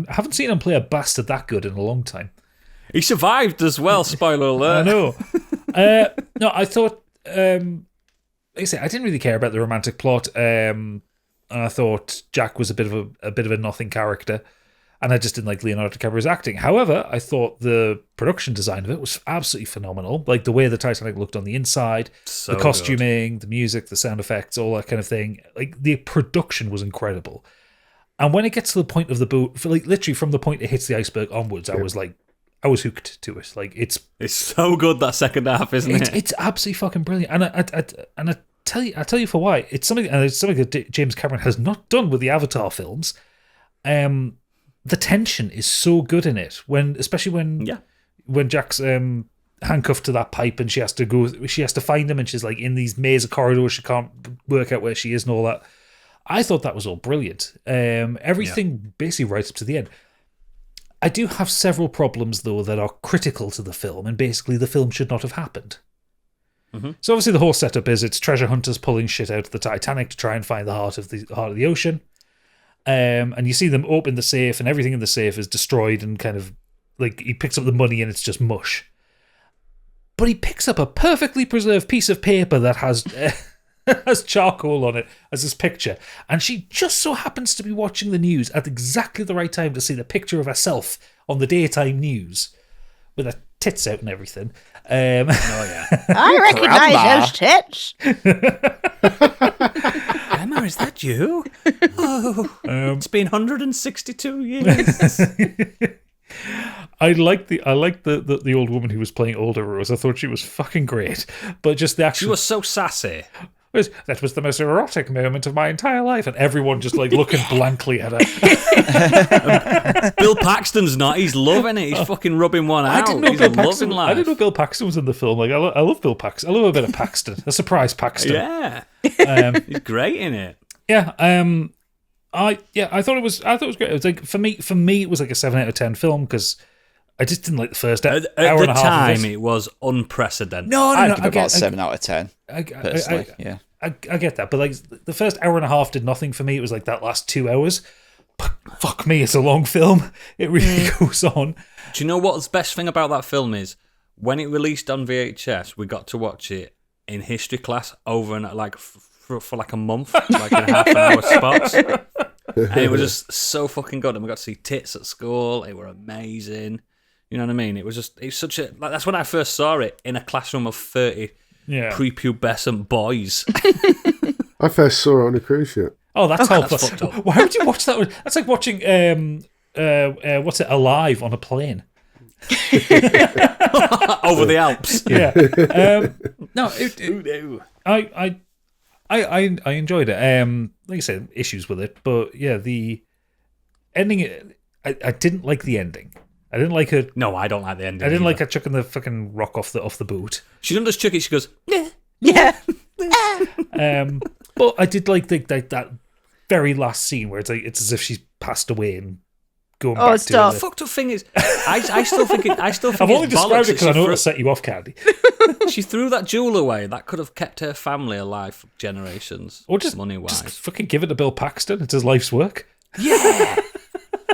haven't seen him play a bastard that good in a long time. He survived as well. Spoiler alert. I know. No, I thought, like I say, I didn't really care about the romantic plot. And I thought Jack was a bit of a nothing character, and I just didn't like Leonardo DiCaprio's acting. However, I thought the production design of it was absolutely phenomenal. Like the way the Titanic looked on the inside, So the costuming, the music, the sound effects, all that kind of thing. Like the production was incredible. And when it gets to the point of the boat, like literally from the point it hits the iceberg onwards, I was hooked to it. Like it's so good, that second half, isn't it? it's absolutely fucking brilliant. And I tell you for why. It's something that James Cameron has not done with the Avatar films. The tension is so good in it, especially when Jack's handcuffed to that pipe and she has to find him, and she's like in these maze of corridors, she can't work out where she is and all that. I thought that was all brilliant. Everything basically right up to the end. I do have several problems, though, that are critical to the film, and basically the film should not have happened. Mm-hmm. So obviously the whole setup is it's treasure hunters pulling shit out of the Titanic to try and find the heart of the ocean. And you see them open the safe, and everything in the safe is destroyed, and kind of like he picks up the money and it's just mush. But he picks up a perfectly preserved piece of paper that has has charcoal on it as his picture, and she just so happens to be watching the news at exactly the right time to see the picture of herself on the daytime news with her tits out and everything. I recognise those tits. Emma, is that you? Oh, it's been 162 years. I liked the old woman who was playing Older Rose. I thought she was fucking great, but just the actual She was so sassy. that was the most erotic moment of my entire life, and everyone just like looking blankly at her. Bill Paxton's not. He's loving it. He's fucking rubbing one out. I didn't know He's Bill loving Paxton. life. I didn't know Bill Paxton was in the film. Like I love Bill Paxton. I love a bit of Paxton. A surprise Paxton. Yeah, he's great in it. Yeah. I thought it was great. It was like for me it was like a 7 out of 10 film because I just didn't like the first hour At and the a half. time, it was unprecedented. No, I'd give it about 7 out of 10. Personally, yeah. I get that, but like the first hour and a half did nothing for me. It was like that last 2 hours. But fuck me, it's a long film. It really goes on. Do you know what the best thing about that film is? When it released on VHS, we got to watch it in history class over and like for like a month, like in half an hour spots. And it was just so fucking good. And we got to see tits at school. They were amazing. You know what I mean? It's such a like that's when I first saw it in a classroom of 30 prepubescent boys. I first saw it on a cruise ship. Oh, that's how. that's fucked up. Why would you watch that? That's like watching what's it? Alive on a plane. Over the Alps. Yeah. No. I enjoyed it. Like I said, issues with it, but yeah, the ending. I didn't like the ending. I didn't like her. No, I don't like the ending. I didn't either. like her chucking the fucking rock off the boot. She doesn't just chuck it. She goes, yeah. Yeah. But I did like that very last scene where it's as if she's passed away and going back stop. to The fucked up thing is, I still think I've it's only described bollocks it that because I know she it'll set you off, Candy. she threw that jewel away. That could have kept her family alive for generations. Or just money-wise. Just fucking give it to Bill Paxton. It's his life's work. Yeah.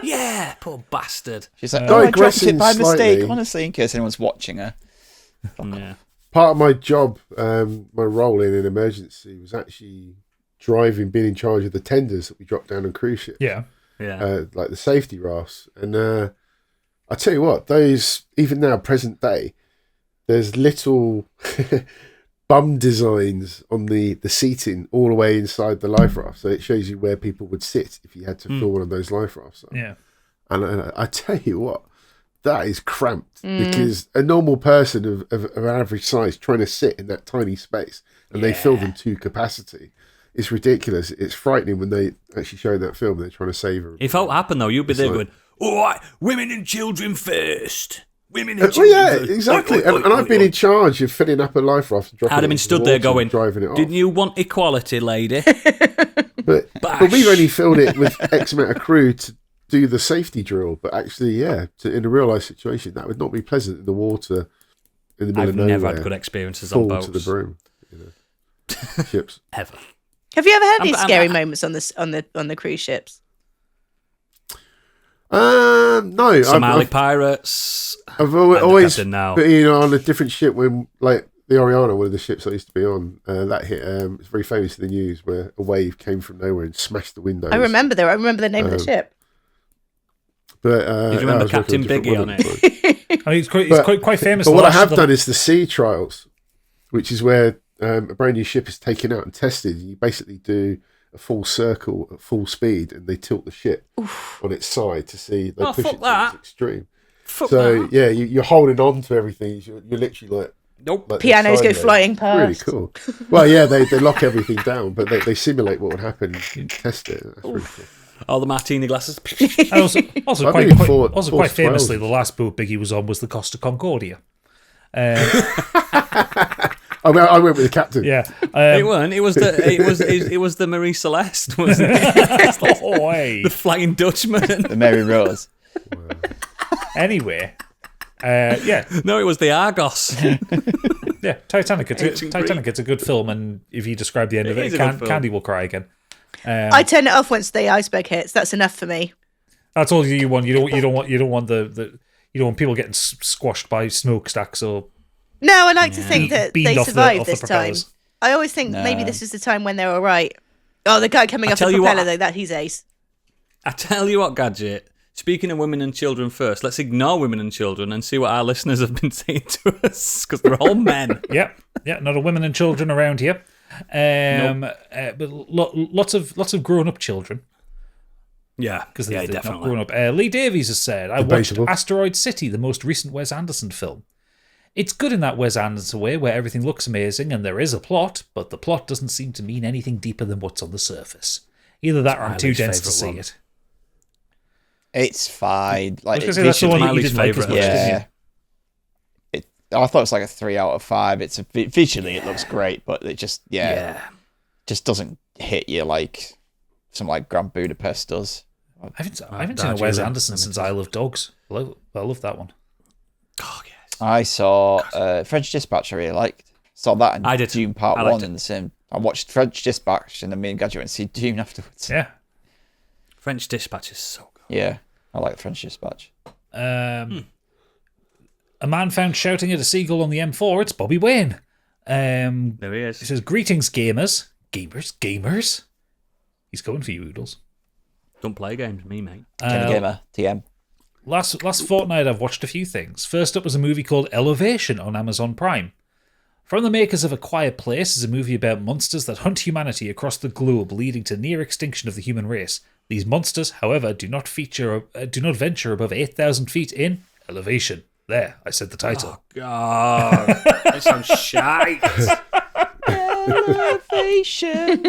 Yeah, poor bastard. She's like, I dropped it by digressing mistake, slightly. honestly, in case anyone's watching her. Yeah. Part of my job, my role in an emergency was actually being in charge of the tenders that we dropped down on cruise ships. Yeah. Yeah. Like the safety rafts. And I tell you what, those, even now, present day, there's little bum designs on the seating all the way inside the life raft. So it shows you where people would sit if you had to fill one of those life rafts up. Yeah. And I tell you what, that is cramped because a normal person of an average size trying to sit in that tiny space and they fill them to capacity. It's ridiculous. It's frightening when they actually show that film. They're trying to save her. If that happened, though, you'd be there like- going, all right, women and children first. Women and Well, children yeah, first. exactly. Oi, oi, And oi, I've been oi. in charge of filling up a life raft and dropping I'd have it been into stood the there water going, and driving it off. didn't you want equality, lady? But Bash. we've only filled it with X amount of crew to do the safety drill. But actually, in a real life situation, that would not be pleasant in the water in the middle I've of nowhere. never had good experiences on Full boats. to the brim. You know. Ships. Ever. Have you ever had any I'm- scary moments on the cruise ships? No, Somali pirates. I've I'm the always captain now. been on a different ship when, like, the Oriana, one of the ships I used to be on, that hit. It's very famous in the news where a wave came from nowhere and smashed the windows. I remember the name of the ship. But Did you remember I was working Captain a different Biggie one on at the it? time. I mean, he's But- quite famous. But The what I last have of the- done is the sea trials, which is where a brand new ship is taken out and tested. You basically do a full circle at full speed, and they tilt the ship on its side to see. They Oh, push fuck it to that. its extreme. Fuck So that. yeah, you're holding on to everything. You're literally like Nope. Pianos go sideways. flying It's really past. cool. Well, yeah, they lock everything down, but they simulate what would happen and test it. That's really cool. All the martini glasses. And also I've quite, been quite, for- also for quite famously, trials. the last boat Biggie was on was the Costa Concordia. I went with the captain. Yeah. It weren't. It was the Marie Celeste, wasn't it? Oh, hey. The Flying Dutchman. The Mary Rose. Anyway, yeah, No, it was the Argos. yeah. Titanic. Ancient Titanic. It's a good film, and if you describe the end of It it, is a good film. Candy will cry again. I turn it off once the iceberg hits. That's enough for me. That's all you want. You don't want people getting squashed by smokestacks or No, I like to think that beamed they off the survived this time. propellers. I always think maybe this is the time when they're all right. Oh, the guy coming off the tell you propeller, what- though, that he's ace. I tell you what, Gadget. Speaking of women and children first, let's ignore women and children and see what our listeners have been saying to us, because they're all men. yeah, not a women and children around here. But lots of grown up children. Yeah, Because yeah, they've not definitely. grown up. Lee Davies has said, I watched Debatable. Asteroid City, the most recent Wes Anderson film. It's good in that Wes Anderson way where everything looks amazing and there is a plot, but the plot doesn't seem to mean anything deeper than what's on the surface. Either that or I'm too Miley's dense to favourite see one. it. It's fine. I Like, was going to say, that's the one you Miley's didn't like as favourite. much, didn't you? yeah. I thought it was like a 3 out of 5. It's visually it looks great, but it just just doesn't hit you like something like Grand Budapest does. I haven't seen a Wes Anderson since I Love Dogs. I love that one. Oh, yes. I saw French Dispatch. I really liked. Saw that in I did. Dune Part I liked 1 it. in the same. I watched French Dispatch and then me and Gadget went to see Dune afterwards. Yeah. French Dispatch is so good. Yeah, I like French Dispatch. A man found shouting at a seagull on the M4. It's Bobby Wayne. There he He is. says, greetings, gamers. Gamers. He's coming for you, Oodles. Don't play games, me, mate. Kenny Gamer, TM. Last fortnight, I've watched a few things. First up was a movie called Elevation on Amazon Prime. From the makers of A Quiet Place is a movie about monsters that hunt humanity across the globe, leading to near extinction of the human race. These monsters, however, do not venture above 8,000 feet in elevation. There, I said the title. Oh, God. That sounds shite. Elevation.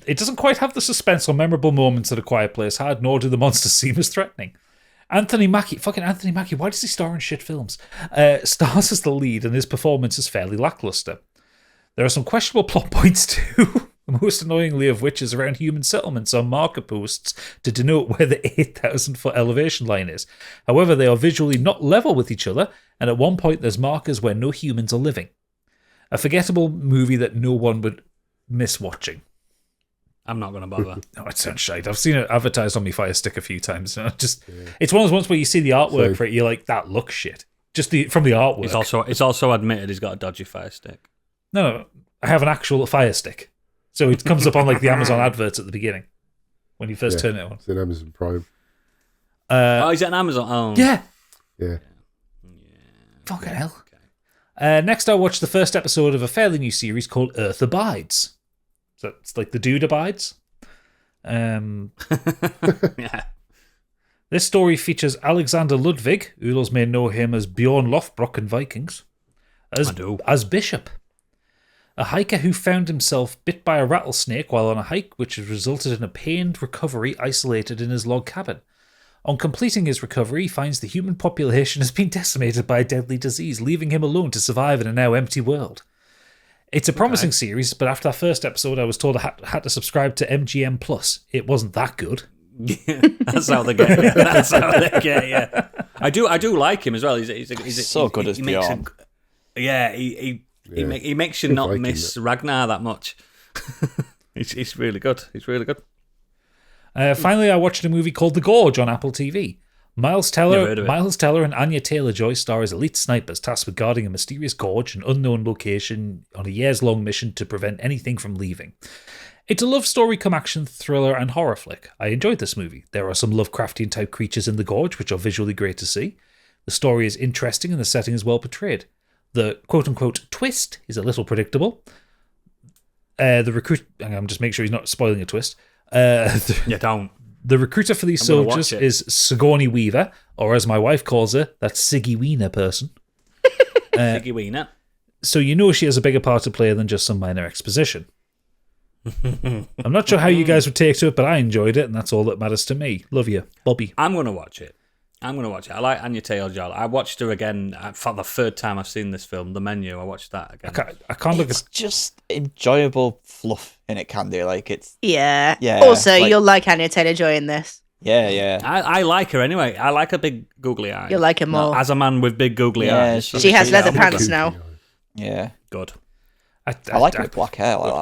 It doesn't quite have the suspense or memorable moments that A Quiet Place had, nor do the monsters seem as threatening. Anthony Mackie, why does he star in shit films? Stars as the lead, and his performance is fairly lackluster. There are some questionable plot points too, most annoyingly of which is around human settlements on marker posts to denote where the 8,000 foot elevation line is. However, they are visually not level with each other, and at one point there's markers where no humans are living. A forgettable movie that no one would miss watching. I'm not going to bother. No, it sounds shite. I've seen it advertised on my Fire Stick a few times. It's one of those ones where you see the artwork for it, you're like, that looks shit. Just from the artwork. It's also admitted he's got a dodgy Fire Stick. No, I have an actual Fire Stick. So it comes up on like the Amazon adverts at the beginning when you first turn it on. It's in Amazon Prime. Is it an Amazon? Oh. Yeah. Yeah. Fucking hell. Okay. Next, I watched the first episode of a fairly new series called Earth Abides. So it's like the dude abides. Yeah. This story features Alexander Ludwig. Oodles may know him as Bjorn Lothbrok in Vikings. As Bishop. A hiker who found himself bit by a rattlesnake while on a hike, which has resulted in a pained recovery isolated in his log cabin. On completing his recovery, he finds the human population has been decimated by a deadly disease, leaving him alone to survive in a now empty world. It's a promising series, but after that first episode, I was told I had to subscribe to MGM Plus. It wasn't that good. Yeah, that's how they get you. That's how they get you. I do like him as well. He's so good as Bjorn. He makes you not miss Ragnar that much. He's really good. He's really good. Finally, I watched a movie called The Gorge on Apple TV. Miles Teller and Anya Taylor-Joy star as elite snipers tasked with guarding a mysterious gorge, an unknown location, on a years-long mission to prevent anything from leaving. It's a love story come action thriller and horror flick. I enjoyed this movie. There are some Lovecraftian-type creatures in the gorge, which are visually great to see. The story is interesting and the setting is well portrayed. The quote-unquote twist is a little predictable. The recruit... I'm just making sure he's not spoiling a twist. Don't. The recruiter for these soldiers is Sigourney Weaver, or as my wife calls her, that Siggy Wiener person. Siggy Wiener. So you know she has a bigger part to play than just some minor exposition. I'm not sure how you guys would take to it, but I enjoyed it, and that's all that matters to me. Love you, Bobby. I'm going to watch it. I like Anya Taylor-Joy. I watched her again for the third time I've seen this film, The Menu. I watched that again. I can't look It's just enjoyable fluff in it, Candy. Like it's Yeah. Yeah, Also, like- you'll like Anya Taylor-Joy in this. yeah. I like her anyway. I like her big googly eyes. You'll like her more. As a man with big googly Yeah, eyes. She has leather Yeah. pants now. Yeah. Good. I like her with black hair like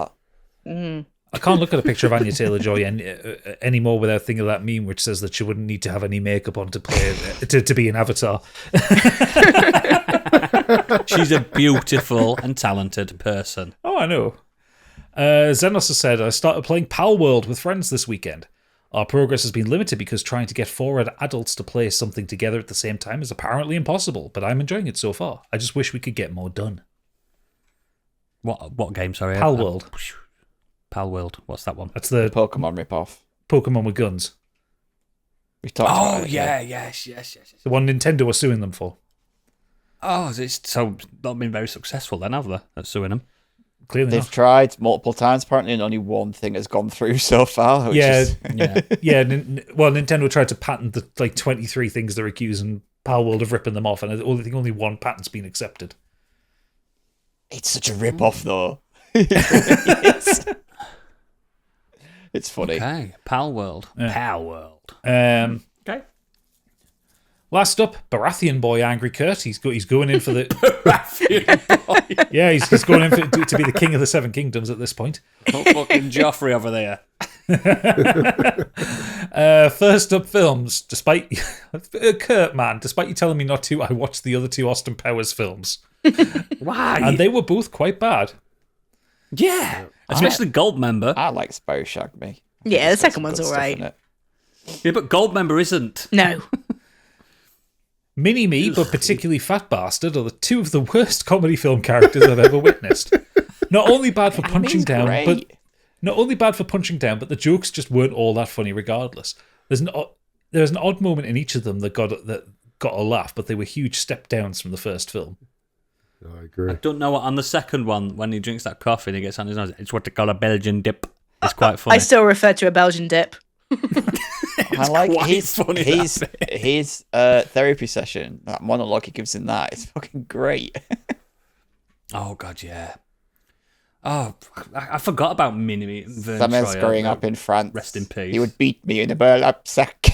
that. I can't look at a picture of Anya Taylor-Joy anymore without thinking of that meme which says that she wouldn't need to have any makeup on to play to be an avatar. She's a beautiful and talented person. Oh, I know. Zenos has said, I started playing Pal World with friends this weekend. Our progress has been limited because trying to get 4 adults to play something together at the same time is apparently impossible, but I'm enjoying it so far. I just wish we could get more done. What game, sorry? Pal World. Pal World. What's that one? That's the Pokemon ripoff. Pokemon with guns. We talked about it. yes. The one Nintendo was suing them for. Oh, it's so not been very successful then, have they, at suing them? Clearly They've not. tried multiple times apparently, and only one thing has gone through so far. Which Yeah, is, yeah. Well, Nintendo tried to patent the 23 things they're accusing Pal World of ripping them off, and I think only one patent's been accepted. it's such a ripoff though. It's funny. Okay, Pal World. Yeah. Pal World. Okay. Last up, Baratheon boy Angry Kurt. He's going in for the yeah. He's going in to be the king of the Seven Kingdoms at this point. Oh, fucking Joffrey over there. First up, films. Despite Kurt, man, despite you telling me not to, I watched the other 2 Austin Powers films. Why? And they were both quite bad. Yeah, especially Goldmember. I like Sparrow Shag Me. Yeah, the second Some one's good all stuff in right. it. Yeah, but Goldmember isn't. No. Mini-Me, but particularly Fat Bastard, are the two of the worst comedy film characters I've ever witnessed. Not only bad for punching down, but the jokes just weren't all that funny regardless. There's an odd moment in each of them that got a laugh, but they were huge step downs from the first film. I agree. I don't know what on the second one, when he drinks that coffee and he gets on his nose, it's what they call a Belgian dip. It's quite funny. I still refer to a Belgian dip. I like his funny, his therapy session, that monologue he gives in that. It's fucking great. Oh god, yeah. Oh, I forgot about Mini-Me. Samuel's growing up in France. Rest in peace. He would beat me in a burlap sack.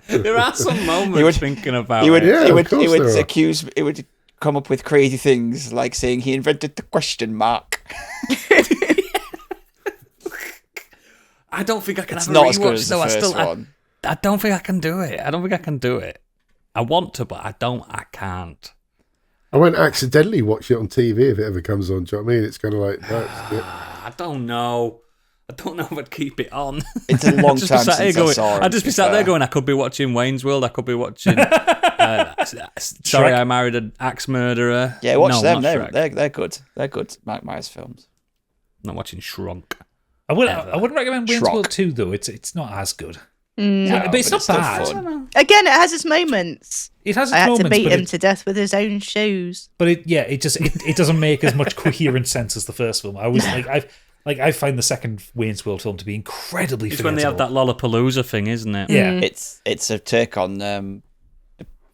There are some moments thinking about he would it. He would come up with crazy things like saying he invented the question mark. I don't think I can It's have a not as good rewatch, as the though. first one. I don't think I can do it. I want to, but I can't. I won't accidentally watch it on TV if it ever comes on. Do you know what I mean? It's kind of like that's it. I don't know if I'd keep it on. It's a long time since I saw it. I'd just be sat there going, I could be watching Wayne's World. I could be watching Sorry, I Married an Axe Murderer. Yeah, watch No, them. not They're Shrek. good. They're good. Mike Myers films. I'm not watching Shrunk. I wouldn't recommend Wayne's Shrunk. World 2, though. It's not as good. No, but it's not still bad. fun. Again, it has its moments. It has its I had moments, to beat but him to death with his own shoes. But it doesn't make as much coherent sense as the first film. I find the second Wayne's World film to be incredibly. It's when they have that Lollapalooza thing, isn't it? Yeah. It's a take on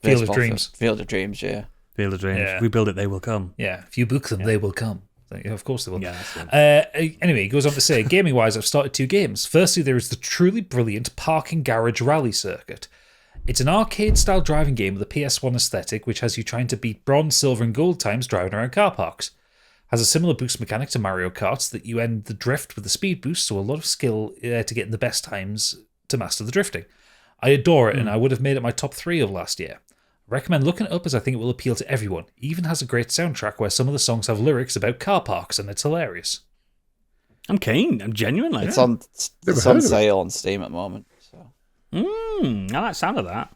Field of Dreams. Field of Dreams, yeah. Field of Dreams. Yeah. We build it, they will come. Yeah, if you book them, they will come. Yeah, of course they will. Yeah, that's it. Anyway, he goes on to say, gaming-wise, I've started 2 games. Firstly, there is the truly brilliant Parking Garage Rally Circuit. It's an arcade-style driving game with a PS1 aesthetic, which has you trying to beat bronze, silver, and gold times driving around car parks. Has a similar boost mechanic to Mario Kart, so that you end the drift with the speed boost, so a lot of skill to get in the best times to master the drifting. I adore it, and I would have made it my top 3 of last year. I recommend looking it up as I think it will appeal to everyone. It even has a great soundtrack where some of the songs have lyrics about car parks, and it's hilarious. I'm keen. I'm genuinely. It's on Never heard of it. sale on Steam at the moment. So. I like the sound of that.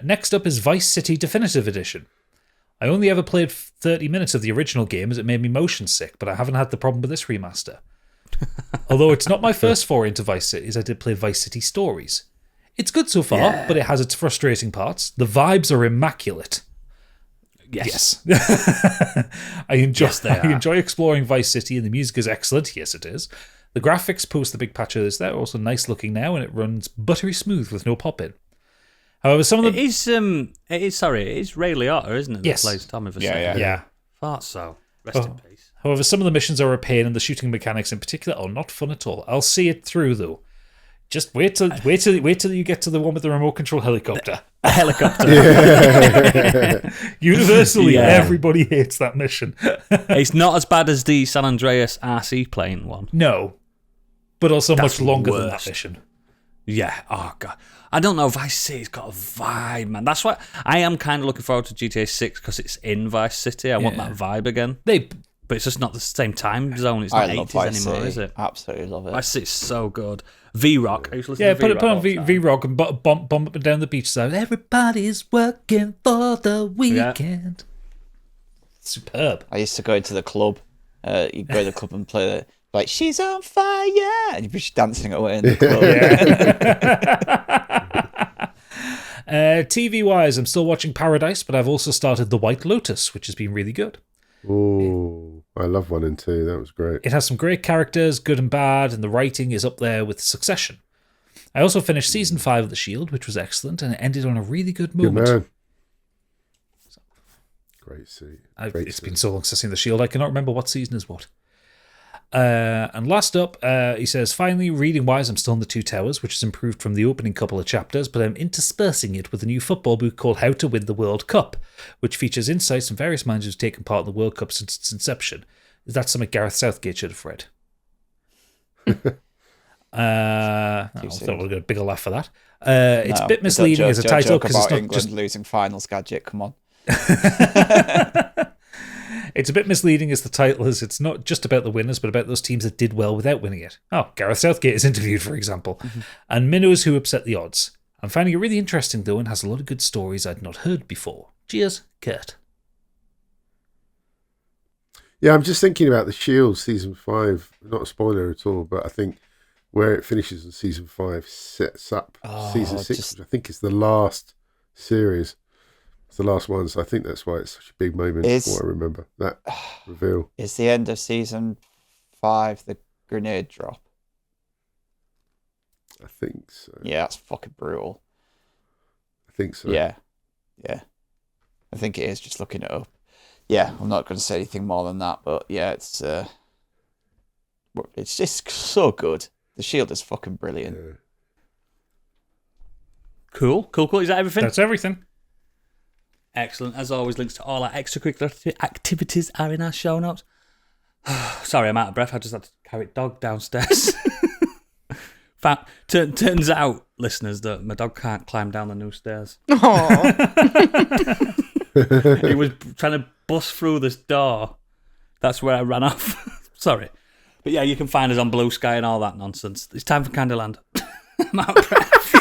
Next up is Vice City Definitive Edition. I only ever played 30 minutes of the original game as it made me motion sick, but I haven't had the problem with this remaster. Although it's not my first foray into Vice City, as I did play Vice City Stories. It's good so far, but it has its frustrating parts. The vibes are immaculate. Yes. I they are. enjoy exploring Vice City, and the music is excellent. Yes, it is. The graphics post the big patch of this, they're also nice looking now, and it runs buttery smooth with no pop in. However, some of the It is Ray Liotta, isn't it? Yes. That plays Tommy for yeah. Thought so. Rest in peace. However, some of the missions are a pain, and the shooting mechanics in particular are not fun at all. I'll see it through though. Just wait till you get to the one with the remote control helicopter. A helicopter. Universally, everybody hates that mission. It's not as bad as the San Andreas RC plane one. No, but also That's much longer than that worst. mission. Yeah. Oh god. I don't know. Vice City's got a vibe, man. That's why I am kind of looking forward to GTA 6 because it's in Vice City. I want that vibe again. But it's just not the same time zone. It's not I love 80s Vice anymore, City. is it? Absolutely love it. Vice City's so good. V-Rock. I used to listen Yeah, to put V-Rock on all the time. V-Rock and bump up and down the beach side. Everybody's working for the weekend. Superb. I used to go into the club. You go to the club and play the like she's on fire, and you'd be dancing away in the club. TV wise, I'm still watching Paradise, but I've also started The White Lotus, which has been really good. Oh, I love 1 and 2. That was great. It has some great characters, good and bad, and the writing is up there with Succession. I also finished season 5 of The Shield, which was excellent, and it ended on a really good Good moment. man. Great seat. It's been so long since I've seen The Shield, I cannot remember what season is what. And last up, he says, finally, reading-wise, I'm still in The Two Towers, which has improved from the opening couple of chapters, but I'm interspersing it with a new football book called How to Win the World Cup, which features insights from various managers who've taken part in the World Cup since its inception. Is that something Gareth Southgate should have read? I thought we'd get a bigger laugh for that. It's a bit misleading as a title because it's not England just losing finals. Gadget, come on. It's a bit misleading as the title is. It's not just about the winners, but about those teams that did well without winning it. Oh, Gareth Southgate is interviewed, for example, and minnows who upset the odds. I'm finding it really interesting, though, and has a lot of good stories I'd not heard before. Cheers, Kurt. Yeah, I'm just thinking about The Shield season 5. Not a spoiler at all, but I think where it finishes in season 5 sets up season 6, which I think is the last series. It's the last one, so I think that's why it's such a big moment. What I remember that reveal. Is the end of season 5 the grenade drop? I think so. Yeah, that's fucking brutal. I think so. Yeah. I think it is, just looking it up. Yeah, I'm not going to say anything more than that, but yeah, it's just so good. The Shield is fucking brilliant. Yeah. Cool. Is that everything? That's everything. Excellent. As always, links to all our extracurricular activities are in our show notes. Sorry, I'm out of breath. I just had to carry dog downstairs. Turns out, listeners, that my dog can't climb down the new stairs. Aww. He was trying to bust through this door. That's where I ran off. Sorry. But yeah, you can find us on Blue Sky and all that nonsense. It's time for Candyland. I'm out of breath.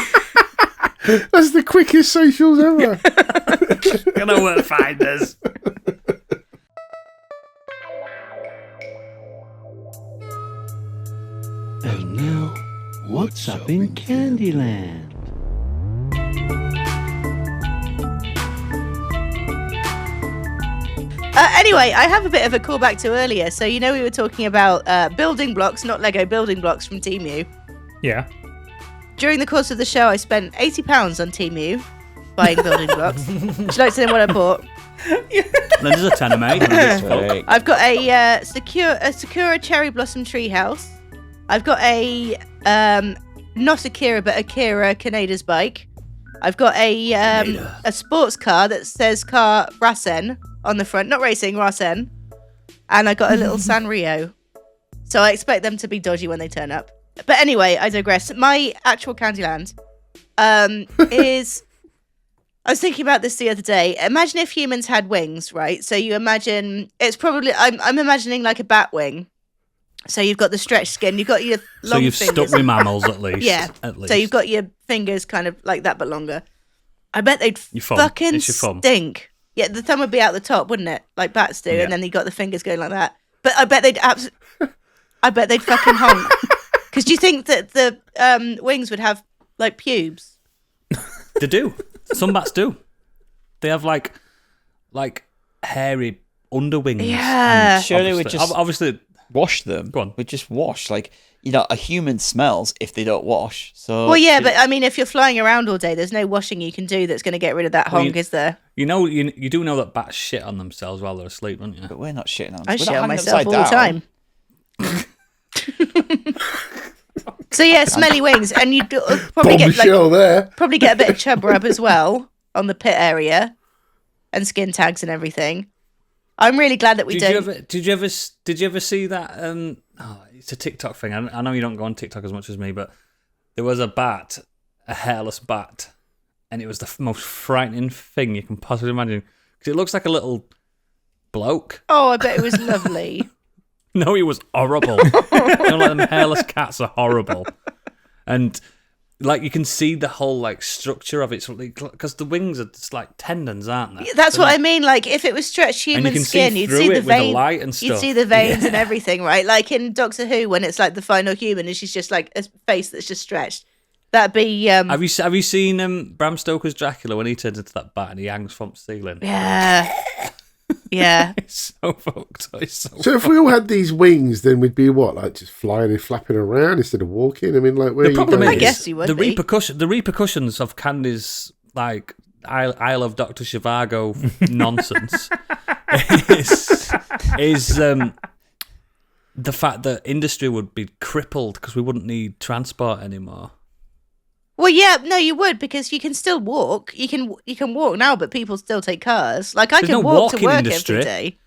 That's the quickest socials ever. You know where to find us. And now, what's up in Candyland? Anyway, I have a bit of a callback to earlier. So, we were talking about building blocks, not Lego building blocks from Temu. Yeah. During the course of the show, I spent £80 on Temu buying building blocks. Would you like to know what I bought? There's a tenner, mate. I've got a Sakura cherry blossom treehouse. I've got a not Akira but Akira Kaneda's bike. I've got a sports car that says car Rasen on the front, not racing, Rasen. And I got a little Sanrio. So I expect them to be dodgy when they turn up. But anyway, I digress. My actual Candyland is... I was thinking about this the other day. Imagine if humans had wings, right? So you imagine... It's probably... I'm imagining like a bat wing. So you've got the stretched skin. You've got your long So you've fingers. stuck with mammals at least. Yeah. At least. So you've got your fingers kind of like that, but longer. I bet they'd Your thumb. fucking It's your thumb. stink. Yeah, the thumb would be out the top, wouldn't it? Like bats do, Yeah. and then you got the fingers going like that. But I bet they'd I bet they'd fucking honk. Because do you think that the wings would have like pubes? They do. Some bats do. They have like hairy underwings. Yeah. And Surely we just obviously wash them. Go on. We just wash. Like, a human smells if they don't wash. So Well, yeah, but I mean, if you're flying around all day, there's no washing you can do that's going to get rid of that honk, is there? you do know that bats shit on themselves while they're asleep, don't you? But we're not shitting on them. I We're shit not on hanging myself all upside the down. time. So yeah, smelly wings, and you'd probably get Bombshell there. probably get a bit of chub rub as well on the pit area, and skin tags and everything. I'm really glad that we don't. Did you ever see that? It's a TikTok thing. I know you don't go on TikTok as much as me, but there was a bat, a hairless bat, and it was the most frightening thing you can possibly imagine because it looks like a little bloke. Oh, I bet it was lovely. No, he was horrible. Like them hairless cats are horrible, and like you can see the whole like structure of it because the wings are just like tendons, aren't they? That's They're what like- I mean. Like if it was stretched human can skin, see you'd through see it the with the veins. light and You'd stuff. see the veins and everything, right? Like in Doctor Who, when it's like the final human, and she's just like a face that's just stretched. That'd be. Have you seen Bram Stoker's Dracula when he turns into that bat and he hangs from the ceiling? Yeah. Yeah. It's so fucked. It's So if we all had these wings, then we'd be what, like just flying and flapping around instead of walking? I mean, like where the are you problem going? I guess you would the be. repercussions of Candy's like I love Dr. Zhivago nonsense is the fact that industry would be crippled because we wouldn't need transport anymore. Well, yeah, no, you would because you can still walk. You can walk now, but people still take cars. Like I There's can no walk to walking work industry. every day,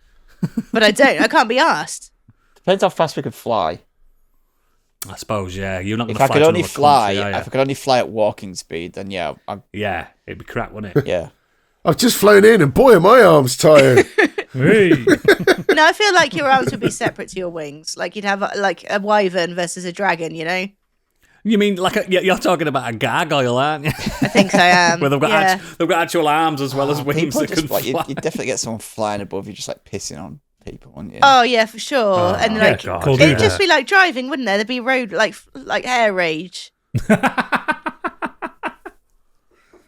but I don't. I can't be asked. Depends how fast we could fly. I suppose, yeah. You're not going If to I fly could to only another fly, country, are you? if I could only fly at walking speed, then yeah, Yeah, it'd be crap, wouldn't it? yeah. I've just flown in and boy, are my arms tired. Hey. No, I feel like your arms would be separate to your wings. Like you'd have like a wyvern versus a dragon. You know? You mean you're talking about a gargoyle, aren't you? I think I am. Where they've got actual arms as well as wings People that just, can like, fly. you definitely get someone flying above you, just like pissing on people, wouldn't you? Oh yeah, for sure. And yeah, like God. it'd Yeah. just be like driving, wouldn't there? There'd be road like air rage.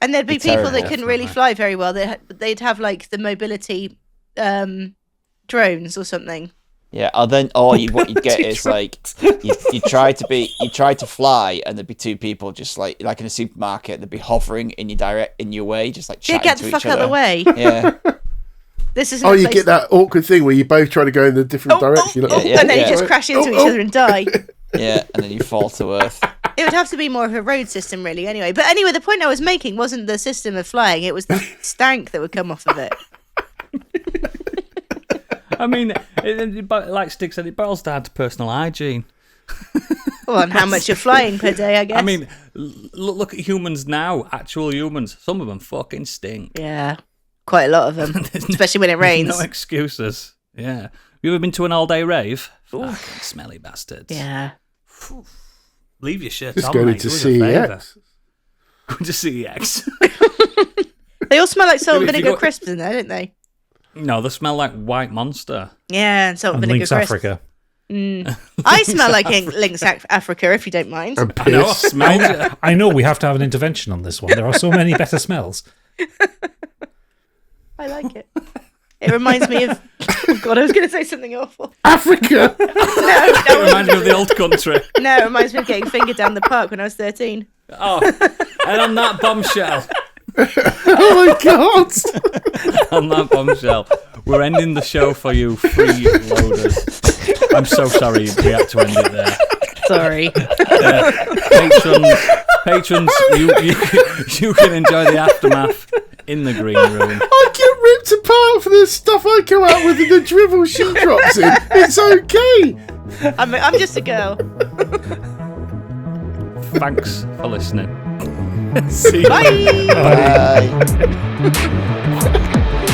And there'd be people that terrible. couldn't really fly very well. They'd have like the mobility drones or something. Yeah, what you'd get is like you try to fly, and there'd be two people just like in a supermarket. They'd be hovering in your way, just like chatting Get to the each fuck other. out of the way. Yeah, This is. You get that awkward thing where you both try to go in the different direction. Like, yeah, and then yeah. you just crash into each other and die. yeah, and then you fall to earth. It would have to be more of a road system, really. Anyway, the point I was making wasn't the system of flying; it was the stank that would come off of it. I mean, like Stig said, it boils down to personal hygiene. Well, and how much you're flying per day, I guess. I mean, look at humans now, actual humans. Some of them fucking stink. yeah, quite a lot of them, especially when it rains. No excuses. Yeah. You ever been to an all-day rave? Fucking smelly bastards. Yeah. Leave your shit Just on, going mate. to Do us a favour. CEX. Go to CEX. They all smell like salt and If you vinegar got- crisps in there, don't they? No, they smell like White Monster. Yeah, and salt and And vinegar Lynx crisps. Africa. I smell like Lynx Africa, if you don't mind. And I know, I piss. smelled it. I know we have to have an intervention on this one. There are so many better smells. I like it. It reminds me of. Oh God, I was going to say something awful. Africa. It reminds me of the old country. No, it reminds me of getting fingered down the park when I was 13. Oh, and on that bombshell, Oh my god. on that bombshell, we're ending the show for you freeloaders. I'm so sorry we had to end it there. Sorry. Patrons, you can enjoy the aftermath in the green room. I get ripped apart for the stuff I come out with and the drivel she drops in. It's okay. I'm just a girl. Thanks for listening. See you. Bye. Bye.